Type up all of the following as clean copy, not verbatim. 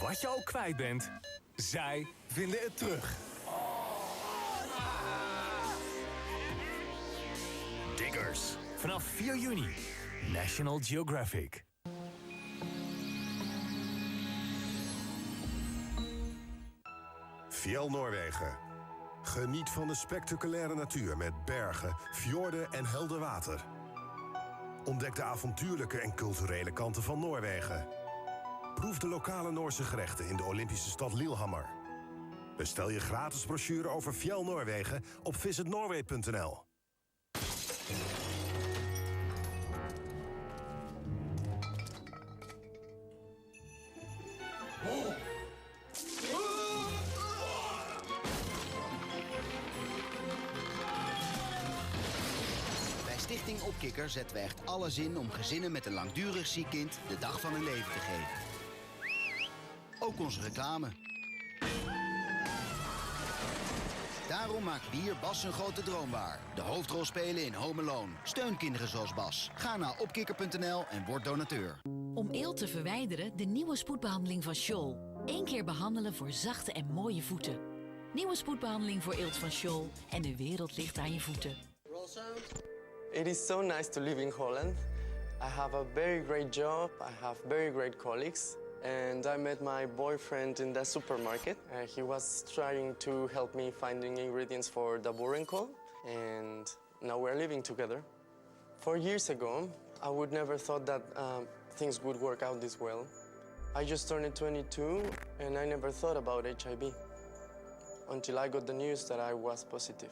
Wat je ook kwijt bent, zij vinden het terug. Diggers. Vanaf 4 juni. National Geographic. Fjell Noorwegen. Geniet van de spectaculaire natuur met bergen, fjorden en helder water. Ontdek de avontuurlijke en culturele kanten van Noorwegen. Proef de lokale Noorse gerechten in de Olympische stad Lillehammer. Bestel je gratis brochure over Fjell Noorwegen op visitnorway.nl. Stichting Opkikker zetten we echt alles in om gezinnen met een langdurig ziek kind de dag van hun leven te geven. Ook onze reclame. Daarom maken we hier Bas zijn grote droom waar. De hoofdrol spelen in Home Alone. Steun kinderen zoals Bas. Ga naar opkikker.nl en word donateur. Om eelt te verwijderen, de nieuwe spoedbehandeling van Scholl. 1 keer behandelen voor zachte en mooie voeten. Nieuwe spoedbehandeling voor eelt van Scholl en de wereld ligt aan je voeten. It is so nice to live in Holland. I have a very great job, I have very great colleagues, and I met my boyfriend in the supermarket. He was trying to help me finding ingredients for the boerenkool, and now we're living together. 4 years ago, I would never thought that things would work out this well. I just turned 22, and I never thought about HIV until I got the news that I was positive.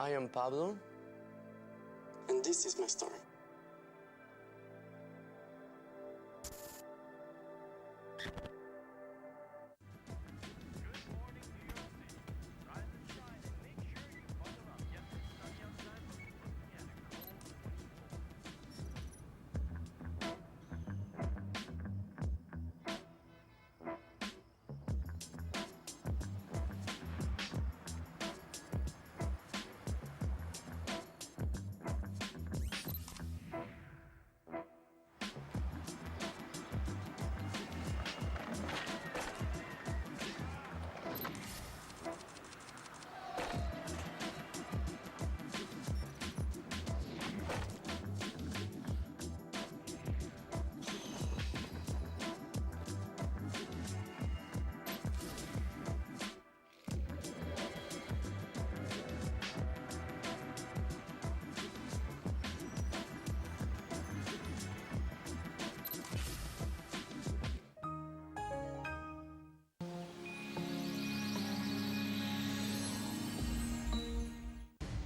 I am Pablo, and this is my story.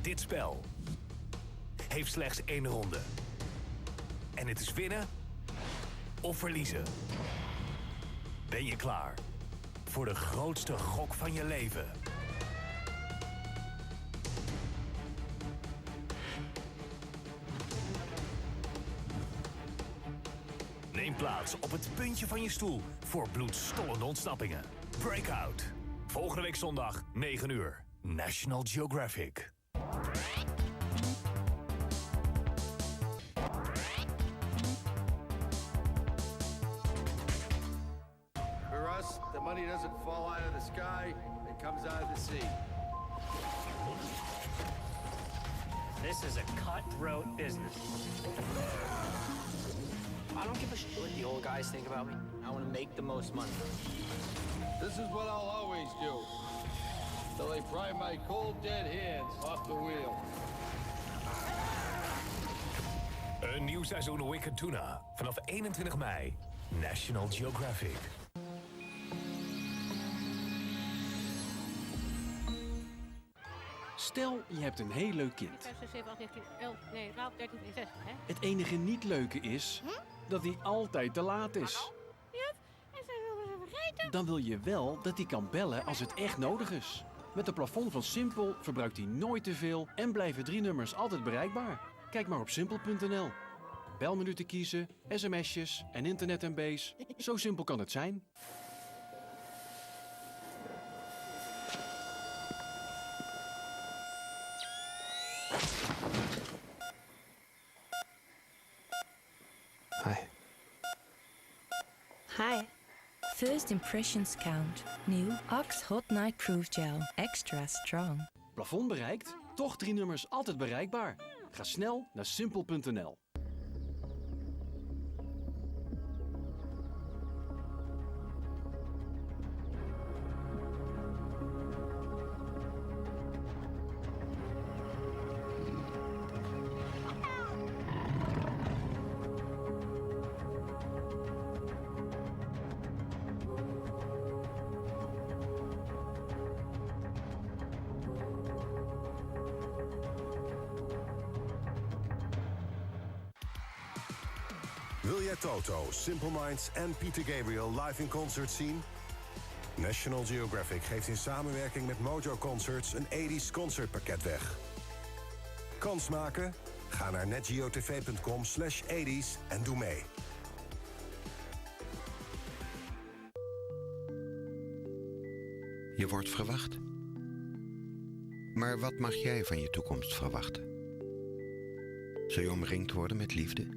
Dit spel heeft slechts 1 ronde. En het is winnen of verliezen. Ben je klaar voor de grootste gok van je leven? Neem plaats op het puntje van je stoel voor bloedstollende ontsnappingen. Breakout. Volgende week zondag, 9 uur. National Geographic. For us, the money doesn't fall out of the sky, it comes out of the sea. This is a cutthroat business. I don't give a shit what the old guys think about me. I want to make the most money. This is what I'll always do. Till they pry my cold dead hands off the wheel. Een nieuw seizoen Wicked Tuna. Vanaf 21 mei. National Geographic. Stel, je hebt een heel leuk kind. 5, 6, 7, 8, 9, 10, 11, nee, 12, 13, 14, 16, hè? Het enige niet leuke is dat hij altijd te laat is. Ja, en zijn we vergeten? Dan wil je wel dat hij kan bellen als het echt nodig is. Met een plafond van Simpel verbruikt hij nooit te veel en blijven 3 nummers altijd bereikbaar. Kijk maar op simpel.nl. Belminuten kiezen, sms'jes en internet-MB's. Zo simpel kan het zijn. Hi. Hi. First impressions count. Nieuw Axe Hot Night Proof Gel. Extra strong. Plafond bereikt? Toch 3 nummers altijd bereikbaar. Ga snel naar simpel.nl. Wil jij Toto, Simple Minds en Peter Gabriel live in concert zien? National Geographic geeft in samenwerking met Mojo Concerts een 80s concertpakket weg. Kans maken? Ga naar netgeotv.com/80s en doe mee. Je wordt verwacht. Maar wat mag jij van je toekomst verwachten? Zul je omringd worden met liefde?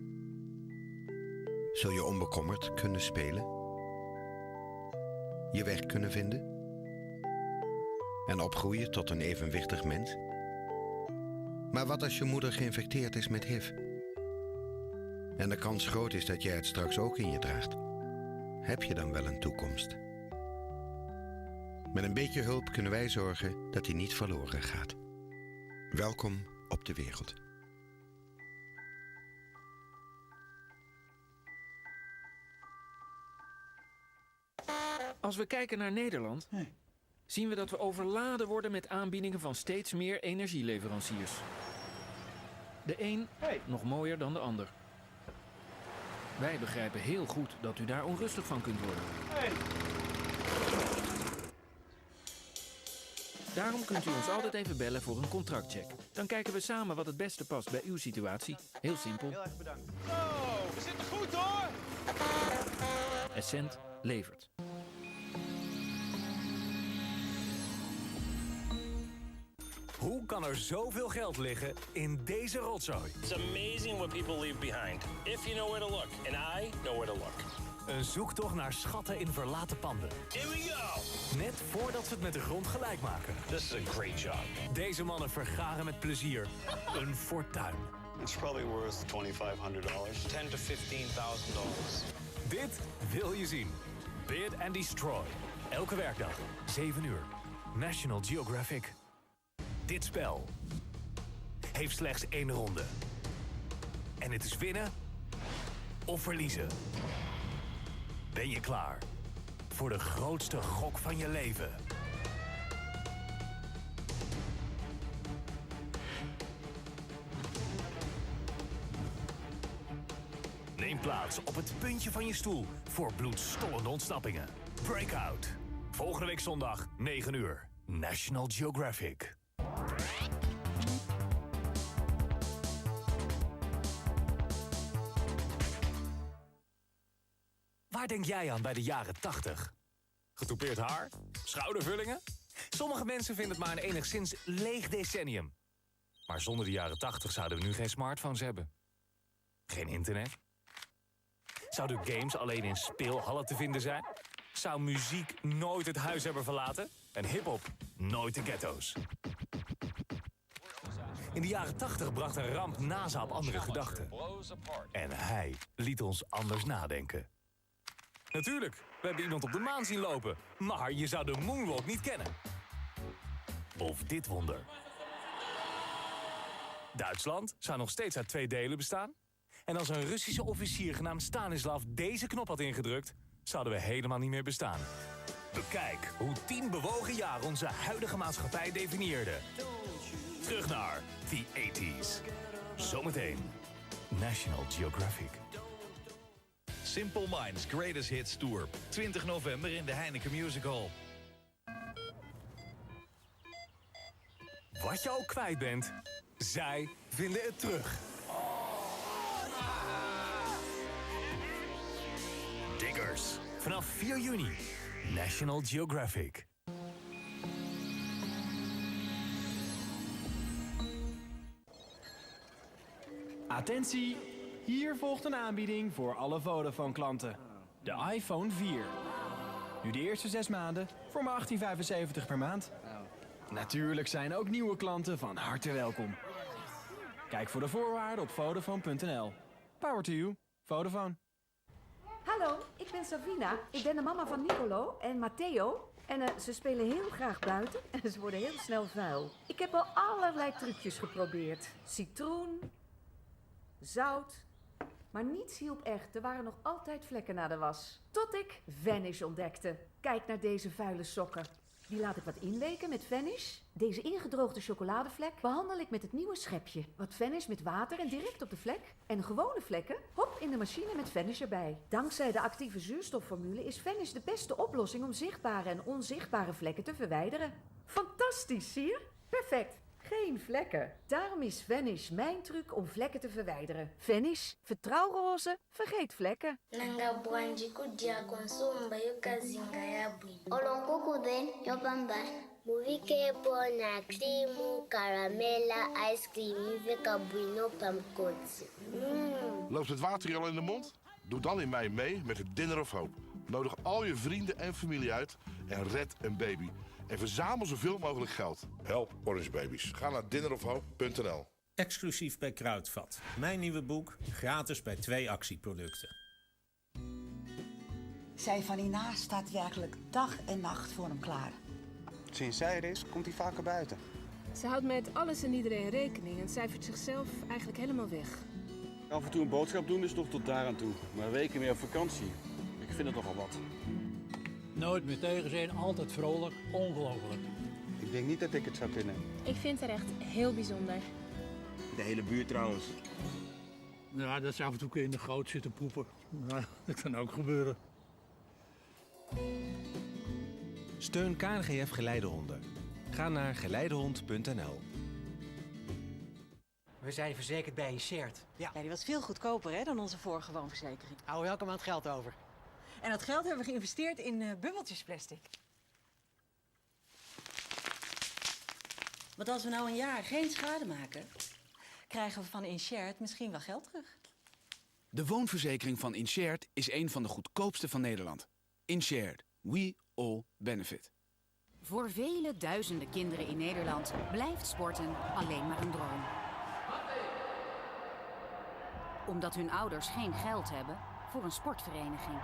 Zul je onbekommerd kunnen spelen? Je weg kunnen vinden? En opgroeien tot een evenwichtig mens? Maar wat als je moeder geïnfecteerd is met HIV? En de kans groot is dat jij het straks ook in je draagt. Heb je dan wel een toekomst? Met een beetje hulp kunnen wij zorgen dat die niet verloren gaat. Welkom op de wereld. Als we kijken naar Nederland, zien we dat we overladen worden met aanbiedingen van steeds meer energieleveranciers. De een nog mooier dan de ander. Wij begrijpen heel goed dat u daar onrustig van kunt worden. Daarom kunt u ons altijd even bellen voor een contractcheck. Dan kijken we samen wat het beste past bij uw situatie. Heel simpel. Heel erg bedankt. Zo, we zitten goed hoor! Essent levert. Hoe kan er zoveel geld liggen in deze rotzooi? It's amazing what people leave behind. If you know where to look. And I know where to look. Een zoektocht naar schatten in verlaten panden. Here we go! Net voordat ze het met de grond gelijk maken. This is a great job. Deze mannen vergaren met plezier een fortuin. It's probably worth $2,500. $10,000 to $15,000. Dit wil je zien. Bid and Destroy. Elke werkdag, 7 uur. National Geographic. Dit spel heeft slechts 1 ronde. En het is winnen of verliezen. Ben je klaar voor de grootste gok van je leven? Neem plaats op het puntje van je stoel voor bloedstollende ontsnappingen. Breakout. Volgende week zondag, 9 uur. National Geographic. Waar denk jij aan bij de jaren 80? Getoupeerd haar? Schoudervullingen? Sommige mensen vinden het maar een enigszins leeg decennium. Maar zonder de jaren 80 zouden we nu geen smartphones hebben. Geen internet? Zouden games alleen in speelhallen te vinden zijn? Zou muziek nooit het huis hebben verlaten? En hiphop nooit de ghetto's? In de jaren 80 bracht een ramp NASA op andere gedachten. En hij liet ons anders nadenken. Natuurlijk, we hebben iemand op de maan zien lopen. Maar je zou de moonwalk niet kennen. Of dit wonder. Duitsland zou nog steeds uit 2 delen bestaan. En als een Russische officier genaamd Stanislav deze knop had ingedrukt, zouden we helemaal niet meer bestaan. Bekijk hoe 10 bewogen jaar onze huidige maatschappij definieerde. Terug naar the 80s. Zometeen National Geographic. Simple Minds Greatest Hits Tour. 20 november in de Heineken Music Hall. Wat je ook kwijt bent, zij vinden het terug. Diggers. Vanaf 4 juni. National Geographic. Attentie, hier volgt een aanbieding voor alle Vodafone-klanten. De iPhone 4. Nu de eerste 6 maanden voor maar $18,75 per maand. Natuurlijk zijn ook nieuwe klanten van harte welkom. Kijk voor de voorwaarden op Vodafone.nl. Power to you. Vodafone. Hallo, ik ben Savina. Ik ben de mama van Nicolo en Matteo. En ze spelen heel graag buiten en ze worden heel snel vuil. Ik heb al allerlei trucjes geprobeerd. Citroen, zout, maar niets hielp echt. Er waren nog altijd vlekken na de was. Tot ik Vanish ontdekte. Kijk naar deze vuile sokken. Die laat ik wat inweken met Vanish. Deze ingedroogde chocoladevlek behandel ik met het nieuwe schepje. Wat Vanish met water en direct op de vlek. En gewone vlekken, hop in de machine met Vanish erbij. Dankzij de actieve zuurstofformule is Vanish de beste oplossing om zichtbare en onzichtbare vlekken te verwijderen. Fantastisch, zie je? Perfect. Geen vlekken. Daarom is Vanish mijn truc om vlekken te verwijderen. Vanish, vertrouw roze, vergeet vlekken. Nanga bwanji kudya konsumba yokazinga yabwi. Olonkuku then yopamba. Muvike bona krimu, karamella, ice cream, iveka bwino pamkotsi. Loopt het water je al in de mond? Doe dan in mei mee met het Dinner of Hope. Nodig al je vrienden en familie uit en red een baby. En verzamel zoveel mogelijk geld. Help Orange Babies. Ga naar dinnerofhope.nl. Exclusief bij Kruidvat. Mijn nieuwe boek, gratis bij 2 actieproducten. Zij van Ina staat werkelijk dag en nacht voor hem klaar. Sinds zij er is, komt hij vaker buiten. Ze houdt met alles en iedereen rekening en cijfert zichzelf eigenlijk helemaal weg. Af en toe een boodschap doen is toch tot daar aan toe. Maar weken meer op vakantie, ik vind het nogal wat. Nooit meer tegenzin, altijd vrolijk, ongelooflijk. Ik denk niet dat ik het zou kunnen. Ik vind haar echt heel bijzonder. De hele buurt trouwens. Ja, dat ze af en toe in de goot zitten poepen. Nou, dat kan ook gebeuren. Steun KNGF Geleidehonden. Ga naar geleidehond.nl. We zijn verzekerd bij Inshared. Ja, die was veel goedkoper hè, dan onze vorige woonverzekering. Hou elke maand geld over. En dat geld hebben we geïnvesteerd in bubbeltjesplastic. Want als we nou een jaar geen schade maken, krijgen we van Inshared misschien wel geld terug. De woonverzekering van Inshared is een van de goedkoopste van Nederland. Inshared. We all benefit. Voor vele duizenden kinderen in Nederland blijft sporten alleen maar een droom. Omdat hun ouders geen geld hebben voor een sportvereniging.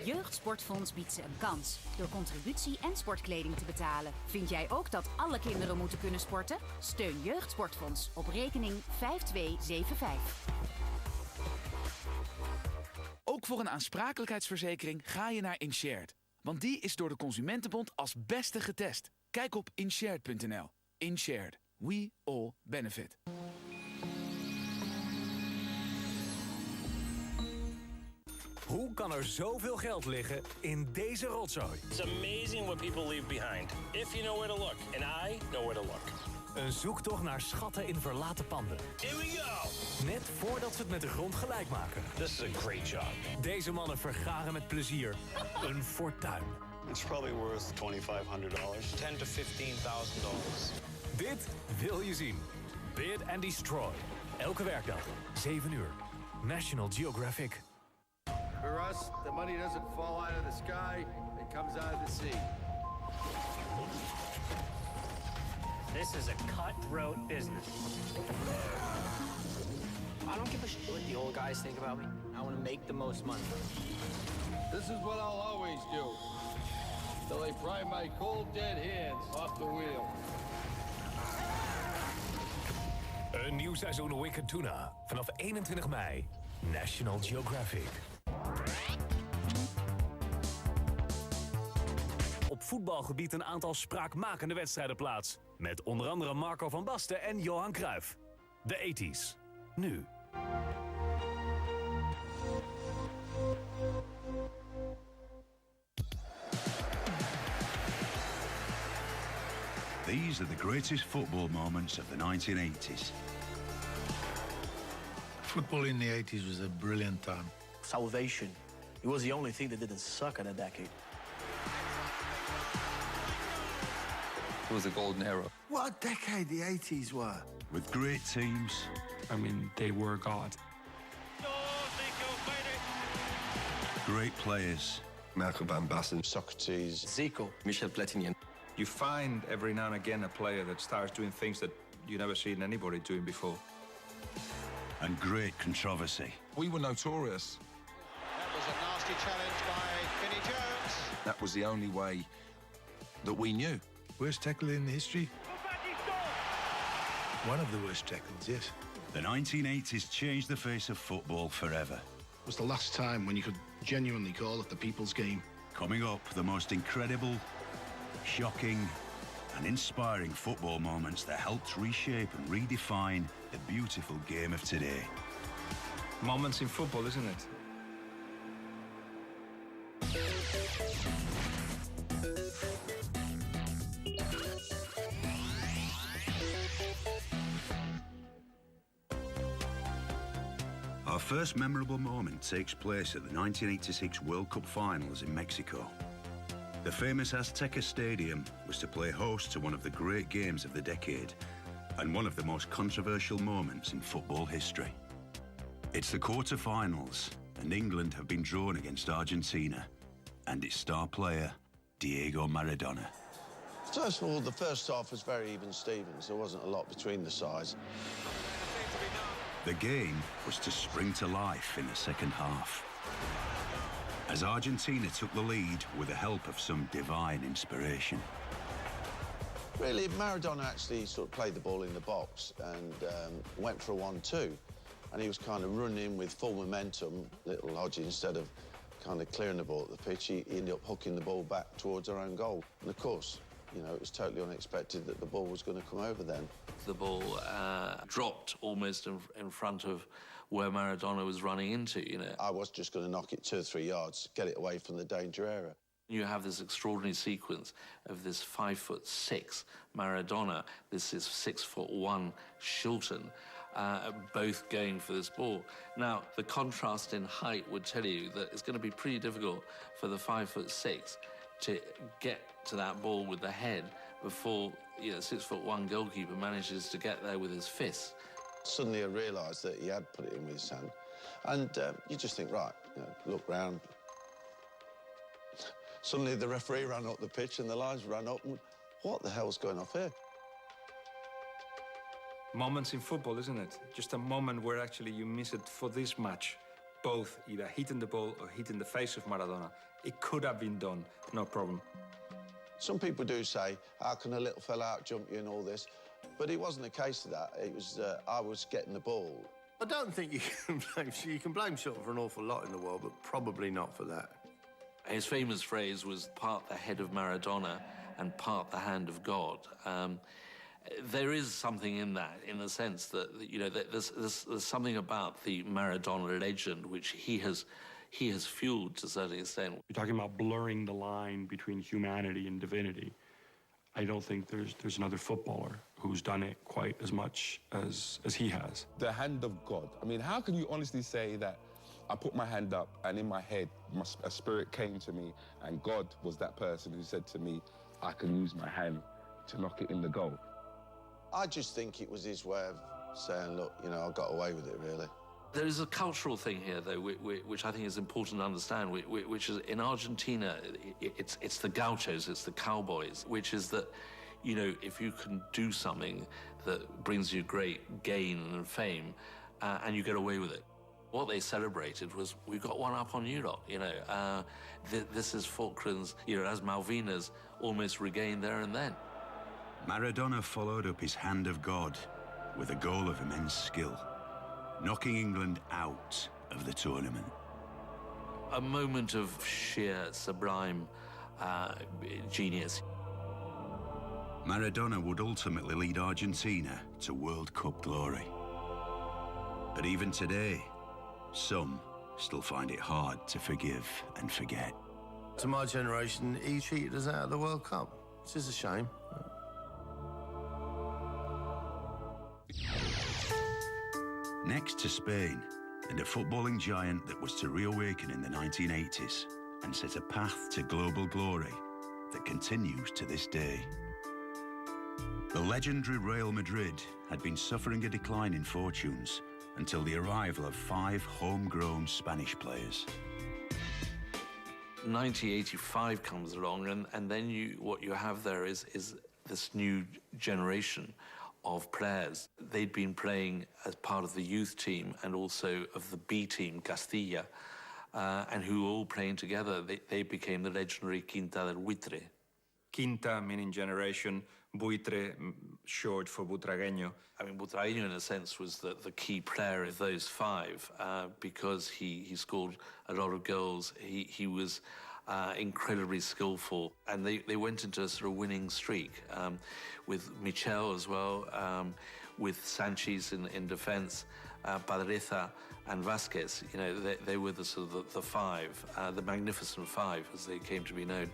Jeugdsportfonds biedt ze een kans door contributie en sportkleding te betalen. Vind jij ook dat alle kinderen moeten kunnen sporten? Steun Jeugdsportfonds op rekening 5275. Ook voor een aansprakelijkheidsverzekering ga je naar Inshared. Want die is door de Consumentenbond als beste getest. Kijk op inshared.nl. Inshared. We all benefit. Hoe kan er zoveel geld liggen in deze rotzooi? It's amazing what people leave behind. If you know where to look. And I know where to look. Een zoektocht naar schatten in verlaten panden. Here we go! Net voordat ze het met de grond gelijk maken. This is a great job. Deze mannen vergaren met plezier een fortuin. It's probably worth $2,500. $10,000 to $15,000. Dit wil je zien. Bid and Destroy. Elke werkdag, 7 uur. National Geographic. For us, the money doesn't fall out of the sky, it comes out of the sea. This is a cutthroat business. I don't give a shit what the old guys think about me. I want to make the most money. This is what I'll always do. Till they pry my cold dead hands off the wheel. Een nieuw seizoen Wicked Tuna. Vanaf 21 mei. National Geographic. Op voetbalgebied een aantal spraakmakende wedstrijden plaats. Met onder andere Marco van Basten en Johan Cruijff. De 80's. Nu. These are the greatest football moments of the 1980s. Football in the 80s was a brilliant time. Salvation. It was the only thing that didn't suck in a decade. It was a golden era. What a decade the 80s were. With great teams. I mean, they were God. Great players. Michael van Basten, Socrates, Zico, Michel Platini. You find every now and again a player that starts doing things that you never seen anybody doing before. And great controversy. We were notorious. That was a nasty challenge by Vinnie Jones. That was the only way that we knew. Worst tackle in history? One of the worst tackles, yes. The 1980s changed the face of football forever. It was the last time when you could genuinely call it the people's game. Coming up, the most incredible, shocking and inspiring football moments that helped reshape and redefine the beautiful game of today. Moments in football, isn't it? Our first memorable moment takes place at the 1986 World Cup Finals in Mexico. The famous Azteca Stadium was to play host to one of the great games of the decade and one of the most controversial moments in football history. It's the quarter-finals, and England have been drawn against Argentina and its star player, Diego Maradona. First of all, the first half was very even Stevens. There wasn't a lot between the sides. The game was to spring to life in the second half, as Argentina took the lead with the help of some divine inspiration. Really, Maradona actually sort of played the ball in the box and went for a 1-2. And he was kind of running with full momentum. Little Hodgie, instead of kind of clearing the ball at the pitch, he ended up hooking the ball back towards our own goal. And of course, you know, it was totally unexpected that the ball was going to come over then. The ball dropped almost in front of where Maradona was running into, you know. I was just going to knock it 2 or 3 yards, get it away from the danger area. You have this extraordinary sequence of this 5'6" Maradona, this is 6'1" Shilton, both going for this ball. Now, the contrast in height would tell you that it's going to be pretty difficult for the 5'6" to get to that ball with the head before, you know, 6'1" goalkeeper manages to get there with his fists. Suddenly I realised that he had put it in with his hand. And you just think, right, you know, look round. Suddenly the referee ran up the pitch and the lines ran up. And what the hell's going off here? Moments in football, isn't it? Just a moment where actually you miss it for this match. Both either hitting the ball or hitting the face of Maradona. It could have been done, no problem. Some people do say, how can a little fella out-jump you and all this? But it wasn't a case of that. It was, I was getting the ball. I don't think you can blame Shilton for an awful lot in the world, but probably not for that. His famous phrase was part the head of Maradona and part the hand of God. There is something in that, in the sense that, you know, that there's something about the Maradona legend which he has fueled to a certain extent. You're talking about blurring the line between humanity and divinity. I don't think there's another footballer who's done it quite as much as he has. The hand of God. I mean, how can you honestly say that I put my hand up and in my head, a spirit came to me and God was that person who said to me, I can use my hand to knock it in the goal? I just think it was his way of saying, look, you know, I got away with it, really. There is a cultural thing here, though, which I think is important to understand, which is in Argentina, it's the gauchos, it's the cowboys, which is that, you know, if you can do something that brings you great gain and fame, and you get away with it. What they celebrated was, we got one up on you lot, you know. This is Falklands, you know, as Malvinas almost regained there and then. Maradona followed up his hand of God with a goal of immense skill, knocking England out of the tournament. A moment of sheer, sublime genius. Maradona would ultimately lead Argentina to World Cup glory. But even today, some still find it hard to forgive and forget. To my generation, he cheated us out of the World Cup. It's just a shame. Next to Spain, and a footballing giant that was to reawaken in the 1980s and set a path to global glory that continues to this day. The legendary Real Madrid had been suffering a decline in fortunes until the arrival of 5 homegrown Spanish players. 1985 comes along, and then what you have there is this new generation of players. They'd been playing as part of the youth team and also of the B team, Castilla, and who were all playing together. They became the legendary Quinta del Buitre. Quinta meaning generation, Buitre short for Butragueño. I mean, Butragueño, in a sense, was the key player of those five because he scored a lot of goals. He was incredibly skillful, and they went into a sort of winning streak with Michel as well, with Sanchez in defence, Padreza and Vasquez. You know, they were the sort of the five, the magnificent five, as they came to be known.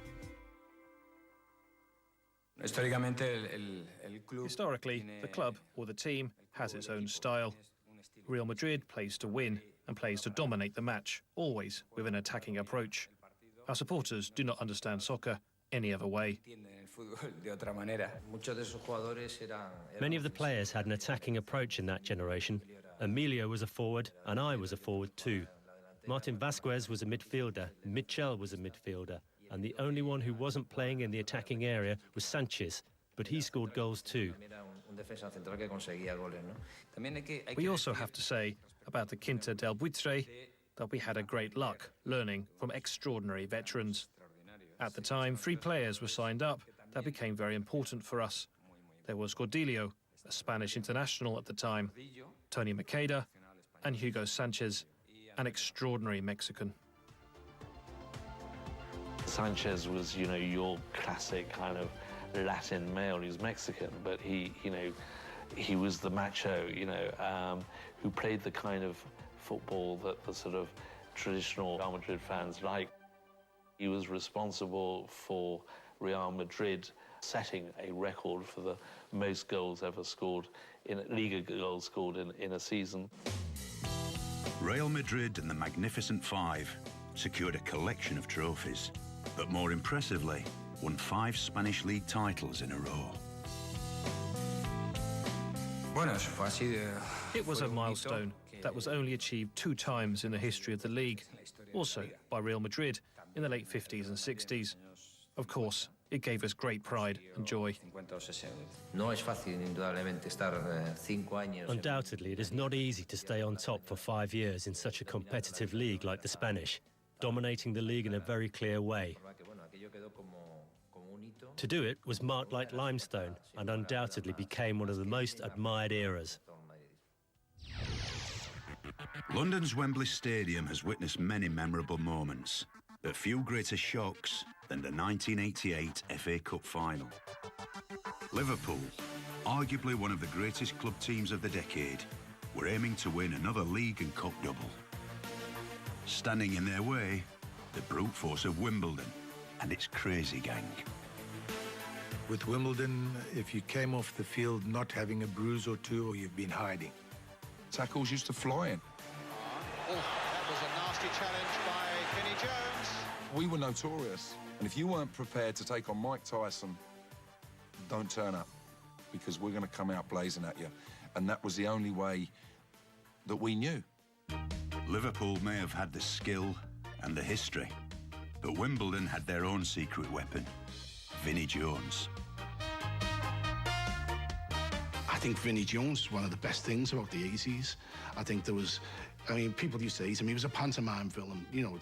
Historically, the club or the team has its own style. Real Madrid plays to win and plays to dominate the match, always with an attacking approach. Our supporters do not understand soccer any other way. Many of the players had an attacking approach in that generation. Emilio was a forward, and I was a forward too. Martin Vasquez was a midfielder, Michel was a midfielder, and the only one who wasn't playing in the attacking area was Sanchez, but he scored goals too. We also have to say about the Quinta del Buitre that we had a great luck learning from extraordinary veterans. At the time, 3 players were signed up that became very important for us. There was Gordillo, a Spanish international at the time, Tony Makeda, and Hugo Sanchez, an extraordinary Mexican. Sanchez was, you know, your classic kind of Latin male. He was Mexican, but he was the macho, you know, who played the kind of football that the sort of traditional Real Madrid fans like. He was responsible for Real Madrid setting a record for the most goals ever scored, Liga goals scored in a season. Real Madrid and the Magnificent Five secured a collection of trophies, but more impressively, won 5 Spanish league titles in a row. It was a milestone that was only achieved 2 times in the history of the league, also by Real Madrid in the late 50s and 60s. Of course, it gave us great pride and joy. Undoubtedly, it is not easy to stay on top for 5 years in such a competitive league like the Spanish, dominating the league in a very clear way. To do it was marked like limestone and undoubtedly became one of the most admired eras. London's Wembley Stadium has witnessed many memorable moments, but few greater shocks than the 1988 FA Cup final. Liverpool, arguably one of the greatest club teams of the decade, were aiming to win another league and cup double. Standing in their way, the brute force of Wimbledon and its crazy gang. With Wimbledon, if you came off the field not having a bruise or two, or you've been hiding. Tackles used to fly in. Oh, that was a nasty challenge by Vinnie Jones. We were notorious, and if you weren't prepared to take on Mike Tyson, don't turn up, because we're going to come out blazing at you. And that was the only way that we knew. Liverpool may have had the skill and the history, but Wimbledon had their own secret weapon, Vinnie Jones. I think Vinnie Jones was one of the best things about the 80s. I think there was, I mean, people used to hate him. He was a pantomime villain, you know,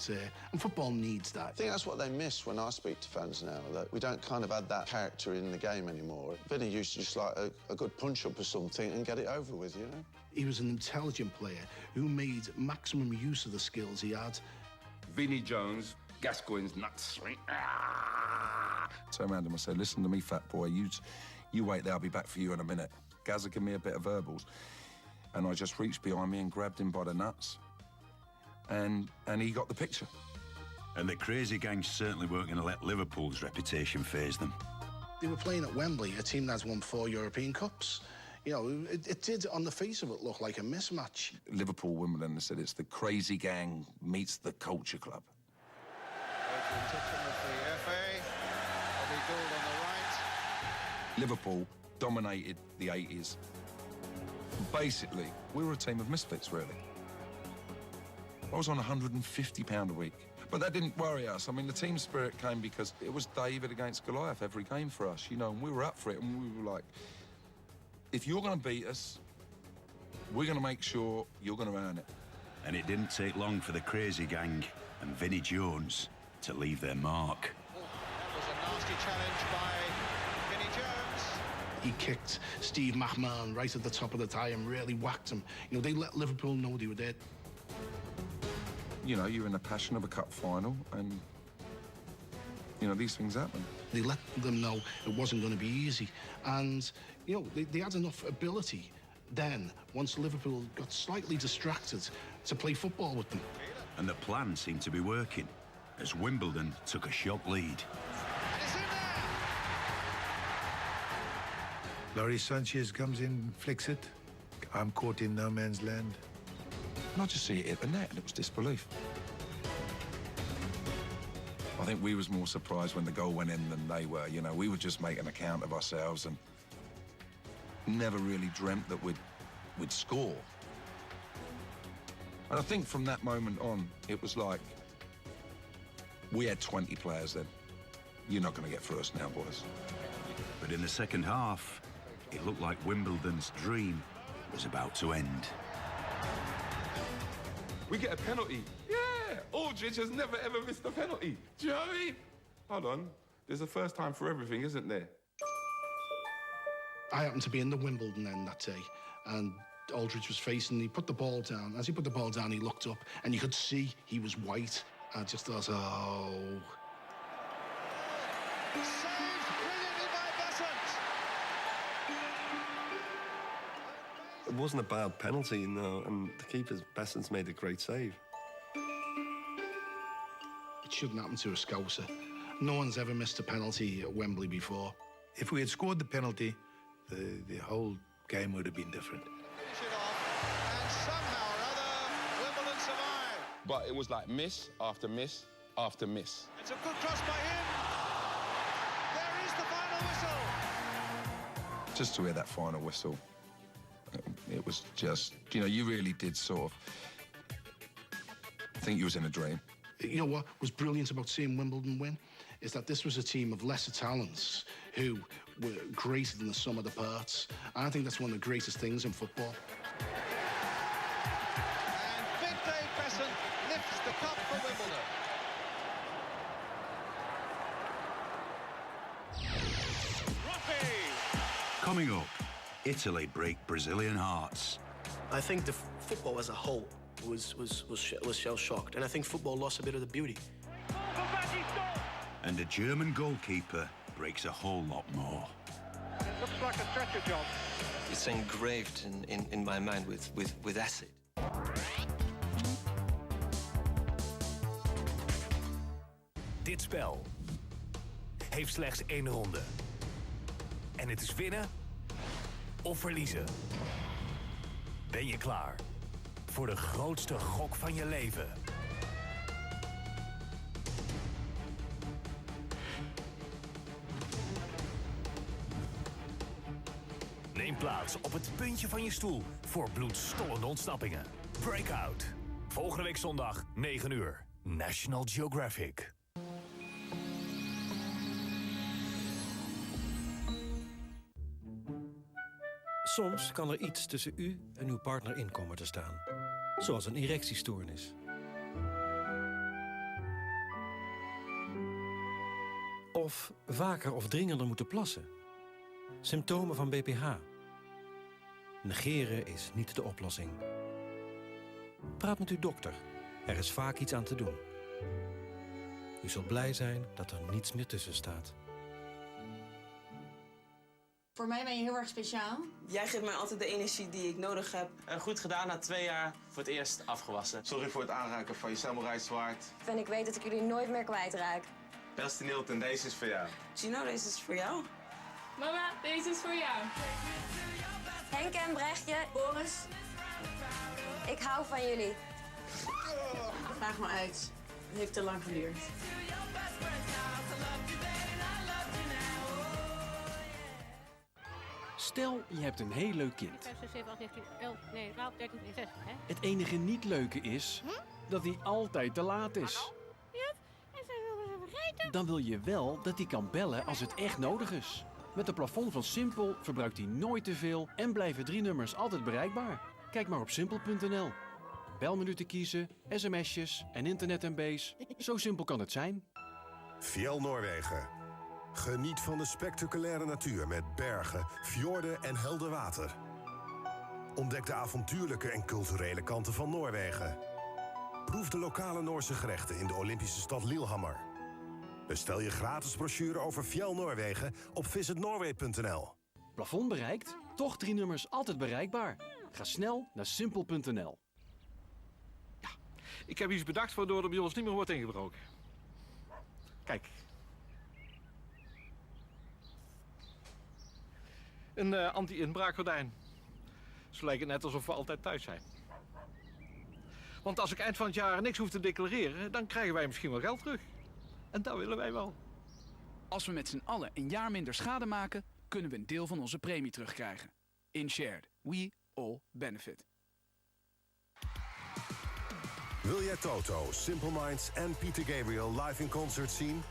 and football needs that. I think that's what they miss when I speak to fans now, that we don't kind of add that character in the game anymore. Vinnie used to just like a good punch-up or something and get it over with, you know? He was an intelligent player who made maximum use of the skills he had. Vinnie Jones, Gascoigne's nuts. Turn around to him and say, listen to me, fat boy, you wait there, I'll be back for you in a minute. Gazza gave me a bit of verbals, and I just reached behind me and grabbed him by the nuts, and he got the picture. And the crazy gang certainly weren't going to let Liverpool's reputation faze them. They were playing at Wembley, a team that's won 4 European Cups. You know, it did, on the face of it, look like a mismatch. Liverpool, Wimbledon, they said it's the crazy gang meets the culture club. Liverpool dominated the 80s. Basically, we were a team of misfits, really. I was on £150 a week. But that didn't worry us. I mean, the team spirit came because it was David against Goliath every game for us, you know, and we were up for it, and we were like, if you're going to beat us, we're going to make sure you're going to earn it. And it didn't take long for the Crazy Gang and Vinnie Jones to leave their mark. That was a nasty challenge by Vinnie Jones. He kicked Steve McMahon right at the top of the tie and really whacked him. You know, they let Liverpool know they were dead. You know, you're in the passion of a cup final, and, you know, these things happen. They let them know it wasn't going to be easy. And, you know, they had enough ability then, once Liverpool got slightly distracted, to play football with them. And the plan seemed to be working, as Wimbledon took a shock lead. Laurie Sanchez comes in, flicks it. I'm caught in no man's land. And I just see it hit the net, and it was disbelief. I think we was more surprised when the goal went in than they were. You know, we would just make an account of ourselves and never really dreamt that we'd score. And I think from that moment on, it was like, we had 20 players then. You're not going to get through us now, boys. But in the second half, it looked like Wimbledon's dream was about to end. We get a penalty. Yeah, Aldridge has never, ever missed a penalty. Do you know what I mean? Hold on. There's a first time for everything, isn't there? I happened to be in the Wimbledon end that day, and Aldridge was facing, he put the ball down. As he put the ball down, he looked up, and you could see he was white. I just thought, oh. Saved brilliantly by Besant. It wasn't a bad penalty, you know, and the keeper, Besant's made a great save. It shouldn't happen to a Scouser. No one's ever missed a penalty at Wembley before. If we had scored the penalty, the whole game would have been different. Finish it off, and somehow or other, Wimbledon survived. But it was like miss after miss after miss. It's a good cross by him. There is the final whistle. Just to hear that final whistle, it was just, you know, you really did sort of think you was in a dream. You know what was brilliant about seeing Wimbledon win? Is that this was a team of lesser talents who were greater than the sum of the parts. And I think that's one of the greatest things in football. And Big Dave Besant lifts the cup for Wimbledon. Coming up, Italy break Brazilian hearts. I think the football as a whole was shell-shocked, and I think football lost a bit of the beauty. And a German goalkeeper breaks a whole lot more. It looks like a stretcher job. It's engraved in my mind with acid. Dit spel heeft slechts 1 ronde. En het is winnen of verliezen. Ben je klaar voor de grootste gok van je leven? Neem plaats op het puntje van je stoel voor bloedstollende ontsnappingen. Breakout. Volgende week zondag, 9 uur. National Geographic. Soms kan er iets tussen u en uw partner in komen te staan. Zoals een erectiestoornis. Of vaker of dringender moeten plassen. Symptomen van BPH. Negeren is niet de oplossing. Praat met uw dokter. Er is vaak iets aan te doen. U zult blij zijn dat er niets meer tussen staat. Voor mij ben je heel erg speciaal. Jij geeft mij altijd de energie die ik nodig heb. Goed gedaan, na 2 jaar voor het eerst afgewassen. Sorry voor het aanraken van je samurai zwaard. En ik weet dat ik jullie nooit meer kwijtraak. Beste Nilton, deze is voor jou. Gino, deze is voor jou. Mama, deze is voor jou. Henk en Brechtje. Boris. Ik hou van jullie. Vraag me uit. Het heeft te lang geduurd. Stel, je hebt een heel leuk kind. 5, 6, 7, 8, 19, 11, nee, 12, 13, 14, 16, hè? Het enige niet leuke is dat hij altijd te laat is. Ja, dan wil je wel dat hij kan bellen als het echt nodig is. Met een plafond van Simpel verbruikt hij nooit te veel en blijven 3 nummers altijd bereikbaar. Kijk maar op simpel.nl. Belminuten kiezen, sms'jes en internet-MB's. Zo simpel kan het zijn. Fjell Noorwegen. Geniet van de spectaculaire natuur met bergen, fjorden en helder water. Ontdek de avontuurlijke en culturele kanten van Noorwegen. Proef de lokale Noorse gerechten in de Olympische stad Lillehammer. Bestel je gratis brochure over Fjell Noorwegen op visitnorway.nl. Plafond bereikt, toch 3 nummers altijd bereikbaar. Ga snel naar simpel.nl. Ik heb iets bedacht waardoor er bij ons niet meer wordt ingebroken. Kijk. Een anti-inbraakgordijn. Zo lijkt het net alsof we altijd thuis zijn. Want als ik eind van het jaar niks hoef te declareren, dan krijgen wij misschien wel geld terug. En dat willen wij wel. Als we met z'n allen een jaar minder schade maken, kunnen we een deel van onze premie terugkrijgen. Inshared. We all benefit. Wil jij Toto, Simple Minds en Peter Gabriel live in concert zien?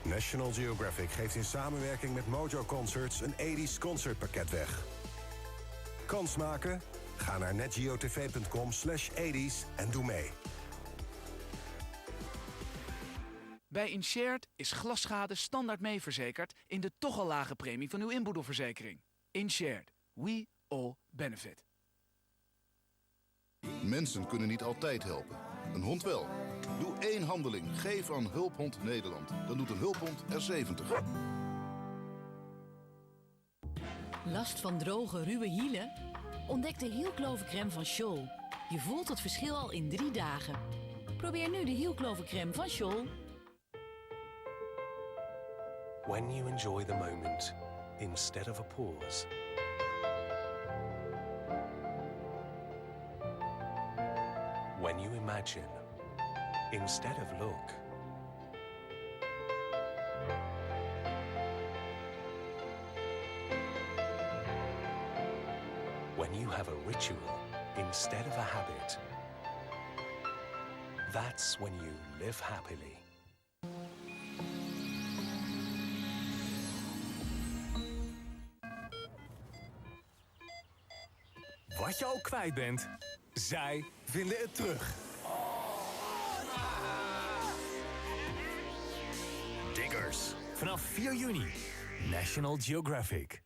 National Geographic geeft in samenwerking met Mojo Concerts een 80s concertpakket weg. Kans maken? Ga naar netgeotv.com/80s en doe mee. Bij Inshared is glasschade standaard mee verzekerd in de toch al lage premie van uw inboedelverzekering. Inshared. We all benefit. Mensen kunnen niet altijd helpen. Een hond wel. Doe 1 handeling. Geef aan Hulphond Nederland. Dan doet een hulphond er 70. Last van droge, ruwe hielen? Ontdek de hielklovencrème van Scholl. Je voelt het verschil al in 3 dagen. Probeer nu de hielklovencrème van Scholl. When you enjoy the moment instead of a pause. When you imagine instead of look. When you have a ritual instead of a habit. That's when you live happily. Wat je ook kwijt bent, zij vinden het terug. Diggers. Vanaf 4 juni. National Geographic.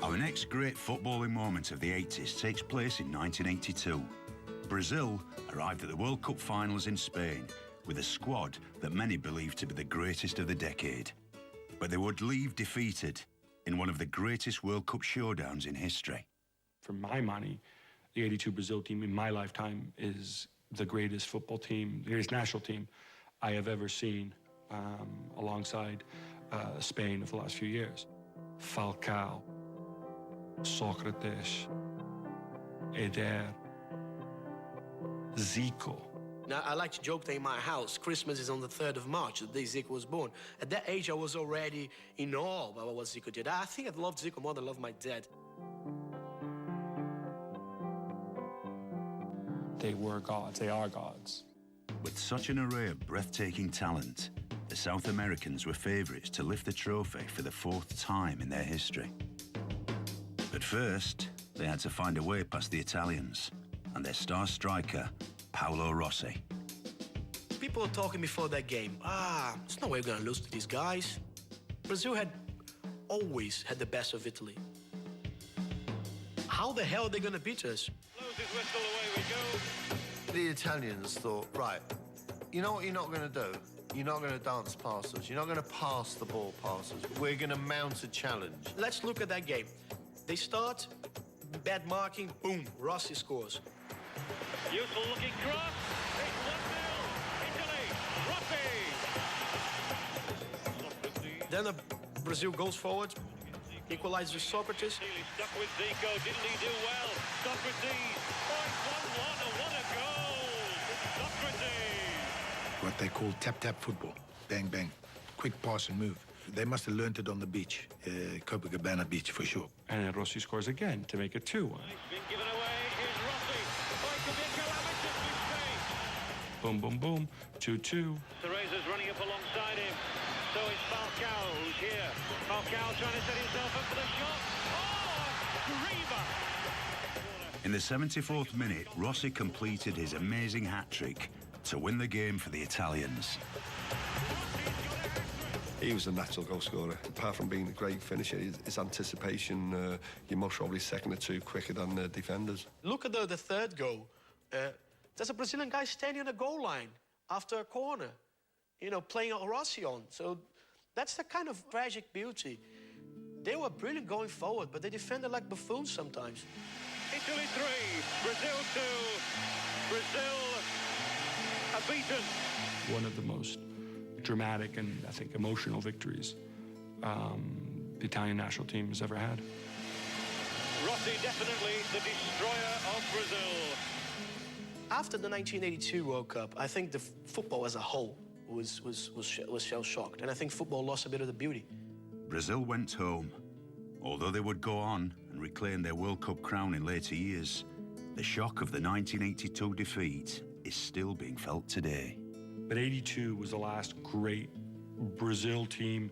Our next great footballing moment of the 80s takes place in 1982. Brazil arrived at the World Cup finals in Spain with a squad that many believed to be the greatest of the decade. But they would leave defeated in one of the greatest World Cup showdowns in history. For my money, the 82 Brazil team in my lifetime is the greatest football team, the greatest national team I have ever seen, alongside Spain of the last few years. Falcao, Socrates, Eder, Zico. Now, I like to joke that in my house, Christmas is on the 3rd of March, the day Zico was born. At that age, I was already in awe about what Zico did. I think I'd loved Zico more than I loved my dad. They were gods, they are gods. With such an array of breathtaking talent, the South Americans were favourites to lift the trophy for the 4th time in their history. But first, they had to find a way past the Italians and their star striker, Paolo Rossi. People were talking before that game, there's no way we're gonna lose to these guys. Brazil had always had the best of Italy. How the hell are they gonna beat us? Blows his whistle, away we go. The Italians thought, right, you know what you're not going to do? You're not going to dance past us. You're not going to pass the ball past us. We're going to mount a challenge. Let's look at that game. They start, bad marking, boom, Rossi scores. Useful looking cross. It's 1-0. Italy. Rossi. Then Brazil goes forward, equalizes with Socrates. He's stuck with Zico. Didn't he do well? Socrates. Oh, 1-1. What a goal. Socrates. What they call tap-tap football. Bang, bang. Quick pass and move. They must have learned it on the beach, Copacabana beach for sure. And then Rossi scores again to make it 2-1. It's been given away. Here's Rossi. Oh, it could be a calamitous mistake. Boom, boom, boom. 2-2. Cereza's running up alongside him. So is Falcao, who's here. Falcao trying to set himself up for the shot. Oh, screamer! In the 74th minute, Rossi completed his amazing hat-trick to win the game for the Italians. He was a natural goal scorer. Apart from being a great finisher, his anticipation, you're most probably second or two quicker than the defenders. Look at the third goal. There's a Brazilian guy standing on the goal line after a corner, you know, playing Rossi on. So that's the kind of tragic beauty. They were brilliant going forward, but they defended like buffoons sometimes. Italy 3, Brazil 2. Brazil are beaten. One of the most dramatic and, I think, emotional victories the Italian national team has ever had. Rossi definitely the destroyer of Brazil. After the 1982 World Cup, I think the football as a whole was shell-shocked, and I think football lost a bit of the beauty. Brazil went home. Although they would go on and reclaim their World Cup crown in later years, the shock of the 1982 defeat is still being felt today. But 82 was the last great Brazil team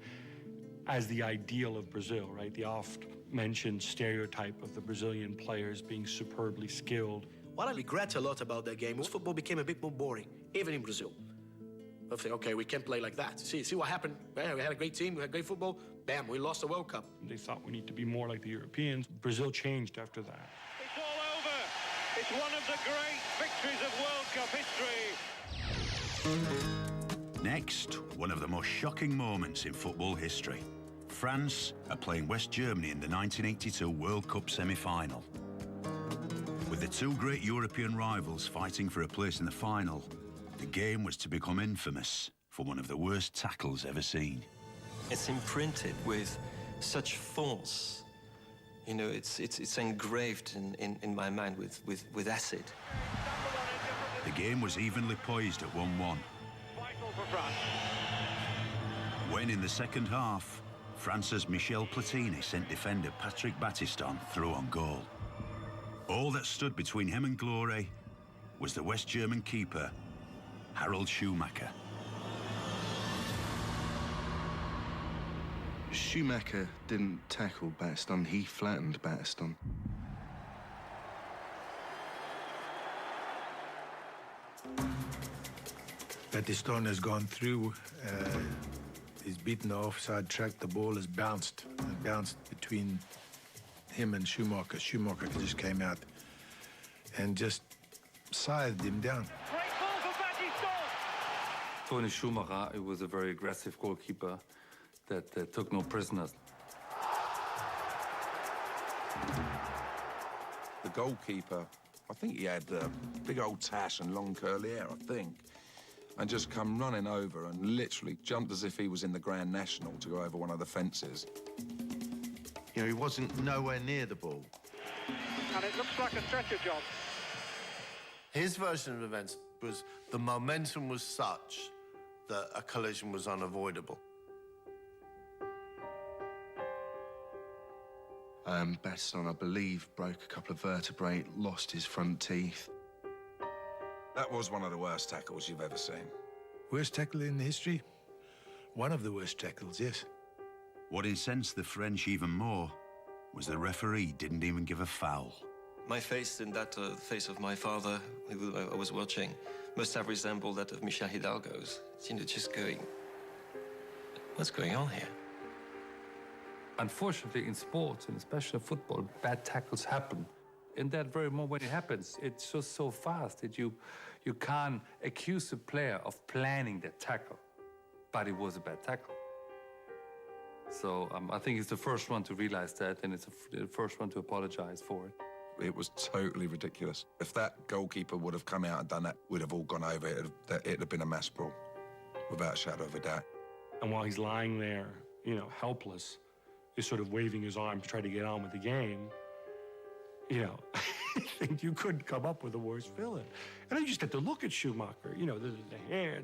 as the ideal of Brazil, right? The oft-mentioned stereotype of the Brazilian players being superbly skilled. What I regret a lot about that game was football became a bit more boring, even in Brazil. I think, okay, we can't play like that. See what happened? Yeah, we had a great team, we had great football. Bam, we lost the World Cup. They thought we need to be more like the Europeans. Brazil changed after that. It's all over. It's one of the great victories of World Cup history. Next, one of the most shocking moments in football history. France are playing West Germany in the 1982 World Cup semi-final. With the two great European rivals fighting for a place in the final, the game was to become infamous for one of the worst tackles ever seen. It's imprinted with such force. You know, it's engraved in my mind with acid. The game was evenly poised at 1-1. When in the second half, France's Michel Platini sent defender Patrick Battiston through on goal. All that stood between him and glory was the West German keeper, Harald Schumacher. Schumacher didn't tackle Battiston, he flattened Battiston. Battiston has gone through, he's beaten the offside track, the ball has bounced between him and Schumacher. Schumacher just came out and just scythed him down. Tony Schumacher, he was a very aggressive goalkeeper that took no prisoners. The goalkeeper, I think he had a big old tash and long curly hair, I think, and just come running over and literally jumped as if he was in the Grand National to go over one of the fences. You know, he wasn't nowhere near the ball. And it looks like a stretcher job. His version of events was the momentum was such that a collision was unavoidable. Battiston, I believe, broke a couple of vertebrae, lost his front teeth. That was one of the worst tackles you've ever seen. Worst tackle in history? One of the worst tackles, yes. What incensed the French even more was the referee didn't even give a foul. My face and that face of my father, who I was watching, must have resembled that of Michel Hidalgo's. You know, just going, what's going on here? Unfortunately, in sports, and especially football, bad tackles happen. In that very moment when it happens, it's just so fast that you can't accuse the player of planning that tackle. But it was a bad tackle. So I think he's the first one to realize that, and it's the first one to apologize for it. It was totally ridiculous. If that goalkeeper would have come out and done that, we'd have all gone over it. It'd have been a mass brawl, without a shadow of a doubt. And while he's lying there, you know, helpless, he's sort of waving his arm to try to get on with the game, you know, think you couldn't come up with a worse villain. And I just had to look at Schumacher, you know, the hair,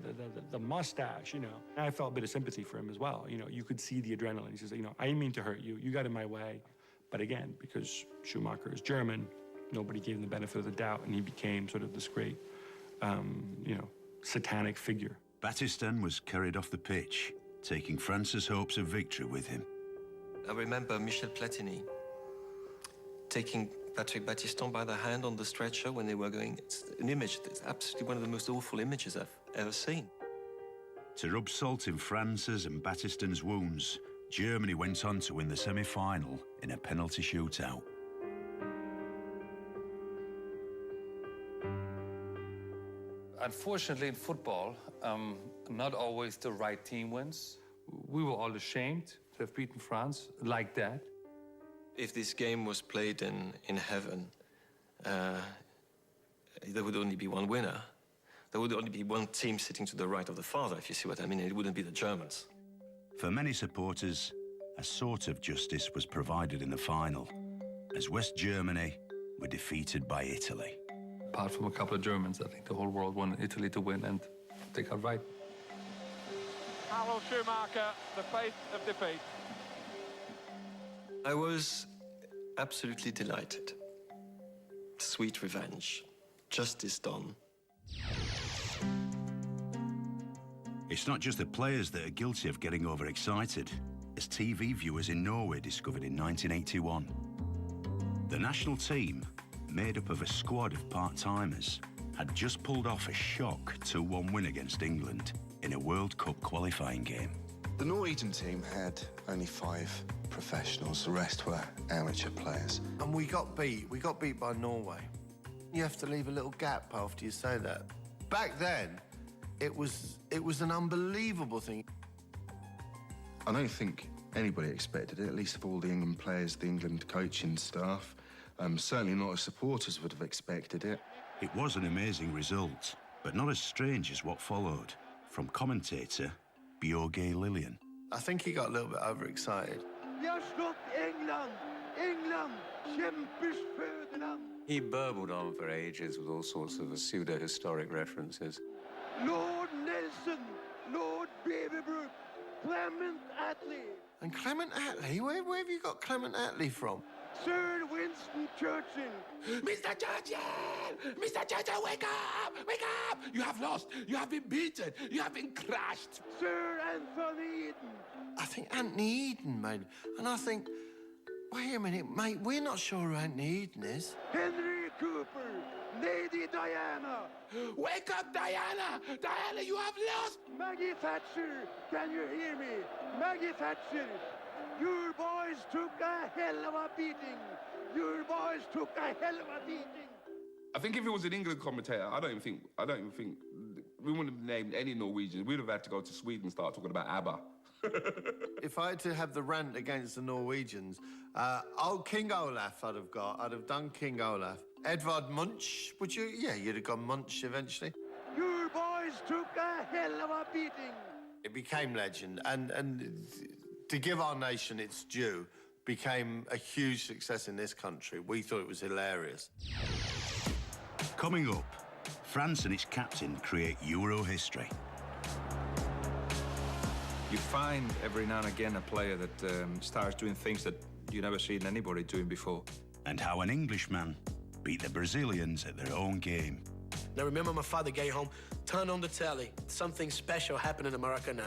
the mustache, you know. And I felt a bit of sympathy for him as well. You know, you could see the adrenaline. He says, you know, I didn't mean to hurt you. You got in my way. But again, because Schumacher is German, nobody gave him the benefit of the doubt, and he became sort of this great, you know, satanic figure. Battiston was carried off the pitch, taking France's hopes of victory with him. I remember Michel Platini taking Patrick Battiston by the hand on the stretcher when they were going. It's an image that's absolutely one of the most awful images I've ever seen. To rub salt in France's and Battiston's wounds, Germany went on to win the semi-final in a penalty shootout. Unfortunately, in football, not always the right team wins. We were all ashamed to have beaten France like that. If this game was played in heaven, there would only be one winner. There would only be one team sitting to the right of the Father, if you see what I mean. It wouldn't be the Germans. For many supporters, a sort of justice was provided in the final, as West Germany were defeated by Italy. Apart from a couple of Germans, I think the whole world wanted Italy to win, and they got right. Harald Schumacher, the face of defeat. I was absolutely delighted. Sweet revenge. Justice done. It's not just the players that are guilty of getting overexcited, as TV viewers in Norway discovered in 1981. The national team, made up of a squad of part-timers, had just pulled off a shock 2-1 win against England in a World Cup qualifying game. The Norwegian team had only 5 professionals. The rest were amateur players. And we got beat. We got beat by Norway. You have to leave a little gap after you say that. Back then, it was an unbelievable thing. I don't think anybody expected it, at least of all the England players, the England coaching staff. Certainly not as supporters would have expected it. It was an amazing result, but not as strange as what followed, from commentator Bjørge Lillian. I think he got a little bit overexcited. Vi har slått England! England! Kämpers föderland! He burbled on for ages with all sorts of pseudo-historic references. Lord Nelson! Lord Beaverbrook! Clement Attlee! And Clement Attlee? Where have you got Clement Attlee from? Sir Winston Churchill! Mr. Churchill! Mr. Churchill, wake up! Wake up! You have lost! You have been beaten! You have been crushed! Sir Anthony Eden! I think Anthony Eden, mate. And I think, wait a minute, mate, we're not sure who Anthony Eden is. Henry Cooper! Lady Diana! Wake up, Diana! Diana, you have lost! Maggie Thatcher! Can you hear me? Maggie Thatcher! Your boys took a hell of a beating. Your boys took a hell of a beating. I think if it was an England commentator, I don't even think we wouldn't have named any Norwegians. We'd have had to go to Sweden and start talking about ABBA. If I had to have the rant against the Norwegians, old King Olaf I'd have done King Olaf. Edvard Munch, would you? Yeah, you'd have gone Munch eventually. Your boys took a hell of a beating. It became legend, and to give our nation its due, became a huge success in this country. We thought it was hilarious. Coming up, France and its captain create Euro history. You find every now and again a player that starts doing things that you never seen anybody doing before. And how an Englishman beat the Brazilians at their own game. Now, remember my father came home, turn on the telly. Something special happened in America now.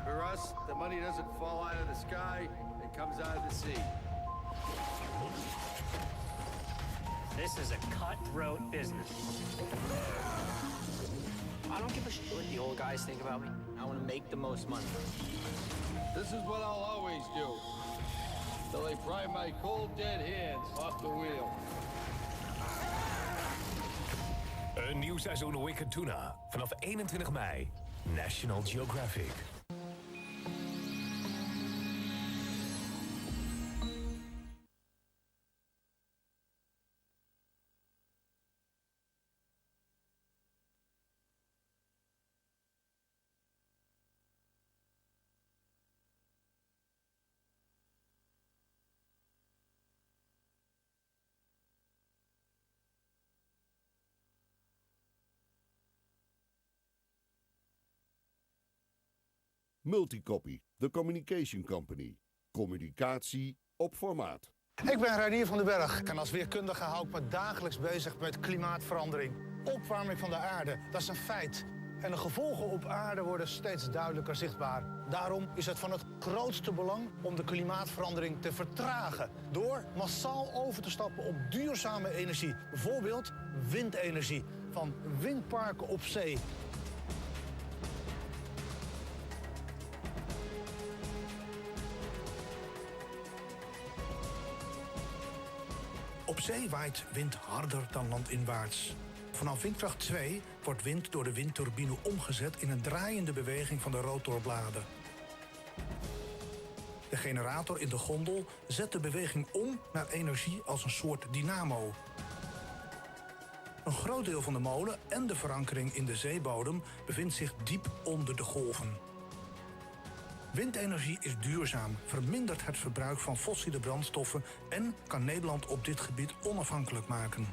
For us, the money doesn't fall out of the sky, it comes out of the sea. This is a cutthroat business. I don't give a shit what the old guys think about me. I want to make the most money. This is what I'll always do, till they pry my cold, dead hands off the wheel. Een nieuw seizoen Wicked Tuna. Vanaf 21 mei. National Geographic. Multicopy, the communication company. Communicatie op formaat. Ik ben Reinier van den Berg en als weerkundige hou ik me dagelijks bezig met klimaatverandering. Opwarming van de aarde, dat is een feit. En de gevolgen op aarde worden steeds duidelijker zichtbaar. Daarom is het van het grootste belang om de klimaatverandering te vertragen. Door massaal over te stappen op duurzame energie. Bijvoorbeeld windenergie van windparken op zee. Op zee waait wind harder dan landinwaarts. Vanaf windkracht 2 wordt wind door de windturbine omgezet in een draaiende beweging van de rotorbladen. De generator in de gondel zet de beweging om naar energie als een soort dynamo. Een groot deel van de molen en de verankering in de zeebodem bevindt zich diep onder de golven. Windenergie is duurzaam, vermindert het verbruik van fossiele brandstoffen en kan Nederland op dit gebied onafhankelijk maken.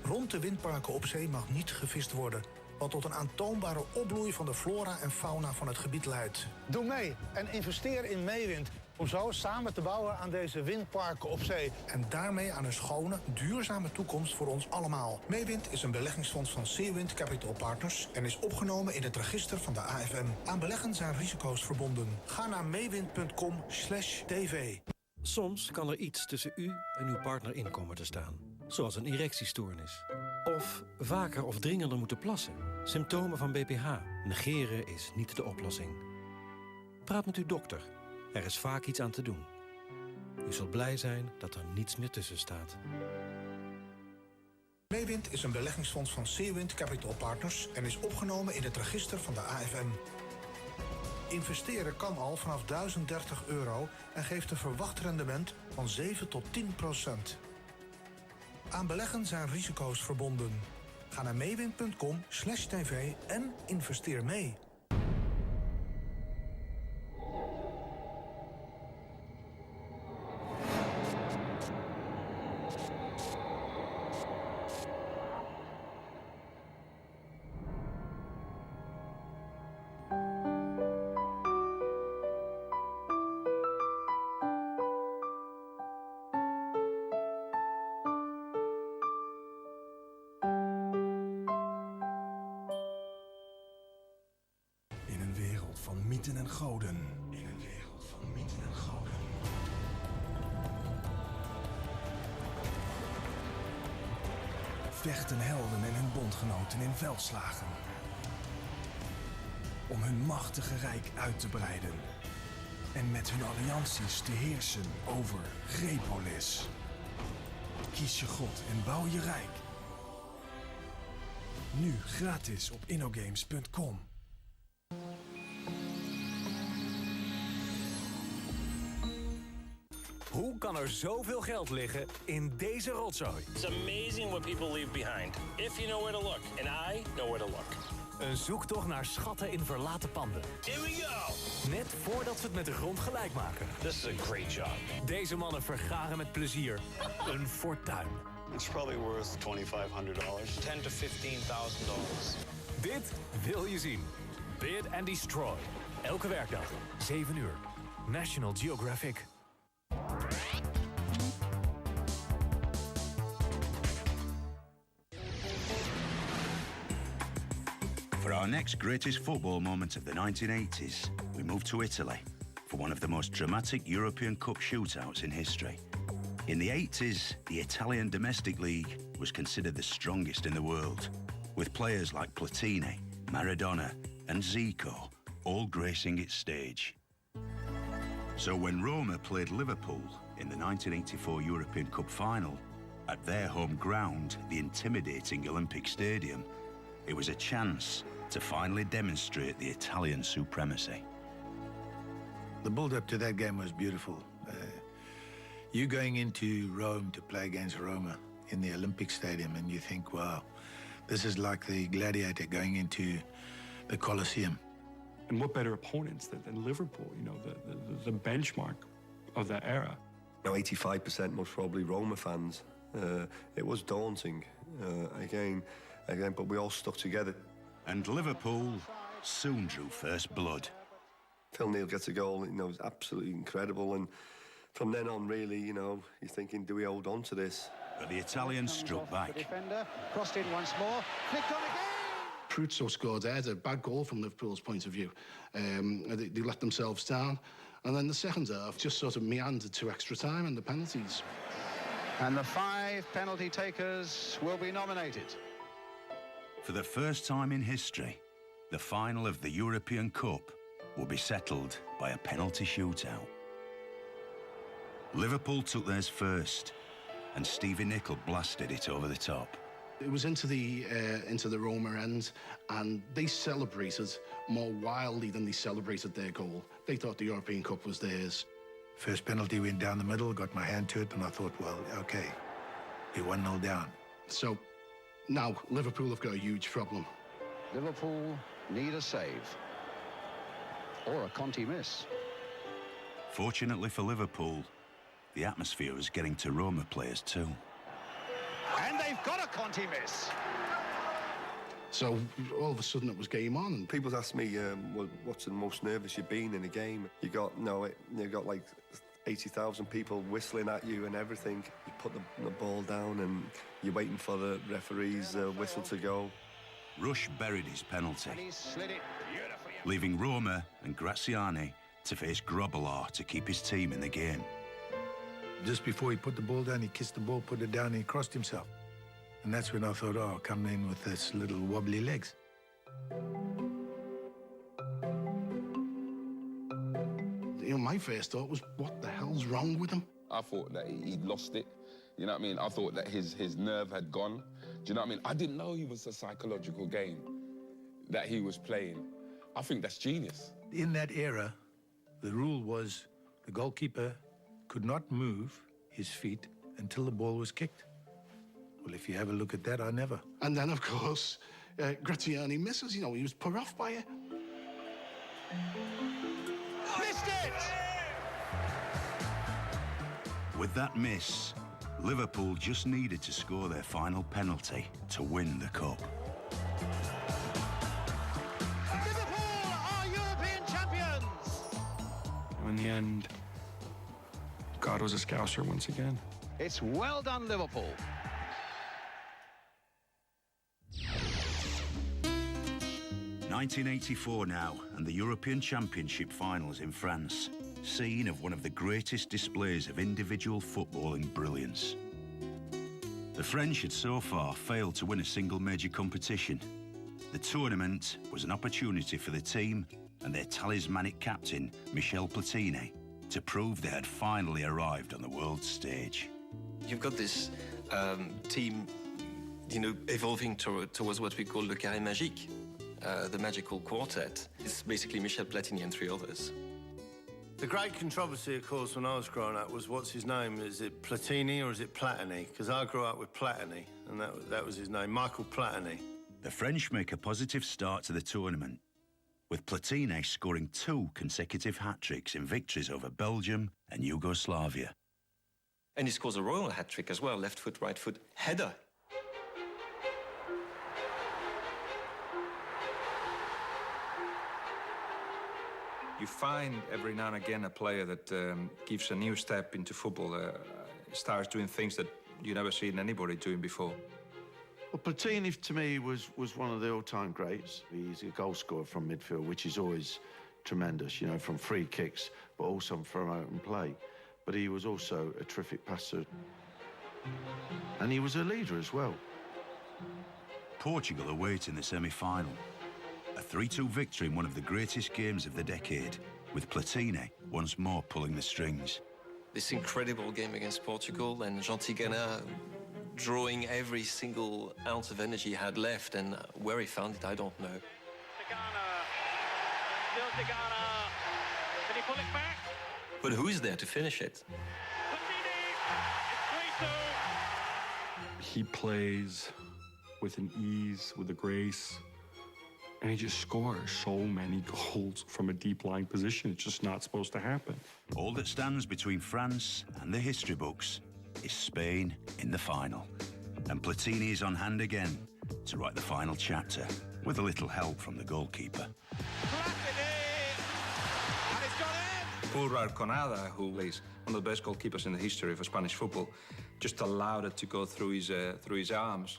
Rond de windparken op zee mag niet gevist worden, wat tot een aantoonbare opbloei van de flora en fauna van het gebied leidt. Doe mee en investeer in Meewind om zo samen te bouwen aan deze windparken op zee. En daarmee aan een schone, duurzame toekomst voor ons allemaal. Meewind is een beleggingsfonds van Seawind Capital Partners en is opgenomen in het register van de AFM. Aan beleggen zijn risico's verbonden. Ga naar meewind.com/tv. Soms kan er iets tussen u en uw partner in komen te staan. Zoals een erectiestoornis. Of vaker of dringender moeten plassen. Symptomen van BPH. Negeren is niet de oplossing. Praat met uw dokter. Er is vaak iets aan te doen. U zult blij zijn dat er niets meer tussen staat. Meewind is een beleggingsfonds van Seawind Capital Partners en is opgenomen in het register van de AFM. Investeren kan al vanaf €1030 en geeft een verwacht rendement van 7 tot 10%. Aan beleggen zijn risico's verbonden. Ga naar meewind.com/tv en investeer mee. In een wereld van mythen en goden. In een wereld van mythen en goden. Vechten helden en hun bondgenoten in veldslagen. Om hun machtige rijk uit te breiden. En met hun allianties te heersen over Grepolis. Kies je god en bouw je rijk. Nu gratis op innogames.com. Hoe kan er zoveel geld liggen in deze rotzooi? It's amazing what people leave behind. If you know where to look. And I know where to look. Een zoektocht naar schatten in verlaten panden. Here we go! Net voordat ze het met de grond gelijk maken. This is a great job. Deze mannen vergaren met plezier een fortuin. It's probably worth $2,500. $10,000 to $15,000. Dit wil je zien. Bid and Destroy. Elke werkdag, 7 uur. National Geographic. For our next greatest football moment of the 1980s, we move to Italy for one of the most dramatic European Cup shootouts in history. In the 80s, the Italian domestic league was considered the strongest in the world, with players like Platini, Maradona and Zico all gracing its stage. So when Roma played Liverpool in the 1984 European Cup final, at their home ground, the intimidating Olympic Stadium, it was a chance to finally demonstrate the Italian supremacy. The build-up to that game was beautiful. You going into Rome to play against Roma in the Olympic Stadium, and you think, wow, this is like the gladiator going into the Colosseum. And what better opponents than Liverpool, you know, the benchmark of that era. Now, 85% most probably Roma fans. It was daunting, again, but we all stuck together. And Liverpool soon drew first blood. Phil Neal gets a goal, you know, it's absolutely incredible. And from then on, really, you know, you're thinking, do we hold on to this? But the Italians struck back. Defender, crossed in once more, clicked on again. Pruzzo scored there, a bad goal from Liverpool's point of view. They let themselves down. And then the second half just sort of meandered to extra time and the penalties. And the 5 penalty takers will be nominated. For the first time in history, the final of the European Cup will be settled by a penalty shootout. Liverpool took theirs first, and Stevie Nicol blasted it over the top. It was into the Roma end, and they celebrated more wildly than they celebrated their goal. They thought the European Cup was theirs. First penalty went down the middle, got my hand to it, and I thought, well, okay, you're 1-0 down. So now Liverpool have got a huge problem. Liverpool need a save. Or a Conti miss. Fortunately for Liverpool, the atmosphere was getting to Roma players too. And they've got a Conti miss. So all of a sudden it was game on. And people ask me, well, what's the most nervous you've been in a game? You got like 80,000 people whistling at you and everything. You put the ball down and you're waiting for the referee's whistle to go. Rush buried his penalty, leaving Roma and Graziani to face Grobbelaar to keep his team in the game. Just before he put the ball down, he kissed the ball, put it down, and he crossed himself. And that's when I thought, oh, come in with this little wobbly legs. You know, my first thought was, what the hell's wrong with him? I thought that he'd lost it. You know what I mean? I thought that his nerve had gone. Do you know what I mean? I didn't know he was a psychological game that he was playing. I think that's genius. In that era, the rule was the goalkeeper could not move his feet until the ball was kicked. Well, if you have a look at that, I never. And then, of course, Graziani misses. You know, he was put off by it. Missed it! With that miss, Liverpool just needed to score their final penalty to win the cup. Liverpool are European champions! In the end, God was a Scouser once again. It's well done, Liverpool. (1984) now, and the European Championship finals in France. Scene of one of the greatest displays of individual footballing brilliance. The French had so far failed to win a single major competition. The tournament was an opportunity for the team and their talismanic captain, Michel Platini, to prove they had finally arrived on the world stage. You've got this team, you know, evolving towards what we call le carré magique, the magical quartet. It's basically Michel Platini and 3 others. The great controversy, of course, when I was growing up was, what's his name? Is it Platini or is it Platini? Because I grew up with Platini, and that was his name, Michael Platini. The French make a positive start to the tournament, with Platini scoring 2 consecutive hat-tricks in victories over Belgium and Yugoslavia. And he scores a royal hat-trick as well, left foot, right foot, header. You find every now and again a player that gives a new step into football, starts doing things that you never seen anybody doing before. Well, Platini, to me, was one of the all-time greats. He's a goal scorer from midfield, which is always tremendous, you know, from free kicks, but also from open play. But he was also a terrific passer. And he was a leader as well. Portugal await in the semi-final. A 3-2 victory in one of the greatest games of the decade, with Platini once more pulling the strings. This incredible game against Portugal, and Jean Tigana drawing every single ounce of energy he had left, and where he found it, I don't know. Still Tigana. Can he pull it back? But who is there to finish it? He plays with an ease, with a grace, and he just scores so many goals from a deep-lying position. It's just not supposed to happen. All that stands between France and the history books is Spain in the final. And Platini is on hand again to write the final chapter. with a little help from the goalkeeper. Poor Arconada, who is one of the best goalkeepers in the history of Spanish football, just allowed it to go through his arms.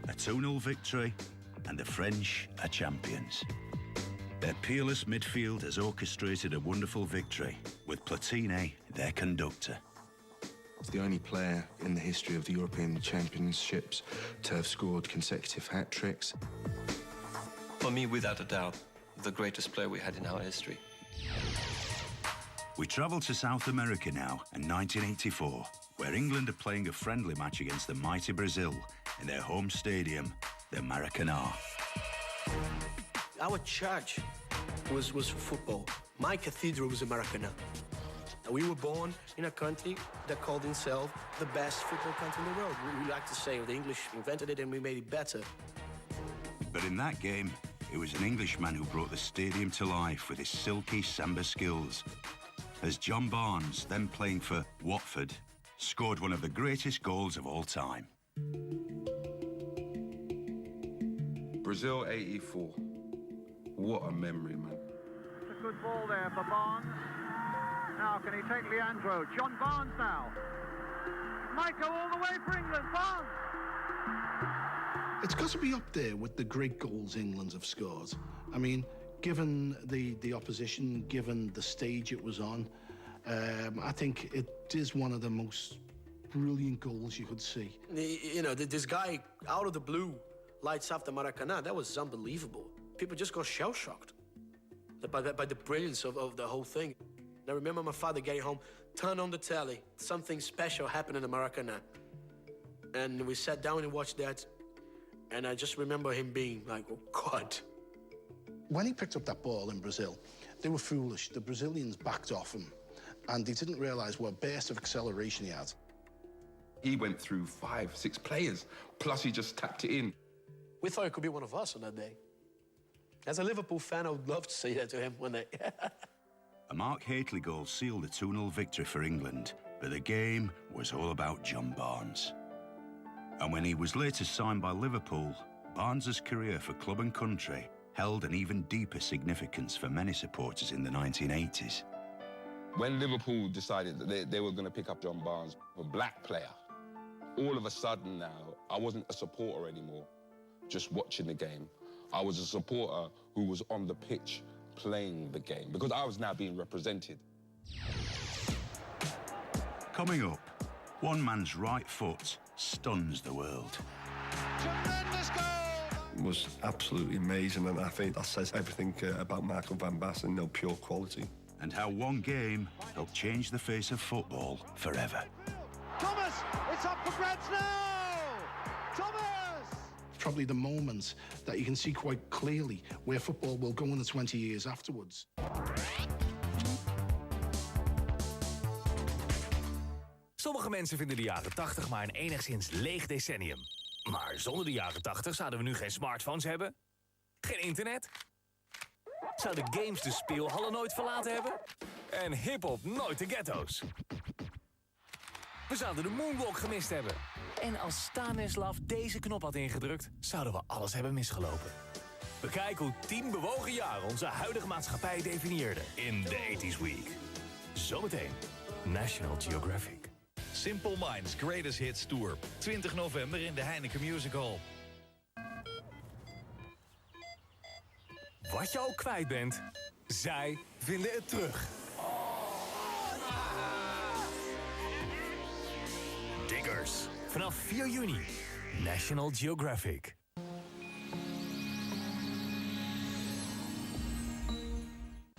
A 2-0 victory, and the French are champions. Their peerless midfield has orchestrated a wonderful victory, with Platini their conductor. He's the only player in the history of the European Championships to have scored consecutive hat-tricks. For me, without a doubt, the greatest player we had in our history. We travel to South America now in 1984, where England are playing a friendly match against the mighty Brazil in their home stadium, the Maracanã. Our church was football. My cathedral was the Maracanã. We were born in a country that called itself the best football country in the world. We like to say the English invented it and we made it better. But in that game, it was an Englishman who brought the stadium to life with his silky samba skills. As John Barnes, then playing for Watford, scored one of the greatest goals of all time. Brazil 84. What a memory, man. It's a good ball there for Barnes. Now, can he take Leandro? John Barnes now. Might go all the way for England. Barnes! It's got to be up there with the great goals England have scored. I mean, given the opposition, given the stage it was on, I think it is one of the most brilliant goals you could see. You know, this guy, out of the blue, lights up the Maracanã. That was unbelievable. People just got shell-shocked by the brilliance of the whole thing. I remember my father getting home, turn on the telly, something special happened in the Maracanã. And we sat down and watched that, and I just remember him being like, oh, God. When he picked up that ball in Brazil, they were foolish. The Brazilians backed off him, and they didn't realise what burst of acceleration he had. He went through 5, 6 players, plus he just tapped it in. We thought it could be one of us on that day. As a Liverpool fan, I would love to say that to him one day. A Mark Hateley goal sealed the 2-0 victory for England, but the game was all about John Barnes. And when he was later signed by Liverpool, Barnes's career for club and country held an even deeper significance for many supporters in the 1980s. When Liverpool decided that they were going to pick up John Barnes, a black player, all of a sudden now, I wasn't a supporter anymore, just watching the game. I was a supporter who was on the pitch playing the game, because I was now being represented. Coming up, one man's right foot stuns the world. Tremendous goal! It was absolutely amazing, and I think that says everything about Michael van Basten, pure quality. And how one game helped change the face of football forever. Thomas, it's up for grabs now! Thomas! Probably the moments that you can see quite clearly where football will go in the 20 years afterwards. Sommige mensen vinden de jaren 80 maar een enigszins leeg decennium. Maar zonder de jaren 80 zouden we nu geen smartphones hebben, geen internet, zouden games de speelhallen nooit verlaten hebben en hiphop nooit de ghetto's. We zouden de moonwalk gemist hebben. En als Stanislav deze knop had ingedrukt, zouden we alles hebben misgelopen. Bekijk hoe 10 bewogen jaren onze huidige maatschappij definieerden in The 80s Week. Zometeen National Geographic. Simple Minds Greatest Hits Tour. 20 november in de Heineken Music Hall. Wat je ook kwijt bent, zij vinden het terug. Diggers. Vanaf 4 juni. National Geographic.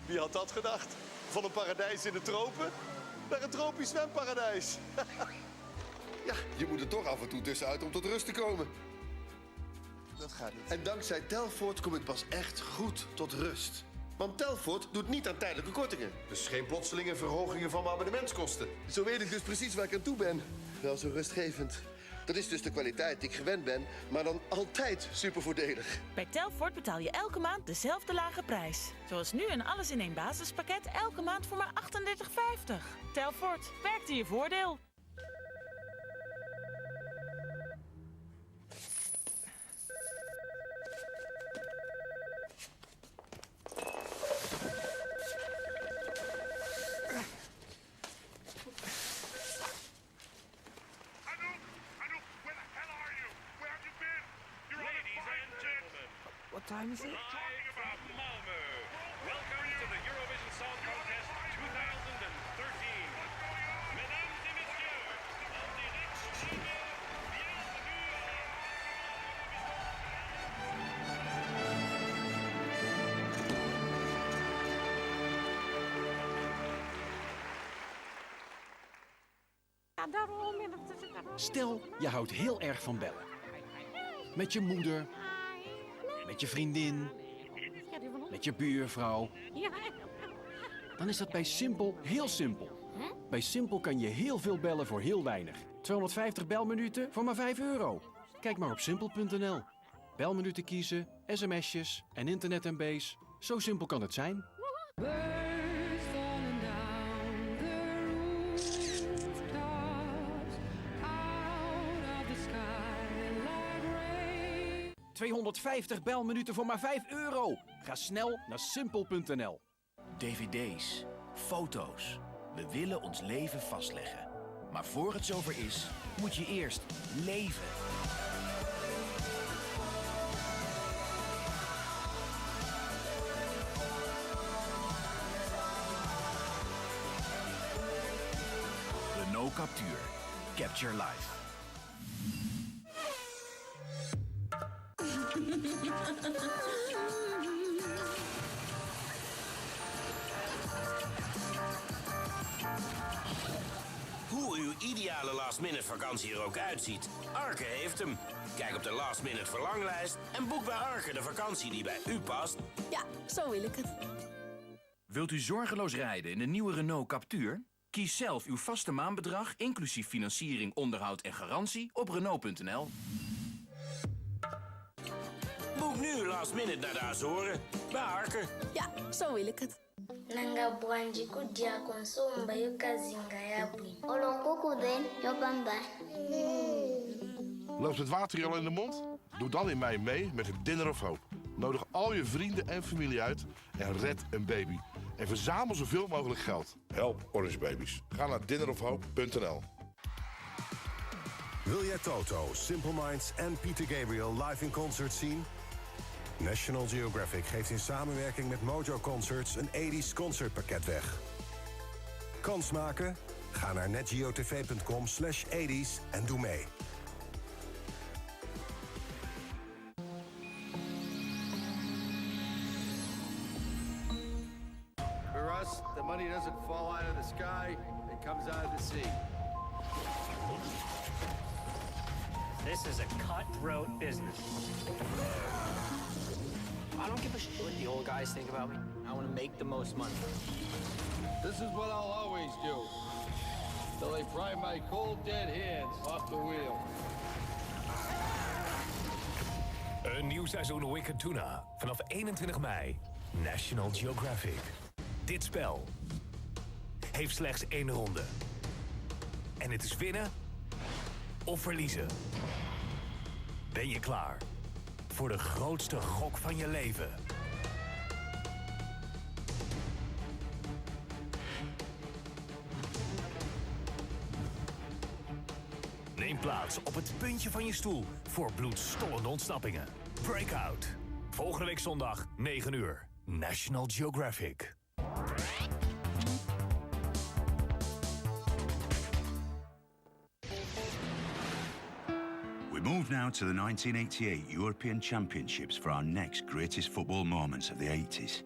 Wie had dat gedacht? Van een paradijs in de tropen naar een tropisch zwemparadijs. Ja, je moet er toch af en toe tussenuit om tot rust te komen. Dat gaat niet. En dankzij Telfort kom ik pas echt goed tot rust. Want Telfort doet niet aan tijdelijke kortingen. Dus geen plotselinge verhogingen van mijn abonnementskosten. Zo weet ik dus precies waar ik aan toe ben. Wel zo rustgevend. Dat is dus de kwaliteit die ik gewend ben, maar dan altijd supervoordelig. Bij Telfort betaal je elke maand dezelfde lage prijs. Zoals nu een alles-in-één basispakket elke maand voor maar €38,50. Telfort, werkt in je voordeel. time is it? Welcome to the Eurovision Song Contest 2013. Mesdames et messieurs, en direct chez nous, Stel, je houdt heel erg van bellen. Met je moeder, met je vriendin, met je buurvrouw. Dan is dat bij Simpel heel simpel. Bij Simpel kan je heel veel bellen voor heel weinig. 250 belminuten voor maar €5. Kijk maar op simpel.nl. Belminuten kiezen, sms'jes en internet MB's. Zo simpel kan het zijn. Birds falling down the rooftops, out of the sky like rain. 250 belminuten voor maar €5. Ga snel naar simpel.nl. DVD's, foto's. We willen ons leven vastleggen. Maar voor het zover is, moet je eerst leven. Renault Captur. Capture Life. Hoe uw ideale last-minute vakantie er ook uitziet, Arke heeft hem. Kijk op de last-minute verlanglijst en boek bij Arke de vakantie die bij u past. Ja, zo wil ik het. Wilt u zorgeloos rijden in de nieuwe Renault Captur? Kies zelf uw vaste maandbedrag, inclusief financiering, onderhoud en garantie op Renault.nl. Boek nu last-minute naar de Azoren bij Arke. Ja, zo wil ik het. Nanga bwanji kudya konsomba yokazinga yabwi. Olonkuku den yopamba. Loopt het water je al in de mond? Doe dan in mei mee met het Dinner of Hope. Nodig al je vrienden en familie uit en red een baby. En verzamel zoveel mogelijk geld. Help Orange Babies. Ga naar dinnerofhope.nl. Wil jij Toto, Simple Minds en Peter Gabriel live in concert zien? National Geographic geeft in samenwerking met Mojo Concerts een 80s concertpakket weg. Kans maken? Ga naar netgeotv.com/80s en doe mee. For us, the money doesn't fall out of the sky, it comes out of the sea. This is a cutthroat business. I don't give a shit what the old guys think about me. I want to make the most money. This is what I'll always do, till they pry my cold dead hands off the wheel. Een nieuw seizoen Wicked Tuna. Vanaf 21 mei. National Geographic. Dit spel heeft slechts 1 ronde. En het is winnen of verliezen. Ben je klaar voor de grootste gok van je leven? Neem plaats op het puntje van je stoel voor bloedstollende ontsnappingen. Breakout. Volgende week zondag, 9 uur. National Geographic. We move now to the 1988 European Championships for our next greatest football moments of the 80s.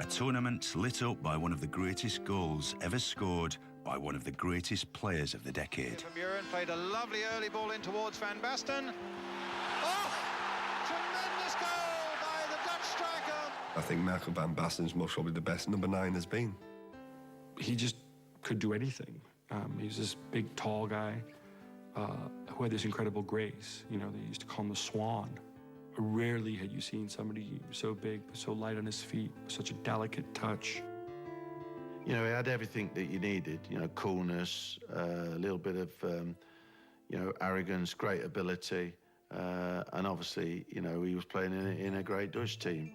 A tournament lit up by one of the greatest goals ever scored by one of the greatest players of the decade. Van Buren played a lovely early ball in towards Van Basten. Oh! Tremendous goal by the Dutch striker. I think Michael Van Basten's most probably the best number 9 has been. He just could do anything. He was this big, tall guy who had this incredible grace. You know, they used to call him the Swan. Rarely had you seen somebody so big, so light on his feet, such a delicate touch. You know, he had everything that you needed. You know, coolness, a little bit of, you know, arrogance, great ability. And obviously, you know, he was playing in a great Dutch team.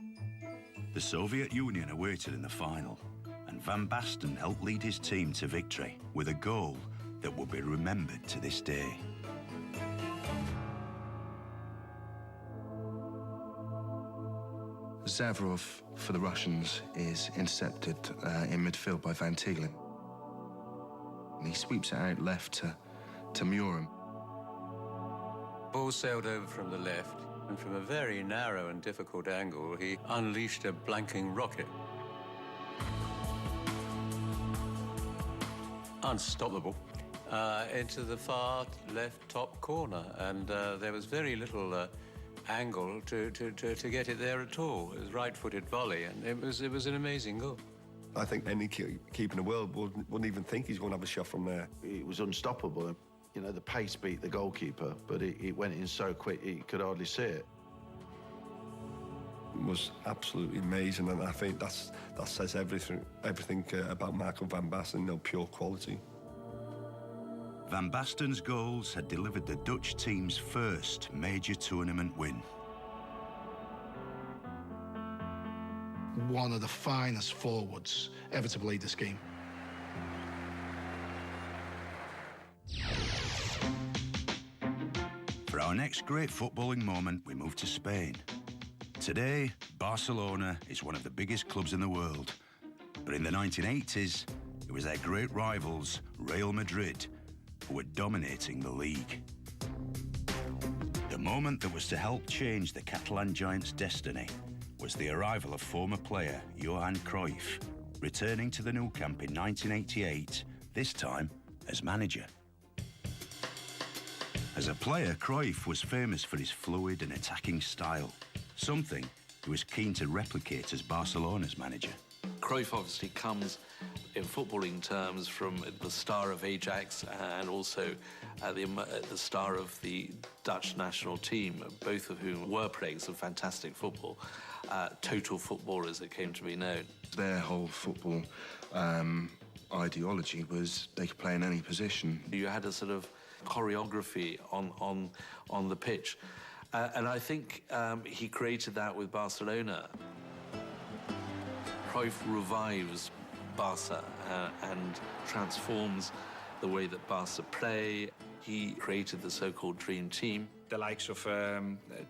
The Soviet Union awaited in the final, and Van Basten helped lead his team to victory with a goal that will be remembered to this day. Zavrov for the Russians is intercepted in midfield by Van Tiegelen. And he sweeps it out left to Murim. Ball sailed over from the left, and from a very narrow and difficult angle, he unleashed a blanking rocket. Unstoppable. Into the far left top corner, and there was very little angle to get it there at all. It was right-footed volley, and it was an amazing goal. I think any keeper in the world wouldn't even think he's going to have a shot from there. It was unstoppable. You know, the pace beat the goalkeeper, but it went in so quick he could hardly see it. It was absolutely amazing, and I think that says everything about Marco van Basten, you know, pure quality. Van Basten's goals had delivered the Dutch team's first major tournament win. One of the finest forwards ever to play this game. For our next great footballing moment, we move to Spain. Today, Barcelona is one of the biggest clubs in the world. But in the 1980s, it was their great rivals, Real Madrid, who were dominating the league. The moment that was to help change the Catalan giants' destiny was the arrival of former player Johan Cruyff, returning to the Nou Camp in 1988, this time as manager. As a player, Cruyff was famous for his fluid and attacking style, something he was keen to replicate as Barcelona's manager. Cruyff obviously comes, in footballing terms, from the star of Ajax and also the star of the Dutch national team, both of whom were players of fantastic football, total footballers, it came to be known. Their whole football ideology was they could play in any position. You had a sort of choreography on the pitch, and I think he created that with Barcelona. Cruyff revives Barca and transforms the way that Barca play. He created the so-called dream team. The likes of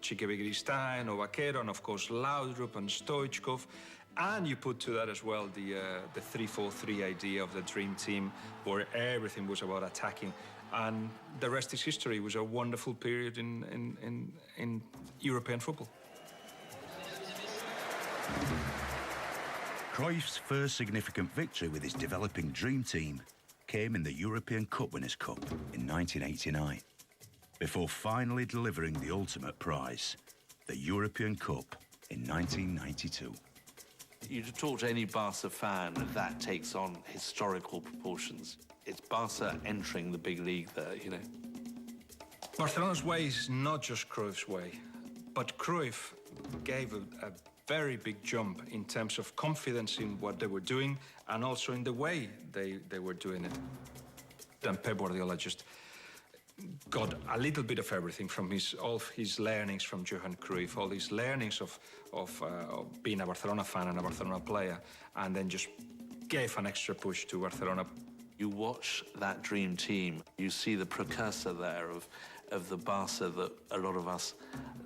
Chique Begiristain or Vaquero, and of course Laudrup and Stoichkov. And you put to that as well the 3-4-3 idea of the dream team, where everything was about attacking. And the rest is history. It was a wonderful period in European football. Cruyff's first significant victory with his developing dream team came in the European Cup Winners' Cup in 1989, before finally delivering the ultimate prize, the European Cup in 1992. You talk to any Barca fan, that takes on historical proportions. It's Barca entering the big league there, you know. Barcelona's way is not just Cruyff's way, but Cruyff gave a very big jump in terms of confidence in what they were doing and also in the way they were doing it. And Pep Guardiola just got a little bit of everything from all of his learnings from Johan Cruyff, all these learnings of being a Barcelona fan and a Barcelona player, and then just gave an extra push to Barcelona. You watch that dream team, you see the precursor there of the Barca that a lot of us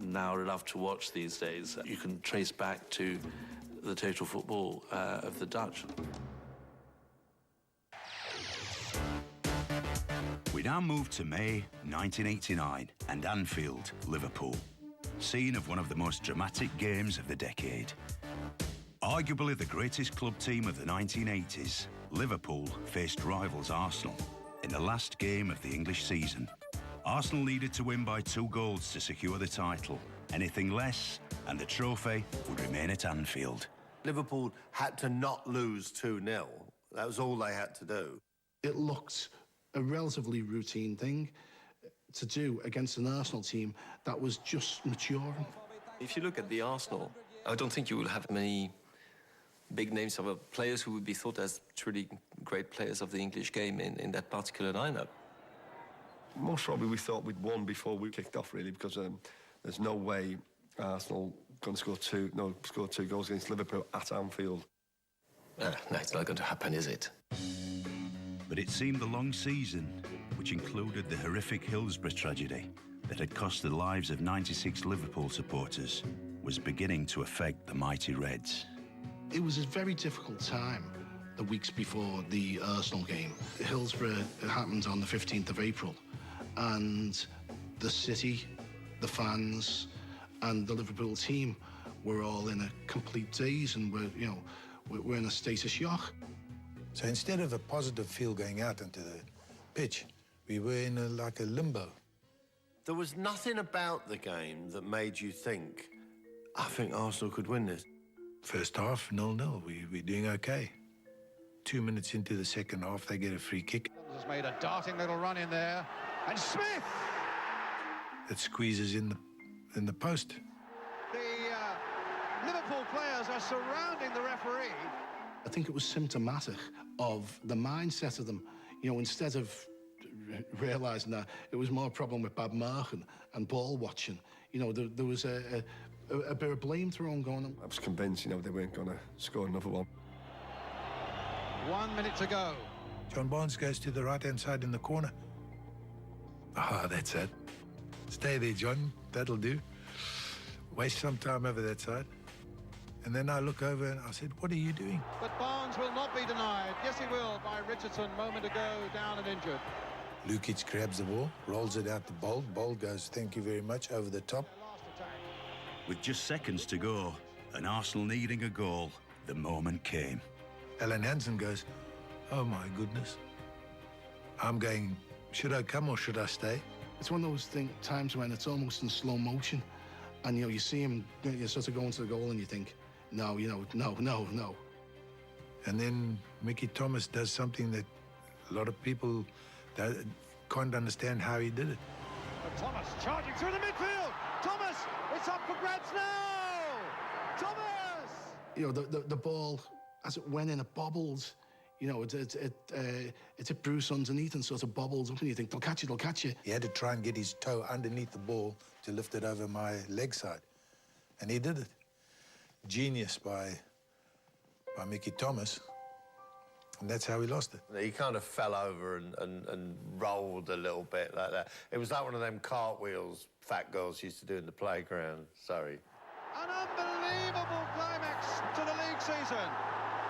now love to watch these days. You can trace back to the total football of the Dutch. We now move to May 1989 and Anfield, Liverpool, scene of one of the most dramatic games of the decade. Arguably the greatest club team of the 1980s, Liverpool faced rivals Arsenal in the last game of the English season. Arsenal needed to win by 2 goals to secure the title. Anything less, and the trophy would remain at Anfield. Liverpool had to not lose 2-0. That was all they had to do. It looked a relatively routine thing to do against an Arsenal team that was just maturing. If you look at the Arsenal, I don't think you will have many big names of players who would be thought as truly great players of the English game in that particular lineup. Most probably we thought we'd won before we kicked off, really, because there's no way Arsenal going to score 2 goals against Liverpool at Anfield. No, it's not going to happen, is it? But it seemed the long season, which included the horrific Hillsborough tragedy that had cost the lives of 96 Liverpool supporters, was beginning to affect the mighty Reds. It was a very difficult time the weeks before the Arsenal game. Hillsborough happened on the 15th of April, and the city, the fans, and the Liverpool team were all in a complete daze, and we're in a state of shock. So instead of a positive feel going out into the pitch, we were in like a limbo. There was nothing about the game that made you think, I think Arsenal could win this. First half, 0-0. We're doing okay. 2 minutes into the second half, they get a free kick. Has made a darting little run in there, and Smith! It squeezes in the post. The Liverpool players are surrounding the referee. I think it was symptomatic of the mindset of them. Instead of realising that it was more a problem with bad marking and ball watching, there was a bit of blame thrown going on. I was convinced, they weren't going to score another one. 1 minute to go. John Barnes goes to the right-hand side in the corner. That's it. Stay there, John. That'll do. Waste some time over that side. And then I look over and I said, what are you doing? But Barnes will not be denied. Yes, he will, by Richardson, moment ago, down and injured. Lukic grabs the ball, rolls it out to Bold. Bold goes, thank you very much, over the top. With just seconds to go, and Arsenal needing a goal, the moment came. Alan Hansen goes, oh my goodness. I'm going, should I come or should I stay? It's one of those times when it's almost in slow motion, and you see him, you sort of go into the goal and you think, no. And then Mickey Thomas does something that a lot of people can't understand how he did it. But Thomas charging through the midfield. Thomas, it's up for grabs now. Thomas. The ball, as it went in, it bobbled. It hit Bruce underneath and sort of bobbles up, and you think, they'll catch you. He had to try and get his toe underneath the ball to lift it over my leg side. And he did it. Genius by Mickey Thomas. And that's how he lost it. He kind of fell over and rolled a little bit like that. It was like one of them cartwheels fat girls used to do in the playground. Sorry. An unbelievable climax to the league season.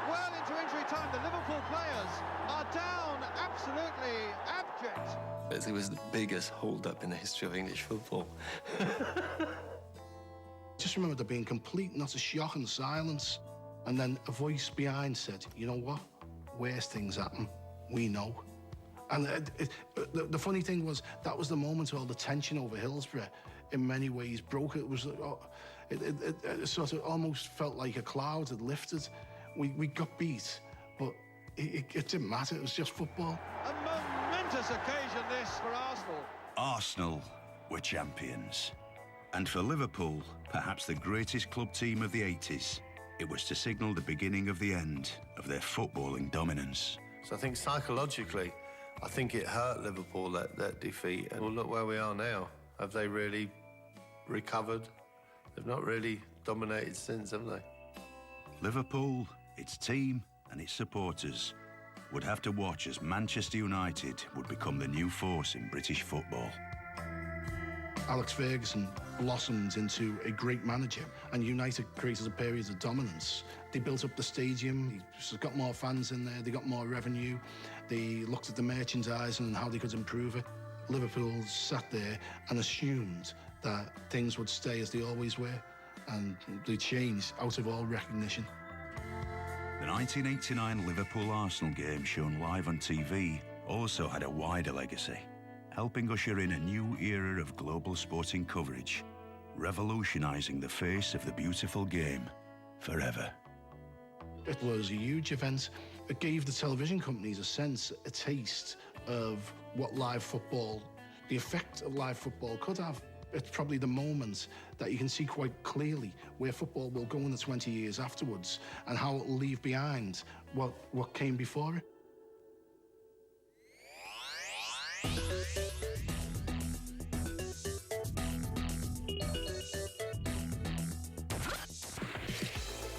Well into injury time, the Liverpool players are down absolutely abject. It was the biggest hold-up in the history of English football. Just remember there being complete and utter shock and silence. And then a voice behind said, you know what? Worse things happen. We know. And the funny thing was, that was the moment where all the tension over Hillsborough in many ways broke. It was, it sort of almost felt like a cloud had lifted. We got beat, but it didn't matter. It was just football. A momentous occasion this for Arsenal. Arsenal were champions. And for Liverpool, perhaps the greatest club team of the 80s, it was to signal the beginning of the end of their footballing dominance. So I think psychologically, I think it hurt Liverpool, that defeat. And well, look where we are now. Have they really recovered? They've not really dominated since, have they? Liverpool, its team and its supporters would have to watch as Manchester United would become the new force in British football. Alex Ferguson blossomed into a great manager, and United created a period of dominance. They built up the stadium, they got more fans in there, they got more revenue, they looked at the merchandising and how they could improve it. Liverpool sat there and assumed that things would stay as they always were, and they changed out of all recognition. The 1989 Liverpool-Arsenal game shown live on TV also had a wider legacy, helping usher in a new era of global sporting coverage, revolutionising the face of the beautiful game forever. It was a huge event. It gave the television companies a taste of what live football, the effect of live football could have. It's probably the moment that you can see quite clearly where football will go in the 20 years afterwards and how it will leave behind what came before it.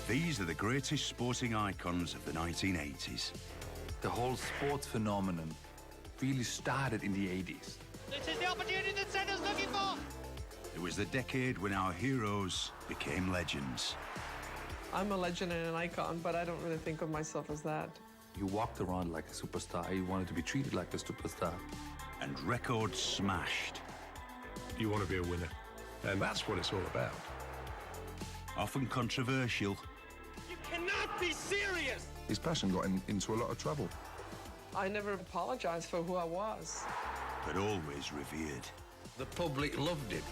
These are the greatest sporting icons of the 1980s. The whole sports phenomenon really started in the 80s. This is the opportunity that Senna's looking for. It was the decade when our heroes became legends. I'm a legend and an icon, but I don't really think of myself as that. You walked around like a superstar. You wanted to be treated like a superstar. And records smashed. You want to be a winner, and that's what it's all about. Often controversial. You cannot be serious! His passion got him into a lot of trouble. I never apologized for who I was. But always revered. The public loved him.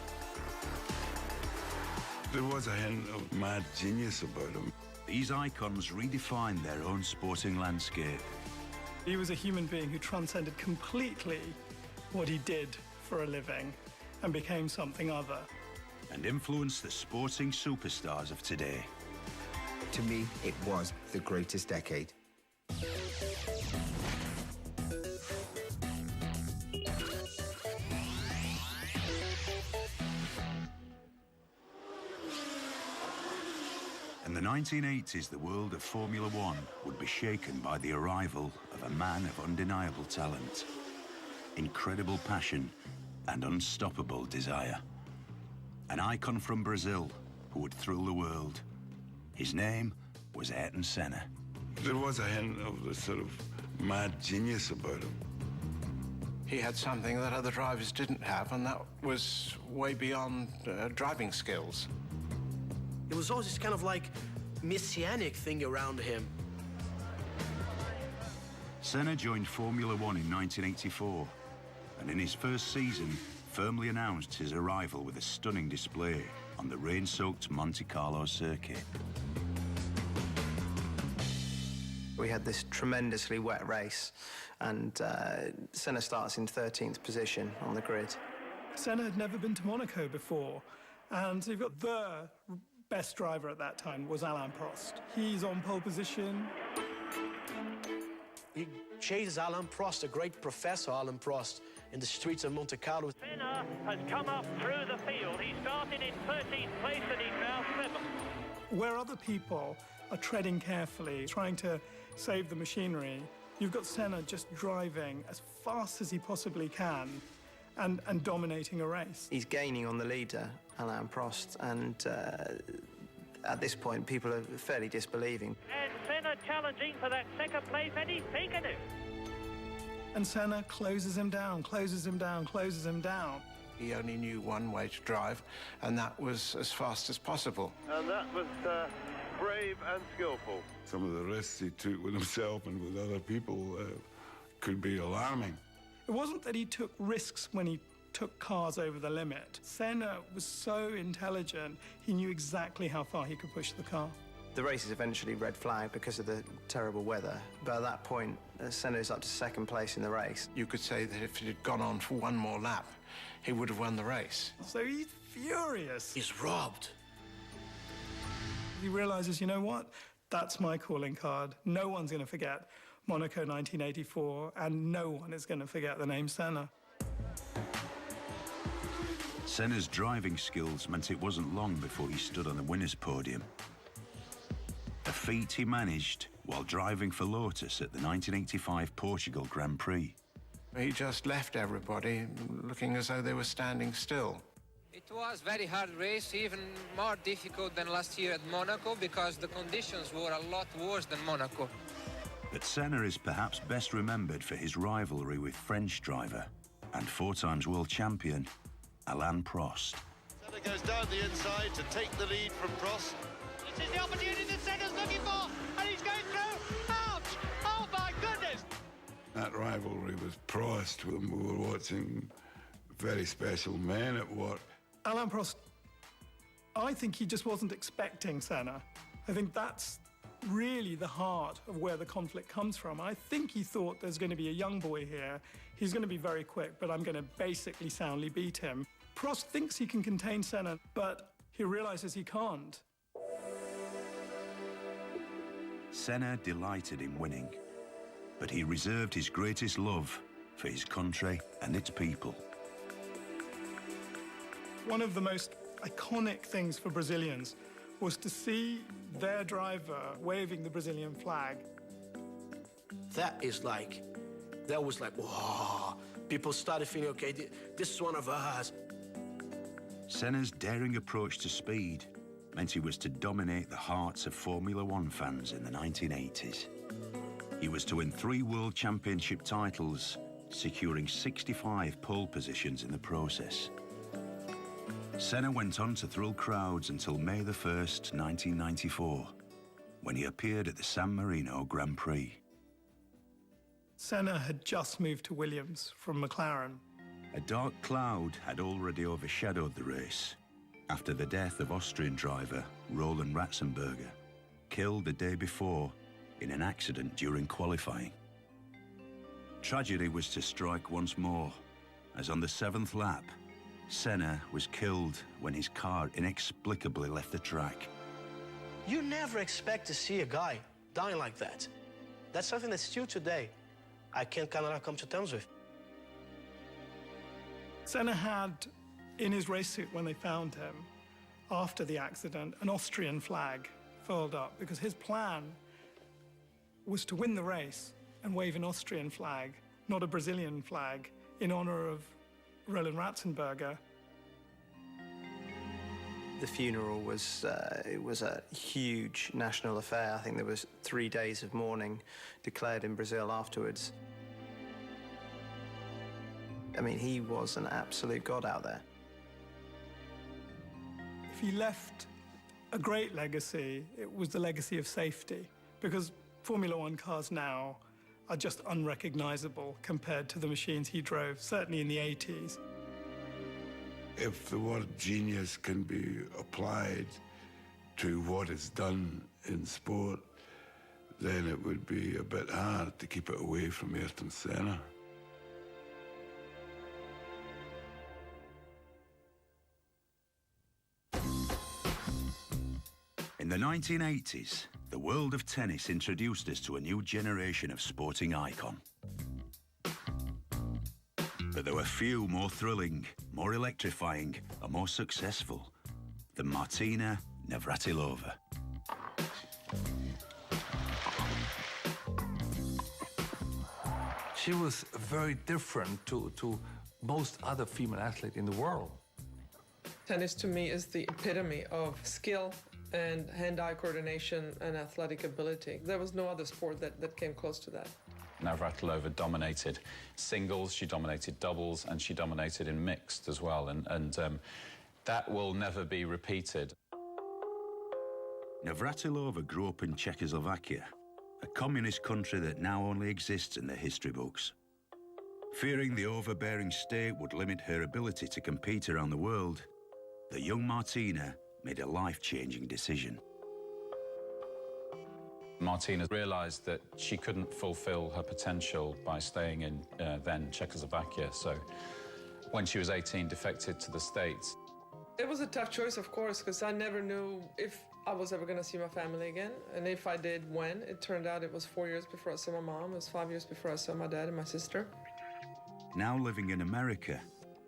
There was a hint of mad genius about him. These icons redefined their own sporting landscape. He was a human being who transcended completely what he did for a living and became something other. And influenced the sporting superstars of today. To me, it was the greatest decade. In the 1980s, the world of Formula One would be shaken by the arrival of a man of undeniable talent, incredible passion, and unstoppable desire. An icon from Brazil who would thrill the world. His name was Ayrton Senna. There was a hint of the sort of mad genius about him. He had something that other drivers didn't have, and that was way beyond driving skills. It was always this kind of like messianic thing around him. Senna joined Formula One in 1984, and in his first season, firmly announced his arrival with a stunning display on the rain-soaked Monte Carlo circuit. We had this tremendously wet race, and Senna starts in 13th position on the grid. Senna had never been to Monaco before, and so you've got the best driver at that time was Alain Prost. He's on pole position. He chases Alain Prost, a great professor, Alain Prost, in the streets of Monte Carlo. Senna has come up through the field. He started in 13th place and he's now 7th. Where other people are treading carefully, trying to save the machinery, you've got Senna just driving as fast as he possibly can and dominating a race. He's gaining on the leader, Alain Prost, and at this point, people are fairly disbelieving. And Senna challenging for that second place, and he's taken it. And Senna closes him down, closes him down, closes him down. He only knew one way to drive, and that was as fast as possible. And that was brave and skillful. Some of the risks he took with himself and with other people could be alarming. It wasn't that he took risks when he took cars over the limit. Senna was so intelligent, he knew exactly how far he could push the car. The race is eventually red flagged because of the terrible weather, but at that point, Senna is up to second place in the race. You could say that if it had gone on for one more lap, he would have won the race. So he's furious. He's robbed. He realizes, you know what? That's my calling card. No one's going to forget Monaco 1984, and no one is going to forget the name Senna. Senna's driving skills meant it wasn't long before he stood on the winner's podium. A feat he managed while driving for Lotus at the 1985 Portugal Grand Prix. He just left everybody looking as though they were standing still. It was a very hard race, even more difficult than last year at Monaco, because the conditions were a lot worse than Monaco. But Senna is perhaps best remembered for his rivalry with French driver and four-times world champion Alain Prost. Senna goes down the inside to take the lead from Prost. This is the opportunity that Senna's looking for, and he's going through. Ouch! Oh my goodness! That rivalry was Prost when we were watching very special men at work. Alain Prost, I think he just wasn't expecting Senna. I think that's really the heart of where the conflict comes from. I think he thought there's going to be a young boy here. He's going to be very quick, but I'm going to basically soundly beat him. Prost thinks he can contain Senna, but he realizes he can't. Senna delighted in winning, but he reserved his greatest love for his country and its people. One of the most iconic things for Brazilians was to see their driver waving the Brazilian flag. That was like, whoa. People started feeling, okay, this is one of us. Senna's daring approach to speed meant he was to dominate the hearts of Formula One fans in the 1980s. He was to win 3 World Championship titles, securing 65 pole positions in the process. Senna went on to thrill crowds until May the 1st, 1994, when he appeared at the San Marino Grand Prix. Senna had just moved to Williams from McLaren. A dark cloud had already overshadowed the race after the death of Austrian driver Roland Ratzenberger, killed the day before in an accident during qualifying. Tragedy was to strike once more, as on the 7th lap, Senna was killed when his car inexplicably left the track. You never expect to see a guy dying like that. That's something that still today I can't kind of come to terms with. Senna had, in his race suit when they found him, after the accident, an Austrian flag furled up, because his plan was to win the race and wave an Austrian flag, not a Brazilian flag, in honor of Roland Ratzenberger. The funeral was it was a huge national affair. I think there was 3 days of mourning declared in Brazil afterwards. I mean, he was an absolute god out there. If he left a great legacy, it was the legacy of safety, because Formula One cars now are just unrecognizable compared to the machines he drove, certainly in the 80s. If the word genius can be applied to what is done in sport, then it would be a bit hard to keep it away from Ayrton Senna. In the 1980s, the world of tennis introduced us to a new generation of sporting icon. But there were few more thrilling, more electrifying, and more successful than Martina Navratilova. She was very different to most other female athletes in the world. Tennis to me is the epitome of skill and hand-eye coordination and athletic ability. There was no other sport that came close to that. Navratilova dominated singles, she dominated doubles, and she dominated in mixed as well. And that will never be repeated. Navratilova grew up in Czechoslovakia, a communist country that now only exists in the history books. Fearing the overbearing state would limit her ability to compete around the world, the young Martina made a life-changing decision. Martina realized that she couldn't fulfill her potential by staying in then Czechoslovakia, so when she was 18, defected to the States. It was a tough choice, of course, because I never knew if I was ever going to see my family again, and if I did, when. It turned out it was 4 years before I saw my mom, it was 5 years before I saw my dad and my sister. Now living in America,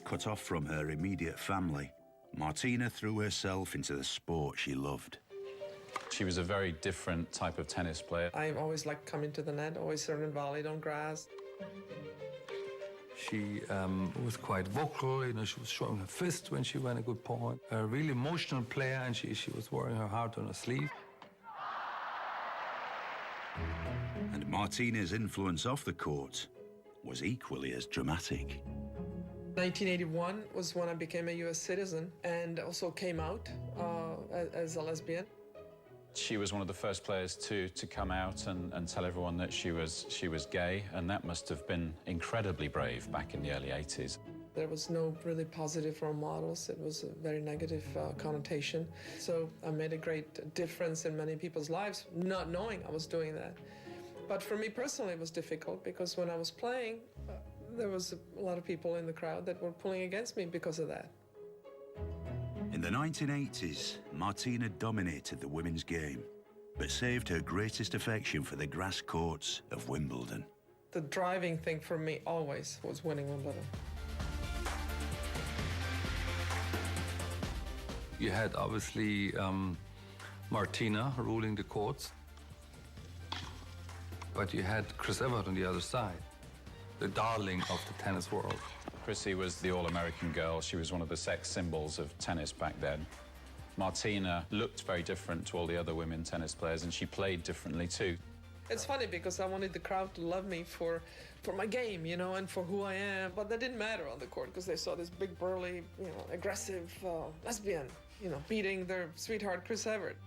cut off from her immediate family, Martina threw herself into the sport she loved. She was a very different type of tennis player. I always liked coming to the net, always serving volleyed on grass. She was quite vocal, you know, she was showing her fist when she won a good point. A really emotional player, and she was wearing her heart on her sleeve. And Martina's influence off the court was equally as dramatic. 1981 was when I became a US citizen and also came out as a lesbian. She was one of the first players to come out and tell everyone that she was gay, and that must have been incredibly brave back in the early 80s. There was no really positive role models. It was a very negative connotation. So I made a great difference in many people's lives, not knowing I was doing that. But for me personally, it was difficult because when I was playing, there was a lot of people in the crowd that were pulling against me because of that. In the 1980s, Martina dominated the women's game, but saved her greatest affection for the grass courts of Wimbledon. The driving thing for me always was winning Wimbledon. You had, obviously, Martina ruling the courts, but you had Chris Evert on the other side, the darling of the tennis world. Chrissy was the all-American girl. She was one of the sex symbols of tennis back then. Martina looked very different to all the other women tennis players, and she played differently too. It's funny because I wanted the crowd to love me for my game, you know, and for who I am. But that didn't matter on the court because they saw this big, burly, you know, aggressive lesbian, you know, beating their sweetheart Chris Evert.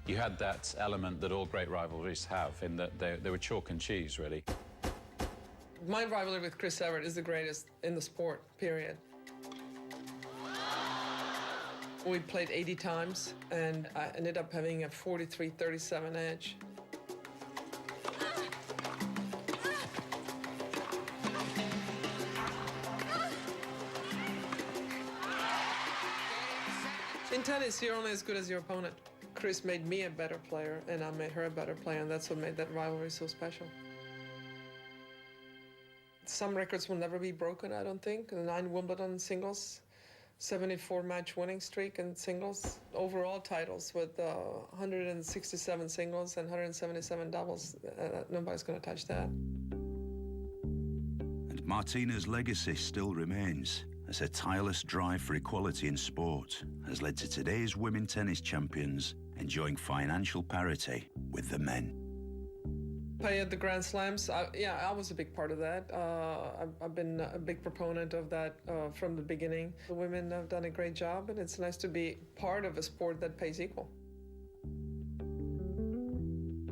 You had that element that all great rivalries have, in that they were chalk and cheese, really. My rivalry with Chris Evert is the greatest in the sport, period. We played 80 times, and I ended up having a 43-37 edge. In tennis, you're only as good as your opponent. Chris made me a better player, and I made her a better player, and that's what made that rivalry so special. Some records will never be broken, I don't think. The 9 Wimbledon singles, 74 match winning streak in singles, overall titles with 167 singles and 177 doubles. Nobody's going to touch that. And Martina's legacy still remains, as her tireless drive for equality in sport has led to today's women tennis champions enjoying financial parity with the men. Pay at the Grand Slams, I was a big part of that. I've been a big proponent of that from the beginning. The women have done a great job, and it's nice to be part of a sport that pays equal.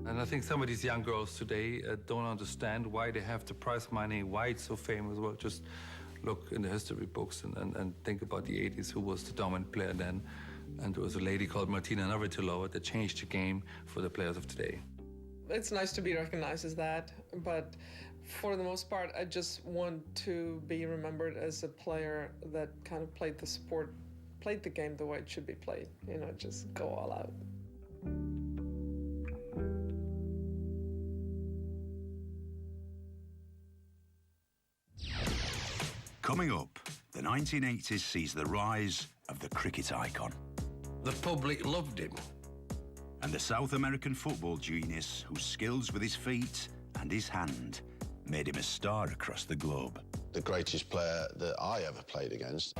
And I think some of these young girls today don't understand why they have the prize money, why it's so famous. Well, just look in the history books and think about the 80s, who was the dominant player then. And there was a lady called Martina Navratilova that changed the game for the players of today. It's nice to be recognized as that, but for the most part, I just want to be remembered as a player that kind of played the sport, played the game the way it should be played. You know, just go all out. Coming up, the 1980s sees the rise of the cricket icon. The public loved him. And the South American football genius whose skills with his feet and his hand made him a star across the globe. The greatest player that I ever played against.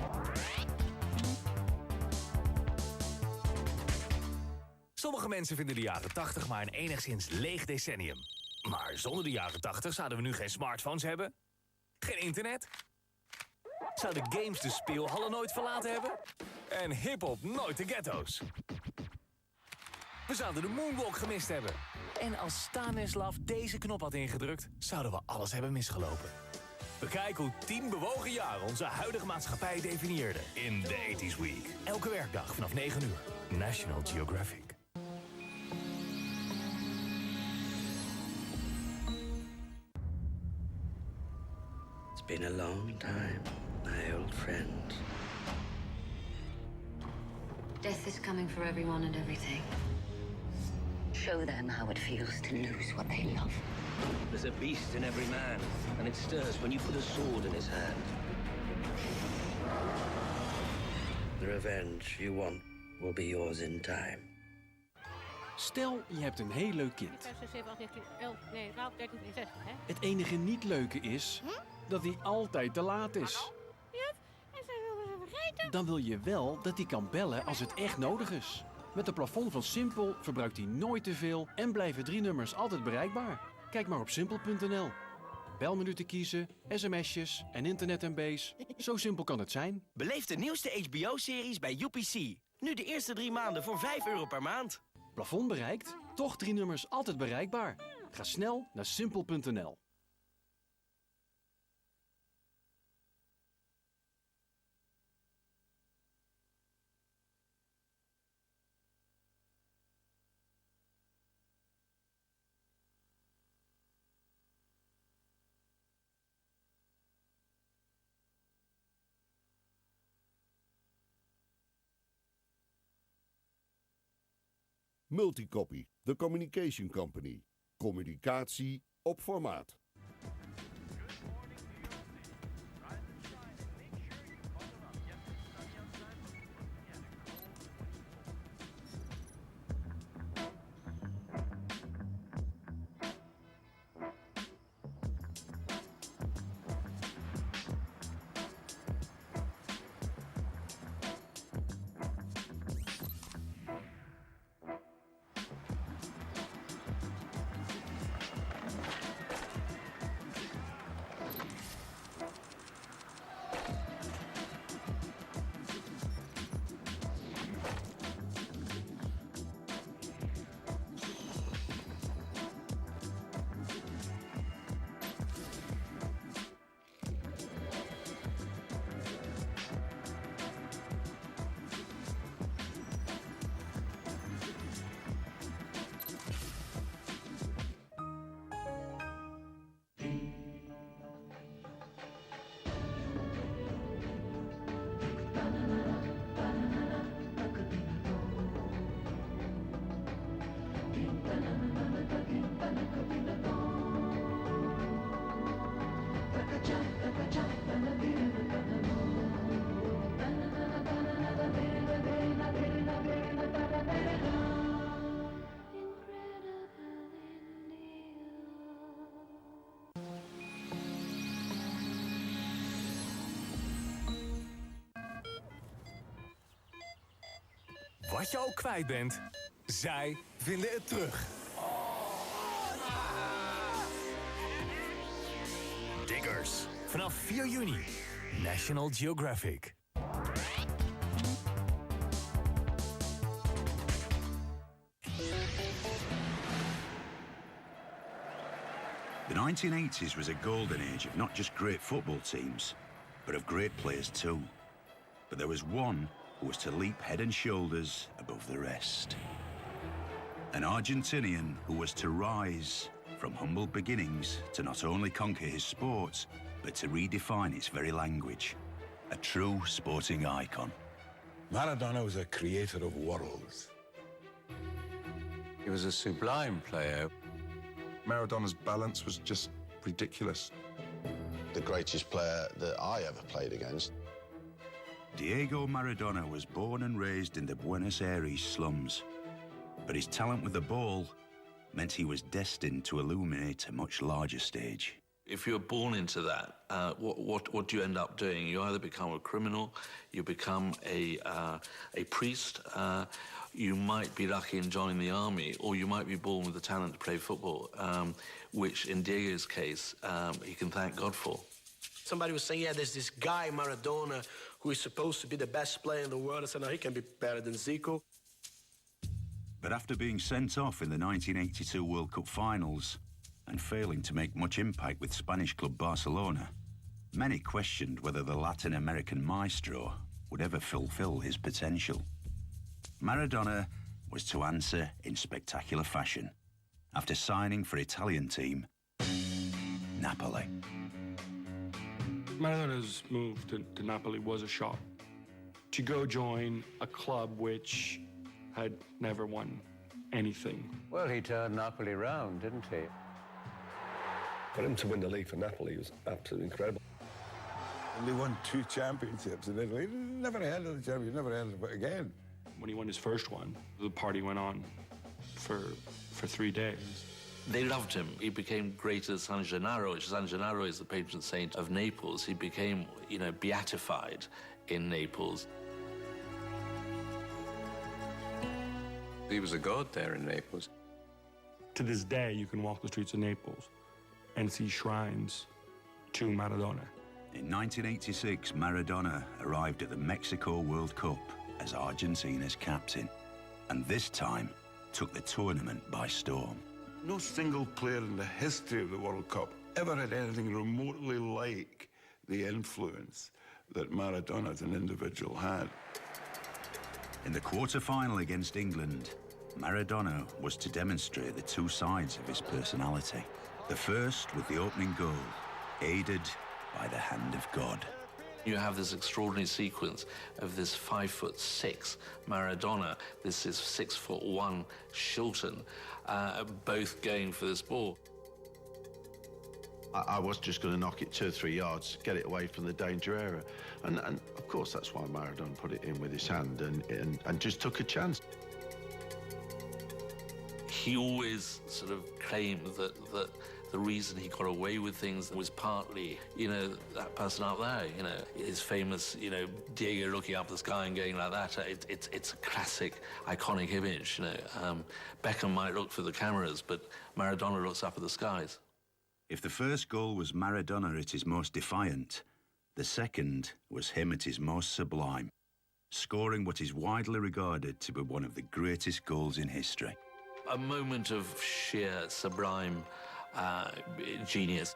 Sommige mensen vinden de jaren 80 maar een enigszins leeg decennium. Maar zonder de jaren 80 zouden we nu geen smartphones hebben, geen internet, zouden games de speelhallen nooit verlaten hebben en hiphop nooit de ghetto's. We zouden de moonwalk gemist hebben. En als Stanislav deze knop had ingedrukt, zouden we alles hebben misgelopen. Bekijk hoe 10 bewogen jaren onze huidige maatschappij definieerden in de 80s Week. Elke werkdag vanaf 9 uur. National Geographic. It's been a long time, my old friend. Death is coming for everyone and everything. Show them how it feels to lose what they love. There's a beast in every man, and it stirs when you put a sword in his hand. The revenge you want will be yours in time. Stel, je hebt een heel leuk kind. Het enige niet leuke is dat hij altijd te laat is. Dan wil je wel dat hij kan bellen als het echt nodig is. Met een plafond van Simpel verbruikt hij nooit te veel en blijven 3 nummers altijd bereikbaar. Kijk maar op simpel.nl. Belminuten kiezen, sms'jes en internet MB's. Zo simpel kan het zijn. Beleef de nieuwste HBO-series bij UPC. Nu de eerste 3 maanden voor €5 per maand. Plafond bereikt, toch 3 nummers altijd bereikbaar. Ga snel naar simpel.nl. Multicopy, the communication company. Communicatie op formaat. Wat je ook kwijt bent, zij vinden het terug. Diggers. Vanaf 4 juni. National Geographic. The 1980s was a golden age of not just great football teams, but of great players too. But there was one who was to leap head and shoulders above the rest. An Argentinian who was to rise from humble beginnings to not only conquer his sport, but to redefine its very language. A true sporting icon. Maradona was a creator of worlds. He was a sublime player. Maradona's balance was just ridiculous. The greatest player that I ever played against. Diego Maradona was born and raised in the Buenos Aires slums, but his talent with the ball meant he was destined to illuminate a much larger stage. If you're born into that, what do you end up doing? You either become a criminal, you become a priest, you might be lucky in joining the army, or you might be born with the talent to play football, which in Diego's case, he can thank God for. Somebody was saying, yeah, there's this guy, Maradona, who is supposed to be the best player in the world. I said, no, he can be better than Zico. But after being sent off in the 1982 World Cup finals and failing to make much impact with Spanish club Barcelona, many questioned whether the Latin American maestro would ever fulfill his potential. Maradona was to answer in spectacular fashion after signing for Italian team Napoli. Maradona's move to Napoli was a shock. To go join a club which had never won anything. Well, he turned Napoli round, didn't he? For him to win the league for Napoli was absolutely incredible. And they won 2 championships in Italy. Never heard of the champions, never heard of it again. When he won his first one, the party went on for 3 days. They loved him. He became great as San Gennaro, which San Gennaro is the patron saint of Naples. He became, beatified in Naples. He was a god there in Naples. To this day, you can walk the streets of Naples and see shrines to Maradona. In 1986, Maradona arrived at the Mexico World Cup as Argentina's captain, and this time took the tournament by storm. No single player in the history of the World Cup ever had anything remotely like the influence that Maradona as an individual had. In the quarter-final against England, Maradona was to demonstrate the two sides of his personality. The first with the opening goal, aided by the hand of God. You have this extraordinary sequence of this 5'6" Maradona, this is 6'1" Shilton, both going for this ball. I was just going to knock it 2 or 3 yards, get it away from the danger area. And of course, that's why Maradona put it in with his hand and just took a chance. He always sort of claimed that the reason he got away with things was partly, that person up there, his famous, Diego looking up the sky and going like that. It's a classic, iconic image, Beckham might look for the cameras, but Maradona looks up at the skies. If the first goal was Maradona at his most defiant, the second was him at his most sublime, scoring what is widely regarded to be one of the greatest goals in history. A moment of sheer sublime genius.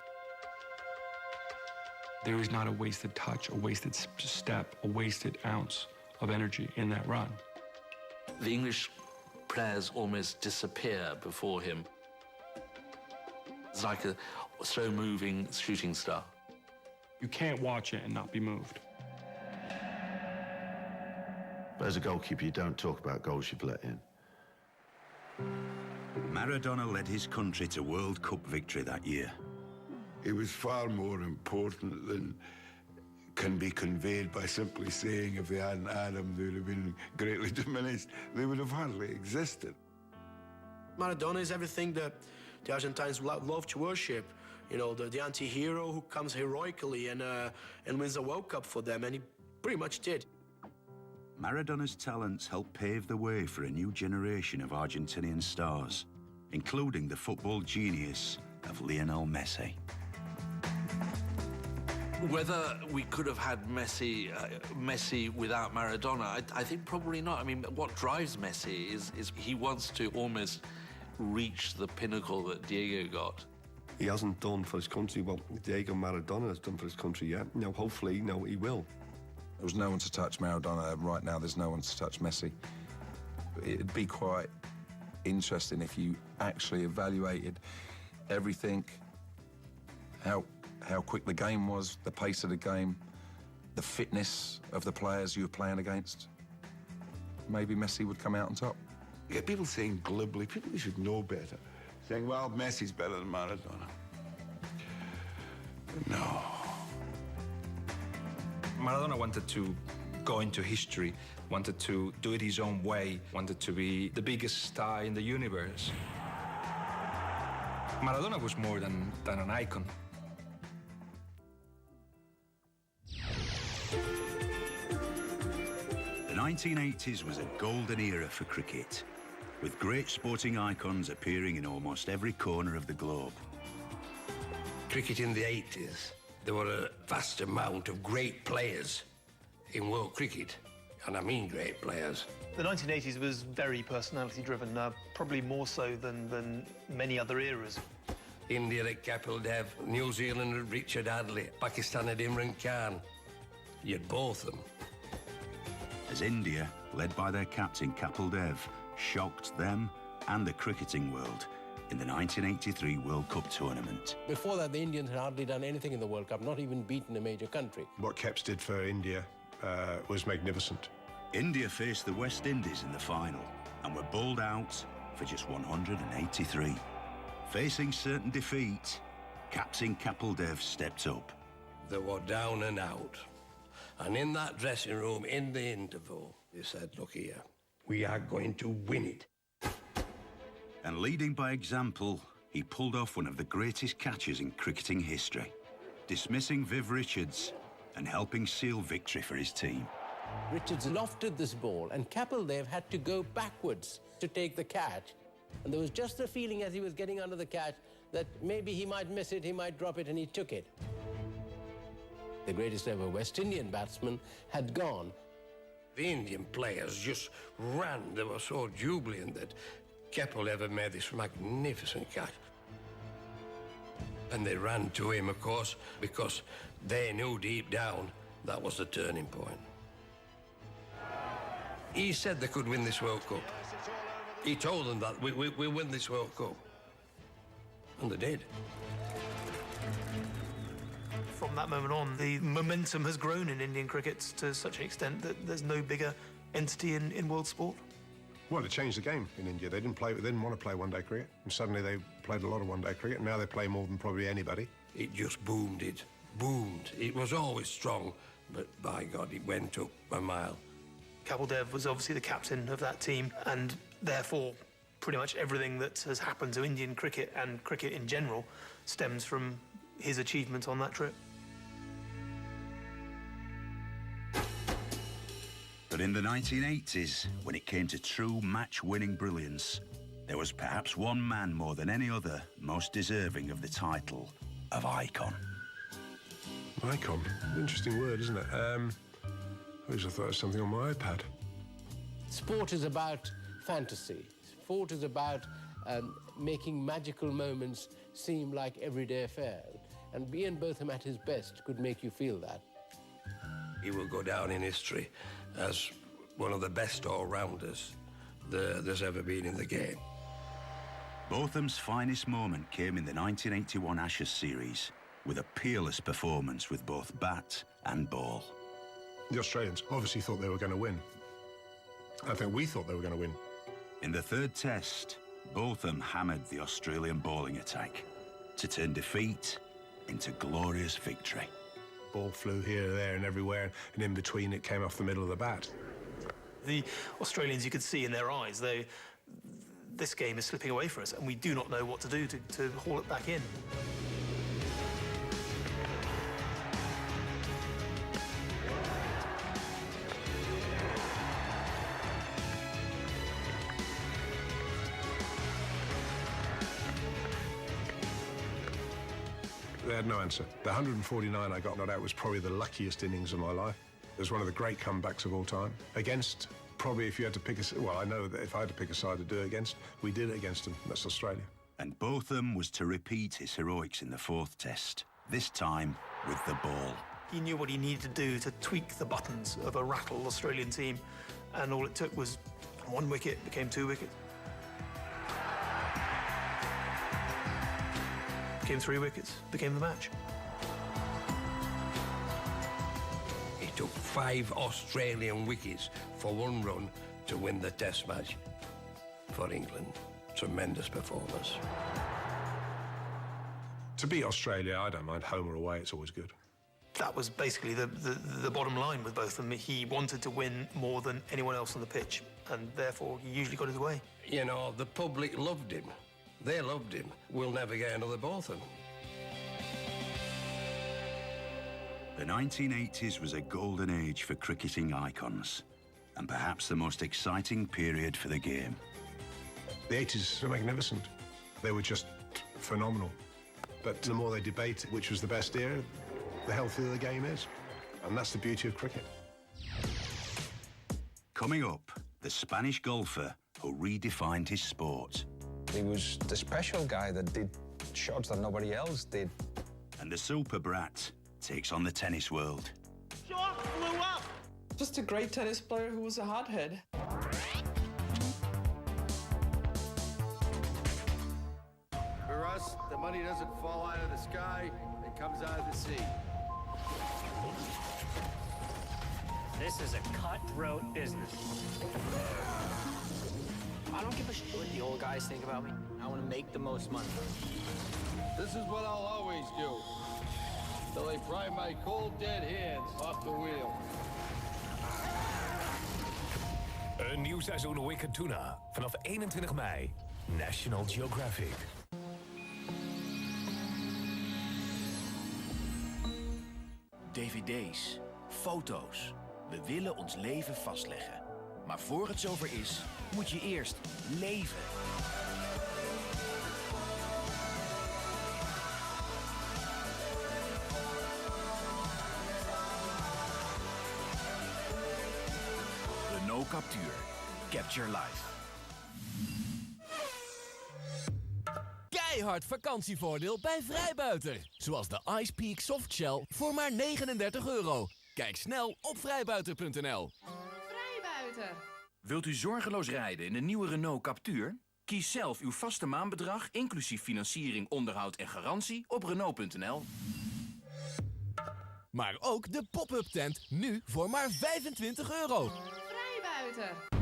There is not a wasted touch, a wasted step, a wasted ounce of energy in that run. The English players almost disappear before him. It's like a slow-moving shooting star. You can't watch it and not be moved. But as a goalkeeper, you don't talk about goals you've let in. Maradona led his country to World Cup victory that year. It was far more important than can be conveyed by simply saying if they hadn't had him, they would have been greatly diminished. They would have hardly existed. Maradona is everything that the Argentines love to worship. The anti-hero who comes heroically and wins a World Cup for them, and he pretty much did. Maradona's talents helped pave the way for a new generation of Argentinian stars, including the football genius of Lionel Messi. Whether we could have had Messi without Maradona, I think probably not. I mean, what drives Messi is he wants to almost reach the pinnacle that Diego got. He hasn't done for his country what Diego Maradona has done for his country yet. You know, hopefully, he will. There was no one to touch Maradona. Right now, there's no one to touch Messi. It'd be quite interesting if you actually evaluated everything, how quick the game was, the pace of the game, the fitness of the players you were playing against. Maybe Messi would come out on top. You get people saying glibly, people who should know better, saying, well, Messi's better than Maradona. No. Maradona wanted to go into history, wanted to do it his own way, wanted to be the biggest star in the universe. Maradona was more than an icon. The 1980s was a golden era for cricket, with great sporting icons appearing in almost every corner of the globe. Cricket in the 80s, there were a vast amount of great players in world cricket, and I mean great players. The 1980s was very personality-driven, probably more so than many other eras. India at Kapil Dev, New Zealand at Richard Hadley, Pakistan at Imran Khan. You had both of them. As India, led by their captain Kapil Dev, shocked them and the cricketing world in the 1983 World Cup tournament. Before that, the Indians had hardly done anything in the World Cup, not even beaten a major country. What Keps did for India was magnificent. India faced the West Indies in the final and were bowled out for just 183. Facing certain defeat, Captain Kapil Dev stepped up. They were down and out. And in that dressing room, in the interval, he said, look here, we are going to win it. And leading by example, he pulled off one of the greatest catches in cricketing history, dismissing Viv Richards and helping seal victory for his team. Richards lofted this ball, and Kapil Dev had to go backwards to take the catch. And there was just a feeling as he was getting under the catch that maybe he might miss it, he might drop it, and he took it. The greatest ever West Indian batsman had gone. The Indian players just ran. They were so jubilant that Keppel ever made this magnificent catch. And they ran to him, of course, because they knew deep down that was the turning point. He said they could win this World Cup. He told them that we win this World Cup. And they did. From that moment on, the momentum has grown in Indian cricket to such an extent that there's no bigger entity in world sport. Well, it changed the game in India. They didn't want to play one-day cricket, and suddenly they played a lot of one-day cricket. Now they play more than probably anybody. It just boomed, it boomed. It was always strong, but by God, it went up a mile. Kapil Dev was obviously the captain of that team, and therefore pretty much everything that has happened to Indian cricket and cricket in general stems from his achievement on that trip. But in the 1980s, when it came to true match-winning brilliance, there was perhaps one man more than any other most deserving of the title of icon. Icon? Interesting word, isn't it? I thought it was something on my iPad. Sport is about fantasy. Sport is about making magical moments seem like everyday affairs. And Ian Botham at his best could make you feel that. He will go down in history as one of the best all-rounders there's ever been in the game. Botham's finest moment came in the 1981 Ashes series, with a peerless performance with both bat and ball. The Australians obviously thought they were going to win. I think we thought they were going to win. In the third test, Botham hammered the Australian bowling attack to turn defeat into glorious victory. Ball flew here, there and everywhere, and in between it came off the middle of the bat. The Australians, you could see in their eyes, this game is slipping away from us, and we do not know what to do to haul it back in. They had no answer. The 149 I got not out was probably the luckiest innings of my life. It was one of the great comebacks of all time. Against, probably if you had to pick a... Well, I know that if I had to pick a side to do it against, we did it against them. That's Australia. And Botham was to repeat his heroics in the fourth test, this time with the ball. He knew what he needed to do to tweak the buttons of a rattled Australian team, and all it took was 1 wicket became 2 wickets. Became 3 wickets, became the match. It took 5 Australian wickets for 1 run to win the test match for England. Tremendous performance. To beat Australia, I don't mind home or away, it's always good. That was basically the bottom line with both of them. He wanted to win more than anyone else on the pitch, and therefore he usually got his way. You know, the public loved him. They loved him. We'll never get another Botham. The 1980s was a golden age for cricketing icons, and perhaps the most exciting period for the game. The 80s were magnificent. They were just phenomenal. But the more they debate which was the best era, the healthier the game is. And that's the beauty of cricket. Coming up, the Spanish golfer who redefined his sport. He was the special guy that did shots that nobody else did. And the super brat takes on the tennis world. Shot flew up! Just a great tennis player who was a hothead. For us, the money doesn't fall out of the sky, it comes out of the sea. This is a cutthroat business. I don't give a shit what the old guys think about me. I want to make the most money. This is what I'll always do. Till they pry my cold, dead hands off the wheel. Een nieuw seizoen Wicked Tuna. Vanaf 21 mei. National Geographic. DVD's, foto's. We willen ons leven vastleggen. Maar voor het zover is, moet je eerst leven. Renault Captur. Capture Life. Keihard vakantievoordeel bij Vrijbuiter. Zoals de Ice Peak Soft Shell voor maar €39. Kijk snel op vrijbuiter.nl. Vrijbuiter. Wilt u zorgeloos rijden in de nieuwe Renault Captur? Kies zelf uw vaste maandbedrag, inclusief financiering, onderhoud en garantie op Renault.nl. Maar ook de pop-up tent nu voor maar €25. Vrijbuiter.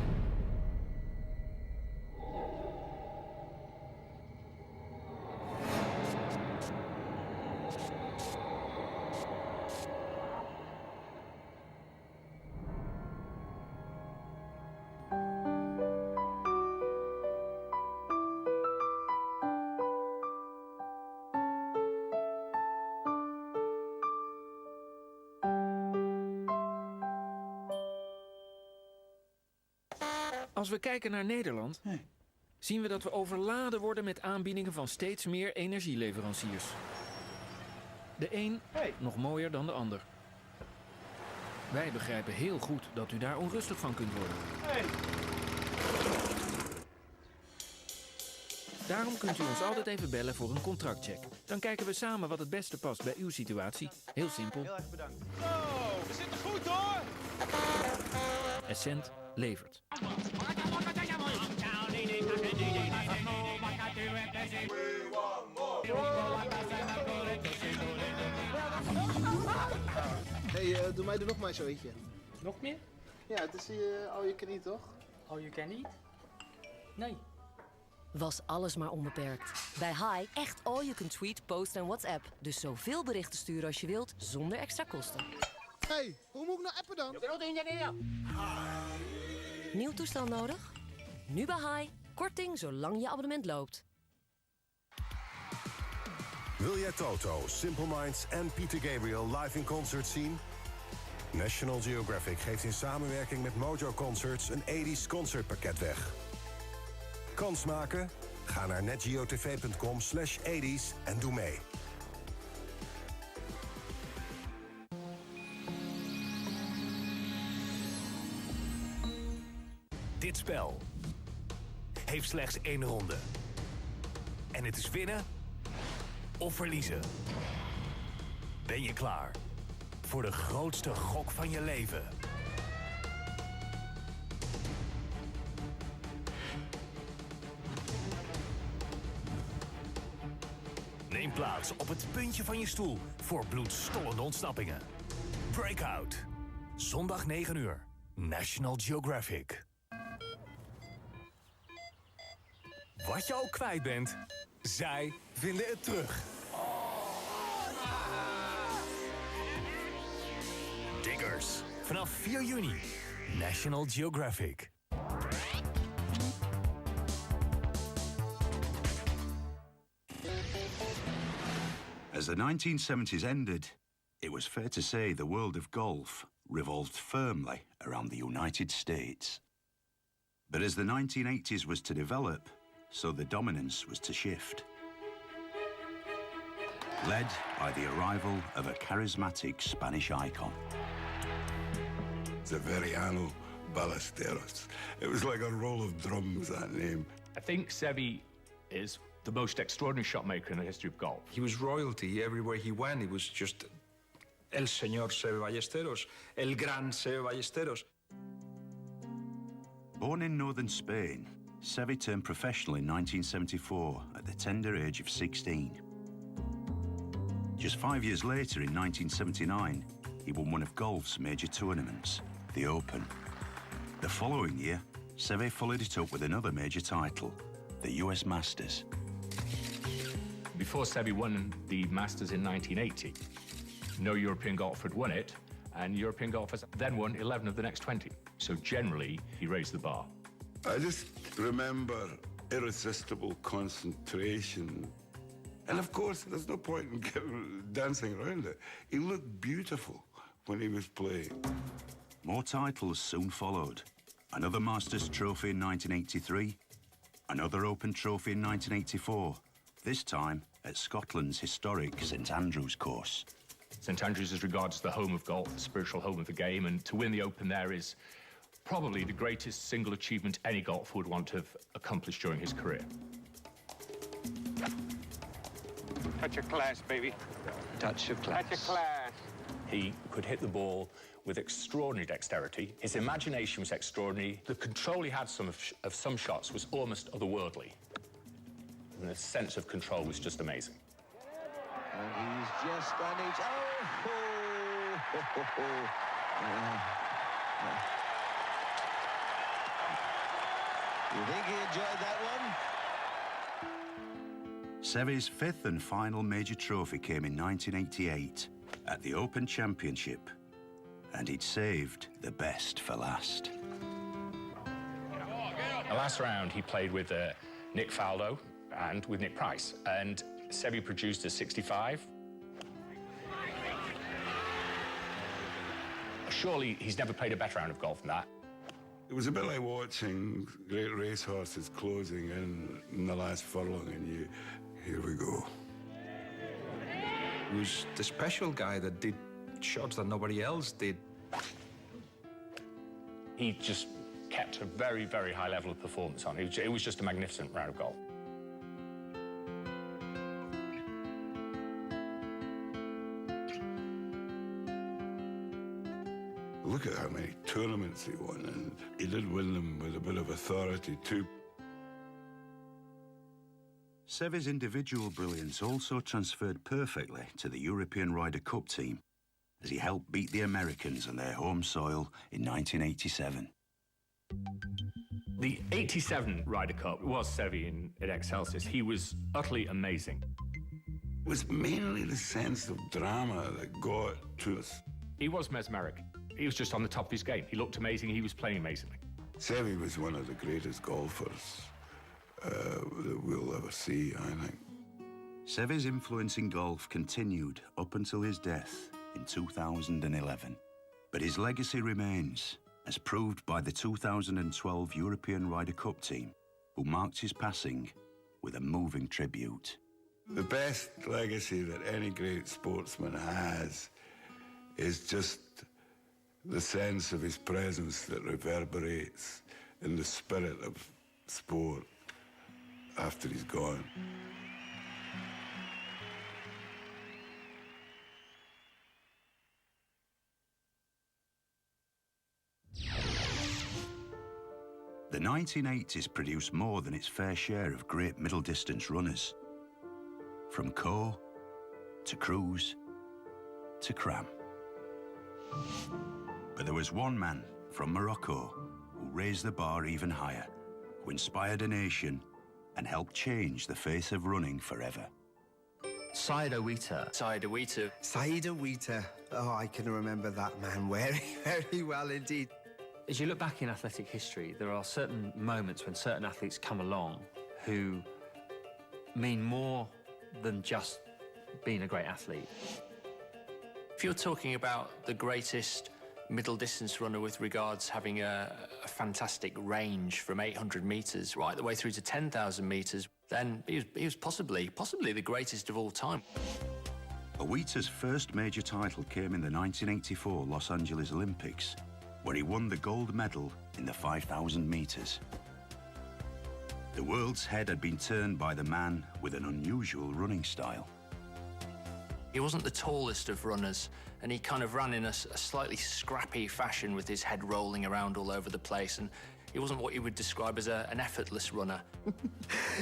Als we kijken naar Nederland, zien we dat we overladen worden met aanbiedingen van steeds meer energieleveranciers. De een nog mooier dan de ander. Wij begrijpen heel goed dat u daar onrustig van kunt worden. Daarom kunt u ons altijd even bellen voor een contractcheck. Dan kijken we samen wat het beste past bij uw situatie. Heel simpel. Heel erg bedankt. Zo, we zitten goed hoor! Essent levert. Hey, doe mij er nog maar zo eentje. Nog meer? Ja, het is all you can eat, toch? All you can eat? Nee. Was alles maar onbeperkt. Bij Hi echt all you can tweet, post en WhatsApp. Dus zoveel berichten sturen als je wilt, zonder extra kosten. Hey, hoe moet ik nou appen dan? Nieuw toestel nodig? Nu bij Hi. Korting zolang je abonnement loopt. Wil jij Toto, Simple Minds en Peter Gabriel live in concert zien? National Geographic geeft in samenwerking met Mojo Concerts een 80s concertpakket weg. Kans maken? Ga naar netgeotv.com/80s en doe mee. Dit spel heeft slechts 1 ronde. En het is winnen of verliezen. Ben je klaar voor de grootste gok van je leven? Neem plaats op het puntje van je stoel voor bloedstollende ontsnappingen. Breakout. Zondag 9 uur. National Geographic. Wat je ook kwijt bent, zij vinden het terug. Diggers. Vanaf 4 juni. National Geographic. As the 1970s ended, it was fair to say the world of golf revolved firmly around the United States. But as the 1980s was to develop, so the dominance was to shift. Led by the arrival of a charismatic Spanish icon. Severiano Ballesteros. It was like a roll of drums, that name. I think Sevi is the most extraordinary shot maker in the history of golf. He was royalty everywhere he went. He was just El Señor Seve Ballesteros, El Gran Seve Ballesteros. Born in northern Spain, Seve turned professional in 1974 at the tender age of 16. Just 5 years later, in 1979, he won one of golf's major tournaments, the Open. The following year, Seve followed it up with another major title, the US Masters. Before Sevi won the Masters in 1980, no European golfer had won it, and European golfers then won 11 of the next 20. So generally, he raised the bar. I just remember irresistible concentration. And of course, there's no point in dancing around it. He looked beautiful when he was playing. More titles soon followed. Another Masters trophy in 1983, another Open trophy in 1984, this time at Scotland's historic St Andrews course. St Andrews is regarded as the home of golf, the spiritual home of the game, and to win the Open there is probably the greatest single achievement any golfer would want to have accomplished during his career. Touch of class, baby. Touch of class. Touch of class. He could hit the ball with extraordinary dexterity. His imagination was extraordinary. The control he had of some shots was almost otherworldly. And the sense of control was just amazing. And he's just on his... You think he enjoyed that one? Seve's fifth and final major trophy came in 1988 at the Open Championship, and he'd saved the best for last. The last round he played with Nick Faldo and with Nick Price, and Seve produced a 65. Surely he's never played a better round of golf than that. It was a bit like watching great racehorses closing in the last furlong, and here we go. He was the special guy that did shots that nobody else did. He just kept a very, very high level of performance on. It was just a magnificent round of golf. Look at how many tournaments he won, and he did win them with a bit of authority too. Seve's individual brilliance also transferred perfectly to the European Ryder Cup team as he helped beat the Americans on their home soil in 1987. The 87 Ryder Cup was Seve at Excelsis. He was utterly amazing. It was mainly the sense of drama that got to us. He was mesmeric. He was just on the top of his game. He looked amazing. He was playing amazingly. Seve was one of the greatest golfers that we'll ever see, I think. Seve's influence in golf continued up until his death in 2011. But his legacy remains, as proved by the 2012 European Ryder Cup team, who marked his passing with a moving tribute. The best legacy that any great sportsman has is just the sense of his presence that reverberates in the spirit of sport after he's gone. The 1980s produced more than its fair share of great middle-distance runners. From Coe to Cruz to Cram. But there was one man from Morocco who raised the bar even higher, who inspired a nation and helped change the face of running forever. Saïd Owita. Saïd Owita. Saïd Owita. Oh, I can remember that man very, very well indeed. As you look back in athletic history, there are certain moments when certain athletes come along who mean more than just being a great athlete. If you're talking about the greatest middle distance runner with regards having a fantastic range from 800 metres right the way through to 10,000 metres, then he was possibly the greatest of all time. Owita's first major title came in the 1984 Los Angeles Olympics, where he won the gold medal in the 5,000 metres. The world's head had been turned by the man with an unusual running style. He wasn't the tallest of runners, and he kind of ran in a slightly scrappy fashion with his head rolling around all over the place, and he wasn't what you would describe as an effortless runner.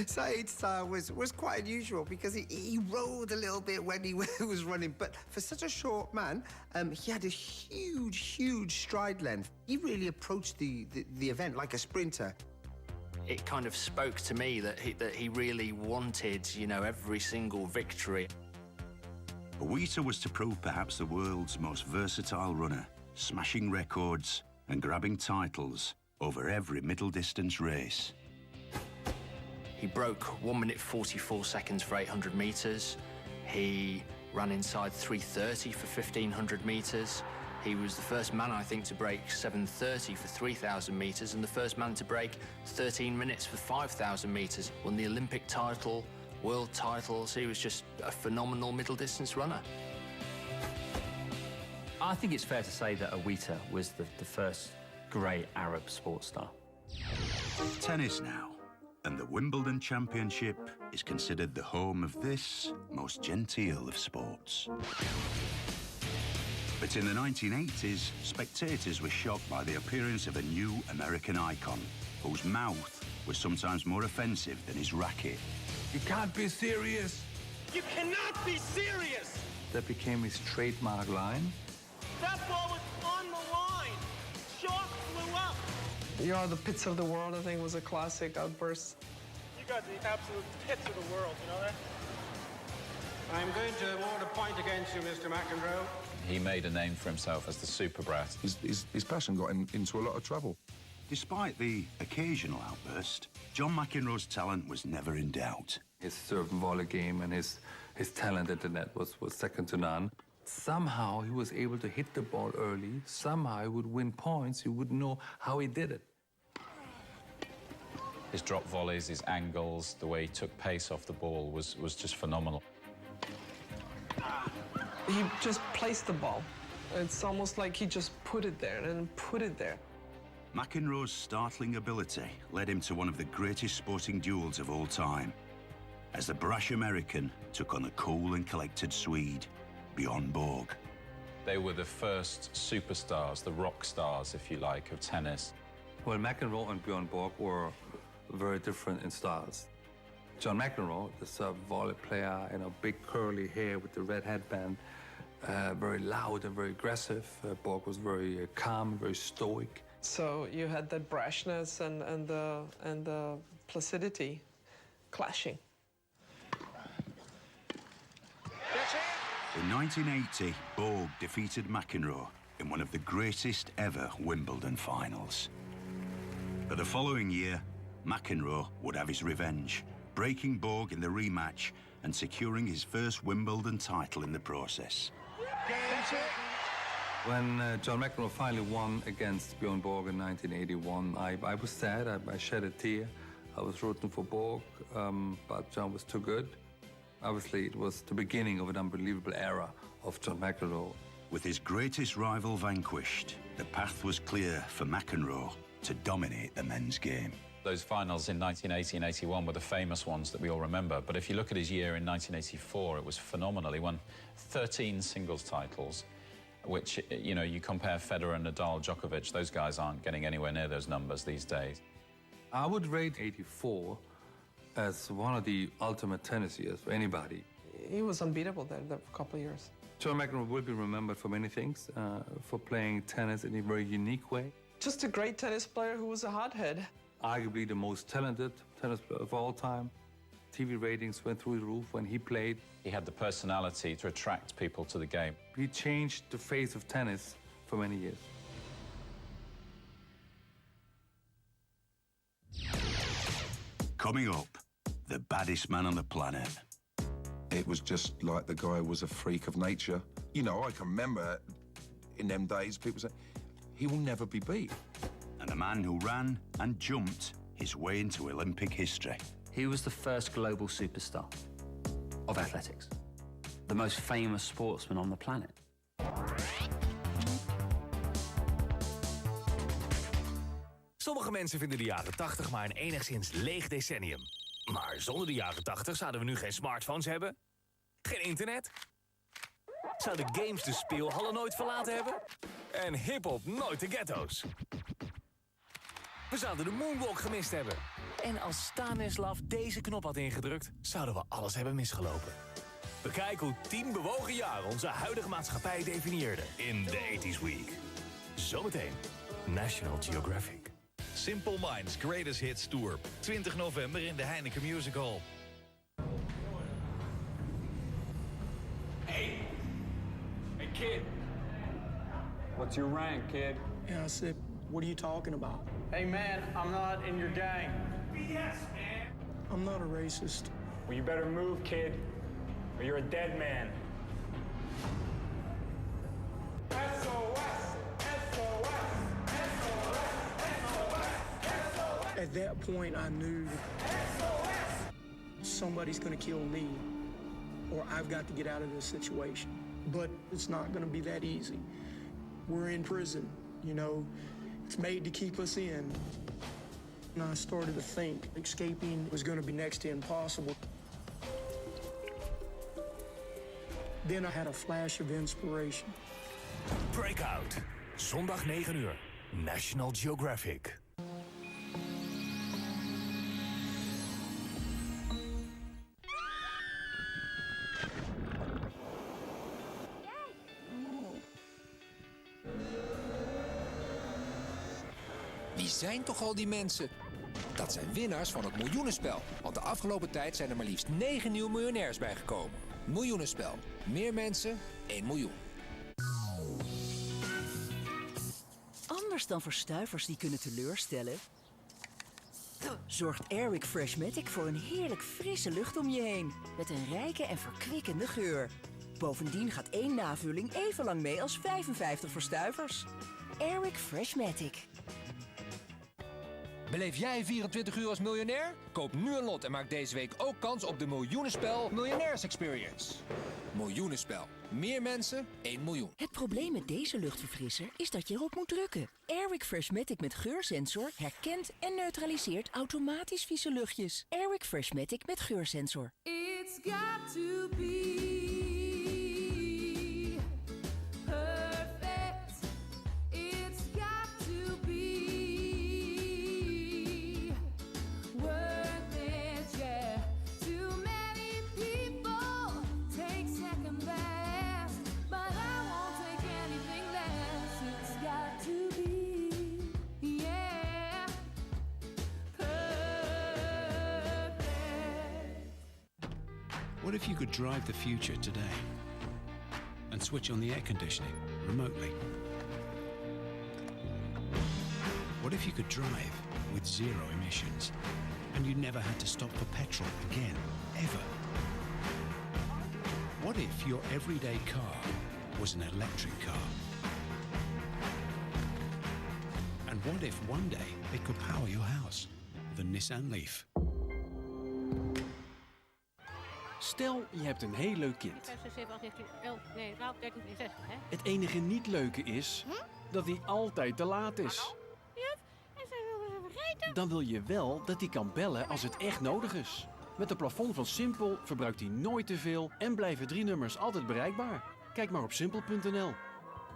Saïd's style was quite unusual because he rolled a little bit when he was running, but for such a short man, he had a huge stride length. He really approached the event like a sprinter. It kind of spoke to me that he really wanted, you know, every single victory. Owita was to prove perhaps the world's most versatile runner, smashing records and grabbing titles over every middle-distance race. He broke 1 minute 44 seconds for 800 metres. He ran inside 3:30 for 1,500 metres. He was the first man, I think, to break 7:30 for 3,000 metres and the first man to break 13 minutes for 5,000 metres. Won the Olympic title, world titles. He was just a phenomenal middle-distance runner. I think it's fair to say that Owita was the first great Arab sports star. Tennis now, and the Wimbledon Championship is considered the home of this most genteel of sports. But in the 1980s, spectators were shocked by the appearance of a new American icon, whose mouth was sometimes more offensive than his racket. You can't be serious. You cannot be serious! That became his trademark line. That ball was on the line. Shot flew up. You are the pits of the world, I think, was a classic outburst. You got the absolute pits of the world, you know that? I'm going to award a point against you, Mr. McEnroe. He made a name for himself as the super brat. His passion got him into a lot of trouble. Despite the occasional outburst, John McEnroe's talent was never in doubt. His serve and volley game and his talent at the net was second to none. Somehow he was able to hit the ball early. Somehow he would win points. You wouldn't know how he did it. His drop volleys, his angles, the way he took pace off the ball was just phenomenal. He just placed the ball. It's almost like he just put it there and put it there. McEnroe's startling ability led him to one of the greatest sporting duels of all time, as the brash American took on the cool and collected Swede, Bjorn Borg. They were the first superstars, the rock stars, if you like, of tennis. Well, McEnroe and Bjorn Borg were very different in styles. John McEnroe, the serve volley player, you know, big curly hair with the red headband, very loud and very aggressive. Borg was very calm, very stoic. So you had that brashness and the placidity clashing. In 1980, Borg defeated McEnroe in one of the greatest ever Wimbledon finals. But the following year, McEnroe would have his revenge, breaking Borg in the rematch and securing his first Wimbledon title in the process. When John McEnroe finally won against Bjorn Borg in 1981, I was sad. I shed a tear. I was rooting for Borg, but John was too good. Obviously, it was the beginning of an unbelievable era of John McEnroe. With his greatest rival vanquished, the path was clear for McEnroe to dominate the men's game. Those finals in 1980 and 81 were the famous ones that we all remember. But if you look at his year in 1984, it was phenomenal. He won 13 singles titles, which, you know, you compare Federer and Nadal, Djokovic, those guys aren't getting anywhere near those numbers these days. I would rate 84 as one of the ultimate tennis years for anybody. He was unbeatable there for a couple of years. John McEnroe will be remembered for many things, for playing tennis in a very unique way. Just a great tennis player who was a hothead. Arguably the most talented tennis player of all time. TV ratings went through the roof when he played. He had the personality to attract people to the game. He changed the face of tennis for many years. Coming up, the baddest man on the planet. It was just like the guy was a freak of nature. You know, I can remember in them days people say, he will never be beat. And a man who ran and jumped his way into Olympic history. He was the first global superstar of athletics. The most famous sportsman on the planet. Sommige mensen vinden de jaren 80 maar een enigszins leeg decennium. Maar zonder de jaren 80 zouden we nu geen smartphones hebben, geen internet, zouden games de speelhallen nooit verlaten hebben en hiphop nooit de ghetto's. We zouden de moonwalk gemist hebben. En als Stanislav deze knop had ingedrukt, zouden we alles hebben misgelopen. Bekijk hoe 10 bewogen jaren onze huidige maatschappij definieerden in de 80s Week. Zometeen National Geographic. Simple Minds Greatest Hits Tour. 20 november in de Heineken Music Hall. Hey, kid. What's your rank, kid? Yeah, I said, what are you talking about? Hey, man, I'm not in your gang. BS, man. I'm not a racist. Well, you better move, kid, or you're a dead man. At that point, I knew somebody's gonna kill me, or I've got to get out of this situation. But it's not gonna be that easy. We're in prison, you know. It's made to keep us in. And I started to think escaping was gonna be next to impossible. Then I had a flash of inspiration. Breakout. Zondag 9 uur. National Geographic. Wie zijn toch al die mensen? Dat zijn winnaars van het miljoenenspel. Want de afgelopen tijd zijn er maar liefst 9 nieuwe miljonairs bijgekomen. Miljoenenspel. Meer mensen, 1 miljoen. Anders dan verstuivers die kunnen teleurstellen, zorgt Airwick Freshmatic voor een heerlijk frisse lucht om je heen. Met een rijke en verkwikkende geur. Bovendien gaat 1 navulling even lang mee als 55 verstuivers. Airwick Freshmatic. Beleef jij 24 uur als miljonair? Koop nu een lot en maak deze week ook kans op de miljoenenspel Miljonairs Experience. Miljoenenspel. Meer mensen, 1 miljoen. Het probleem met deze luchtverfrisser is dat je erop moet drukken. Airwick Freshmatic met geursensor herkent en neutraliseert automatisch vieze luchtjes. Airwick Freshmatic met geursensor. It's got to be perfect. It's got to be worth it, yeah. Too many people take second best, but I won't take anything less. It's got to be, yeah, perfect. What if you could drive the future today and switch on the air conditioning remotely? What if you could drive with 0 emissions and you never had to stop for petrol again, ever? What if your everyday car was an electric car? And what if one day it could power your house? The Nissan Leaf. Stel, je hebt een heel leuk kind. 5, 6, 7, 8, 9, 10, 11, nee, 12, 13, 14, 16, hè? Het enige niet leuke is dat hij altijd te laat is. Juf, en 6, dan wil je wel dat hij kan bellen als het echt nodig is. Met een plafond van Simpel verbruikt hij nooit te veel en blijven 3 nummers altijd bereikbaar. Kijk maar op simpel.nl.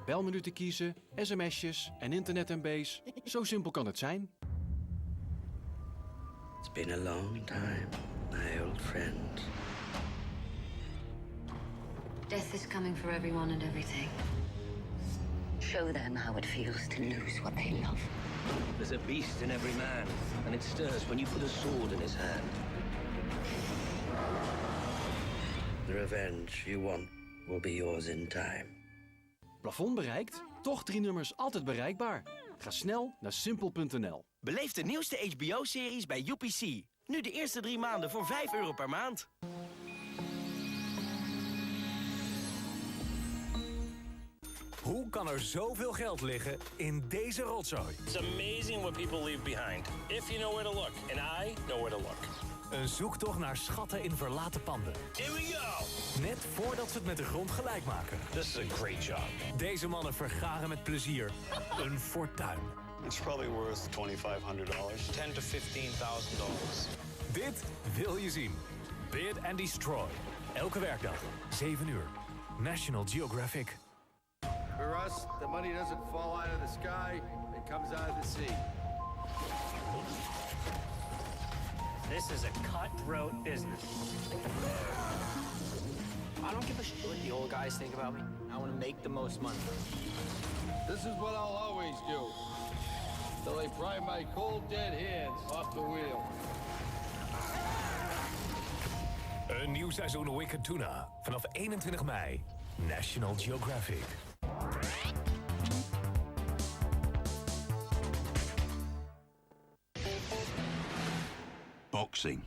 Belminuten kiezen, sms'jes en internet-MB's. Zo simpel kan het zijn. It's been a long time, my old friend. Death is coming for everyone and everything. Show them how it feels to lose what they love. There's a beast in every man, and it stirs when you put a sword in his hand. The revenge you want will be yours in time. Plafond bereikt? Toch 3 nummers altijd bereikbaar. Ga snel naar simpel.nl. Beleef de nieuwste HBO-series bij UPC. Nu de eerste 3 maanden voor €5 per maand. Hoe kan er zoveel geld liggen in deze rotzooi? It's amazing what people leave behind. If you know where to look. And I know where to look. Een zoektocht naar schatten in verlaten panden. Here we go! Net voordat ze het met de grond gelijk maken. This is a great job. Deze mannen vergaren met plezier een fortuin. It's probably worth $2,500. $10,000 to $15,000. Dit wil je zien. Bid and Destroy. Elke werkdag, 7 uur. National Geographic. For us, the money doesn't fall out of the sky, it comes out of the sea. This is a cutthroat business. I don't give a shit what the old guys think about me. I want to make the most money. This is what I'll always do. Till they pry my cold dead hands off the wheel. Een nieuw seizoen Wicked Tuna. Vanaf 21 mei. National Geographic. Boxing.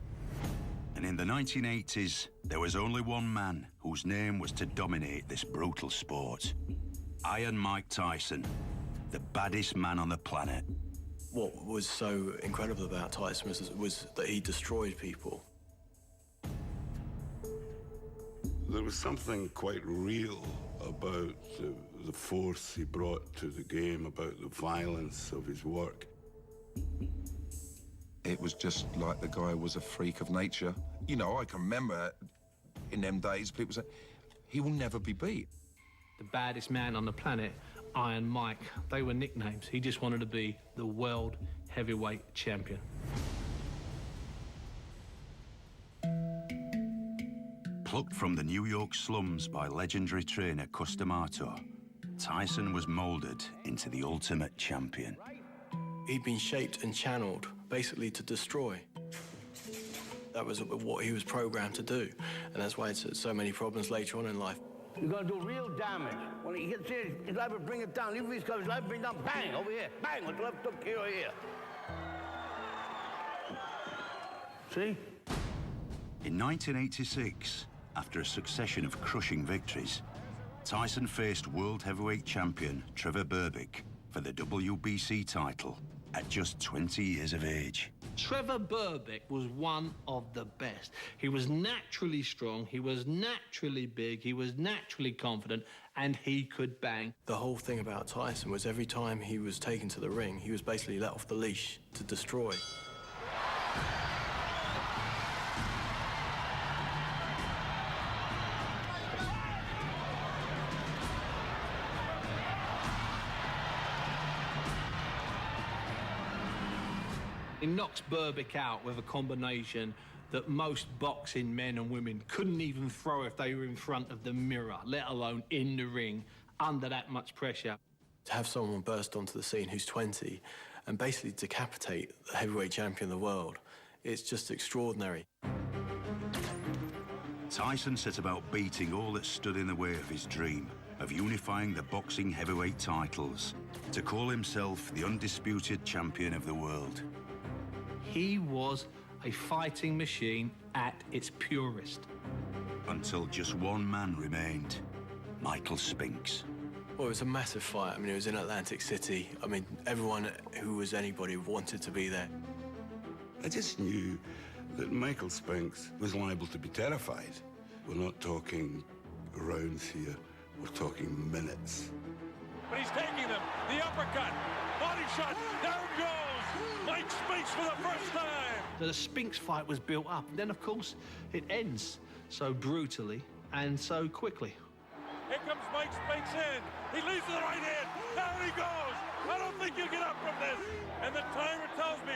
And in the 1980s, there was only one man whose name was to dominate this brutal sport. Iron Mike Tyson, the baddest man on the planet. What was so incredible about Tyson was that he destroyed people. There was something quite real about the force he brought to the game, about the violence of his work. It was just like the guy was a freak of nature. You know, I can remember in them days people say, he will never be beat. The baddest man on the planet, Iron Mike, they were nicknames. He just wanted to be the world heavyweight champion. Plucked from the New York slums by legendary trainer Custamato, Tyson was molded into the ultimate champion. He'd been shaped and channeled, basically to destroy. That was what he was programmed to do, and that's why it's so many problems later on in life. You're gonna do real damage. When he hits here, his life will bring it down. Even if he's got his life bring it down, bang, over here. Bang, with the left hook here or here. See? In 1986, after a succession of crushing victories, Tyson faced world heavyweight champion Trevor Berbick for the WBC title at just 20 years of age. Trevor Berbick was one of the best. He was naturally strong, he was naturally big, he was naturally confident, and he could bang. The whole thing about Tyson was every time he was taken to the ring, he was basically let off the leash to destroy. He knocks Berbick out with a combination that most boxing men and women couldn't even throw if they were in front of the mirror, let alone in the ring, under that much pressure. To have someone burst onto the scene who's 20 and basically decapitate the heavyweight champion of the world, it's just extraordinary. Tyson set about beating all that stood in the way of his dream of unifying the boxing heavyweight titles to call himself the undisputed champion of the world. He was a fighting machine at its purest. Until just one man remained, Michael Spinks. Well, it was a massive fight. I mean, it was in Atlantic City. I mean, everyone who was anybody wanted to be there. I just knew that Michael Spinks was liable to be terrified. We're not talking rounds here, we're talking minutes. But he's taking them. The uppercut, body shot, down goes. Mike Spinks for the first time. So the Spinks fight was built up. And then, of course, it ends so brutally and so quickly. Here comes Mike Spinks in. He leads to the right hand. Down he goes. I don't think you get up from this. And the timer tells me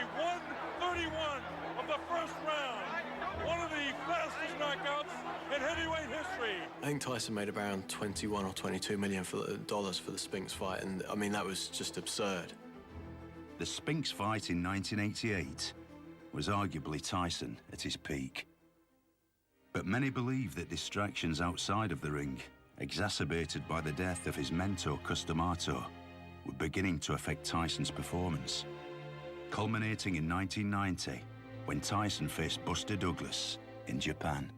1:31 of the first round. One of the fastest knockouts in heavyweight history. I think Tyson made around 21 or 22 million dollars for the Spinks fight, and I mean, that was just absurd. The Spinks fight in 1988 was arguably Tyson at his peak. But many believe that distractions outside of the ring, exacerbated by the death of his mentor, Cus D'Amato, were beginning to affect Tyson's performance, culminating in 1990 when Tyson faced Buster Douglas in Japan.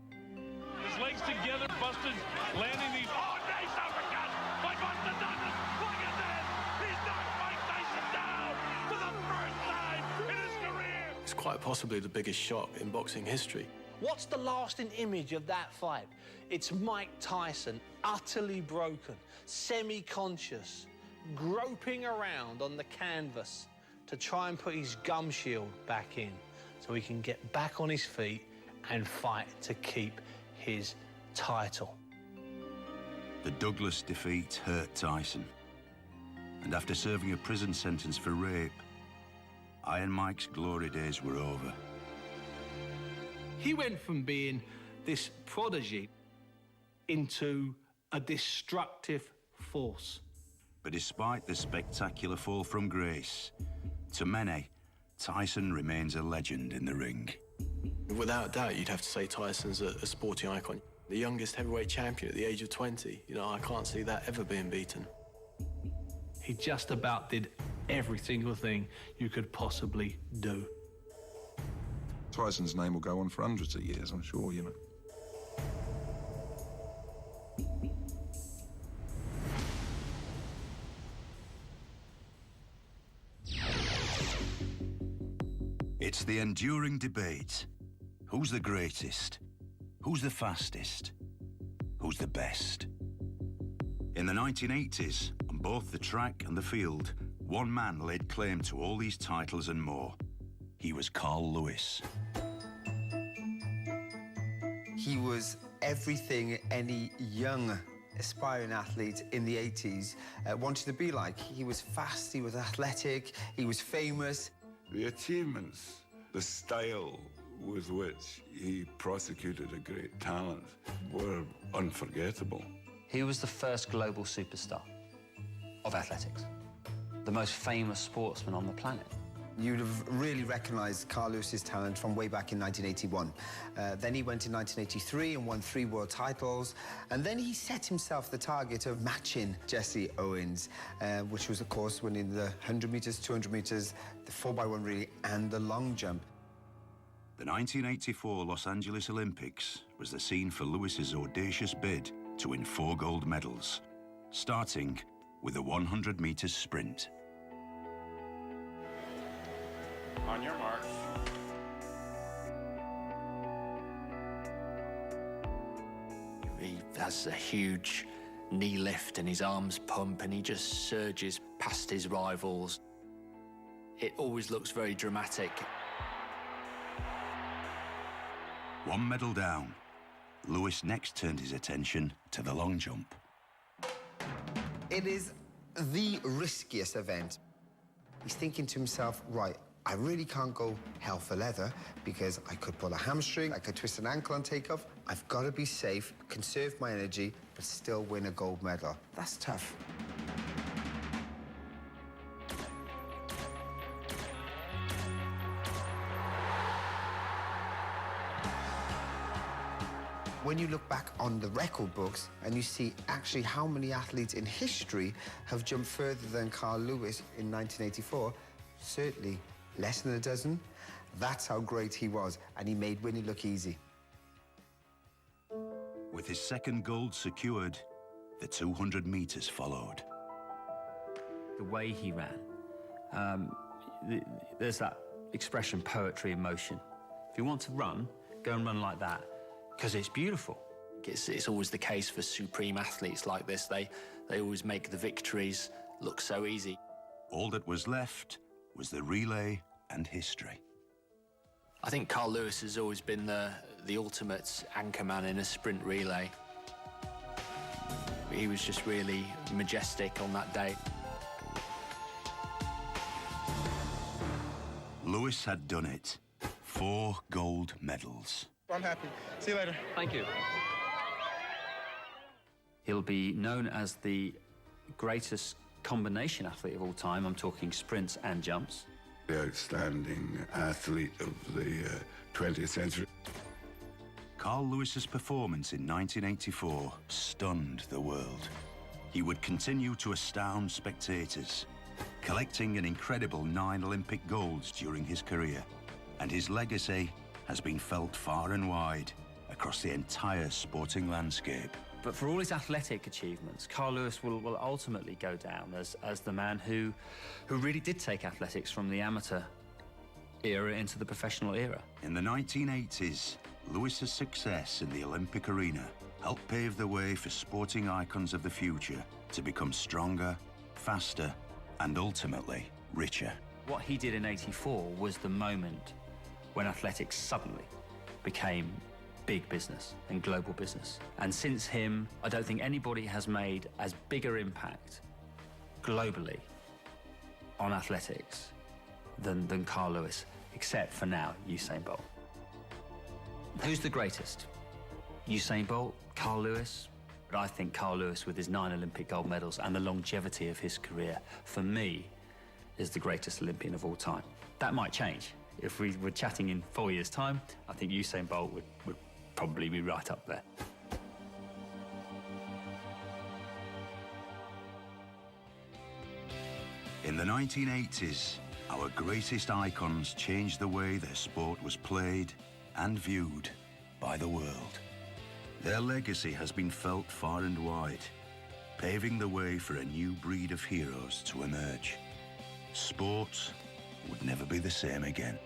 His legs together, Buster landing these. Oh, nice uppercut by Buster Douglas. Look at this. He's knocked Mike Tyson down for the first time in his career. It's quite possibly the biggest shock in boxing history. What's the lasting image of that fight? It's Mike Tyson, utterly broken, semi-conscious, groping around on the canvas to try and put his gum shield back in so he can get back on his feet and fight to keep his title. The Douglas defeat hurt Tyson, and after serving a prison sentence for rape, Iron Mike's glory days were over. He went from being this prodigy into a destructive force. But despite the spectacular fall from grace, to many, Tyson remains a legend in the ring. Without doubt, you'd have to say Tyson's a sporting icon. The youngest heavyweight champion at the age of 20. You know, I can't see that ever being beaten. He just about did every single thing you could possibly do. Tyson's name will go on for hundreds of years, I'm sure, you know. It's the enduring debate. Who's the greatest? Who's the fastest? Who's the best? In the 1980s, on both the track and the field, one man laid claim to all these titles and more. He was Carl Lewis. He was everything any young aspiring athlete in the 80s wanted to be like. He was fast, he was athletic, he was famous. The achievements, the style with which he prosecuted a great talent were unforgettable. He was the first global superstar of athletics, the most famous sportsman on the planet. You'd have really recognised Carl Lewis's talent from way back in 1981. Then he went in 1983 and won 3 world titles. And then he set himself the target of matching Jesse Owens, which was, of course, winning the 100 metres, 200 metres, the 4x1 relay, and the long jump. The 1984 Los Angeles Olympics was the scene for Lewis's audacious bid to win 4 gold medals, starting with the 100 metres sprint. On your mark. He has a huge knee lift and his arms pump and he just surges past his rivals. It always looks very dramatic. 1 medal down, Lewis next turned his attention to the long jump. It is the riskiest event. He's thinking to himself, right, I really can't go hell for leather because I could pull a hamstring, I could twist an ankle on takeoff. I've got to be safe, conserve my energy, but still win a gold medal. That's tough. When you look back on the record books and you see actually how many athletes in history have jumped further than Carl Lewis in 1984, certainly less than a dozen. That's how great he was, and he made winning look easy. With his second gold secured, the 200 metres followed. The way he ran, there's that expression, poetry in motion. If you want to run, go and run like that, because it's beautiful. It's always the case for supreme athletes like this. They always make the victories look so easy. All that was left was the relay and history. I think Carl Lewis has always been the ultimate anchorman in a sprint relay. He was just really majestic on that day. Lewis had done it. 4 gold medals. I'm happy. See you later. Thank you. He'll be known as the greatest combination athlete of all time. I'm talking sprints and jumps. The outstanding athlete of the 20th century. Carl Lewis's performance in 1984 stunned the world. He would continue to astound spectators, collecting an incredible 9 Olympic golds during his career. And his legacy has been felt far and wide across the entire sporting landscape. But for all his athletic achievements, Carl Lewis will ultimately go down as the man who really did take athletics from the amateur era into the professional era. In the 1980s, Lewis's success in the Olympic arena helped pave the way for sporting icons of the future to become stronger, faster, and ultimately richer. What he did in '84 was the moment when athletics suddenly became big business and global business. And since him, I don't think anybody has made as bigger impact globally on athletics than Carl Lewis, except for now, Usain Bolt. Who's the greatest? Usain Bolt, Carl Lewis? But I think Carl Lewis, with his 9 Olympic gold medals and the longevity of his career, for me, is the greatest Olympian of all time. That might change. If we were chatting in 4 years' time, I think Usain Bolt would probably be right up there. In the 1980s, our greatest icons changed the way their sport was played and viewed by the world. Their legacy has been felt far and wide, paving the way for a new breed of heroes to emerge. Sport would never be the same again.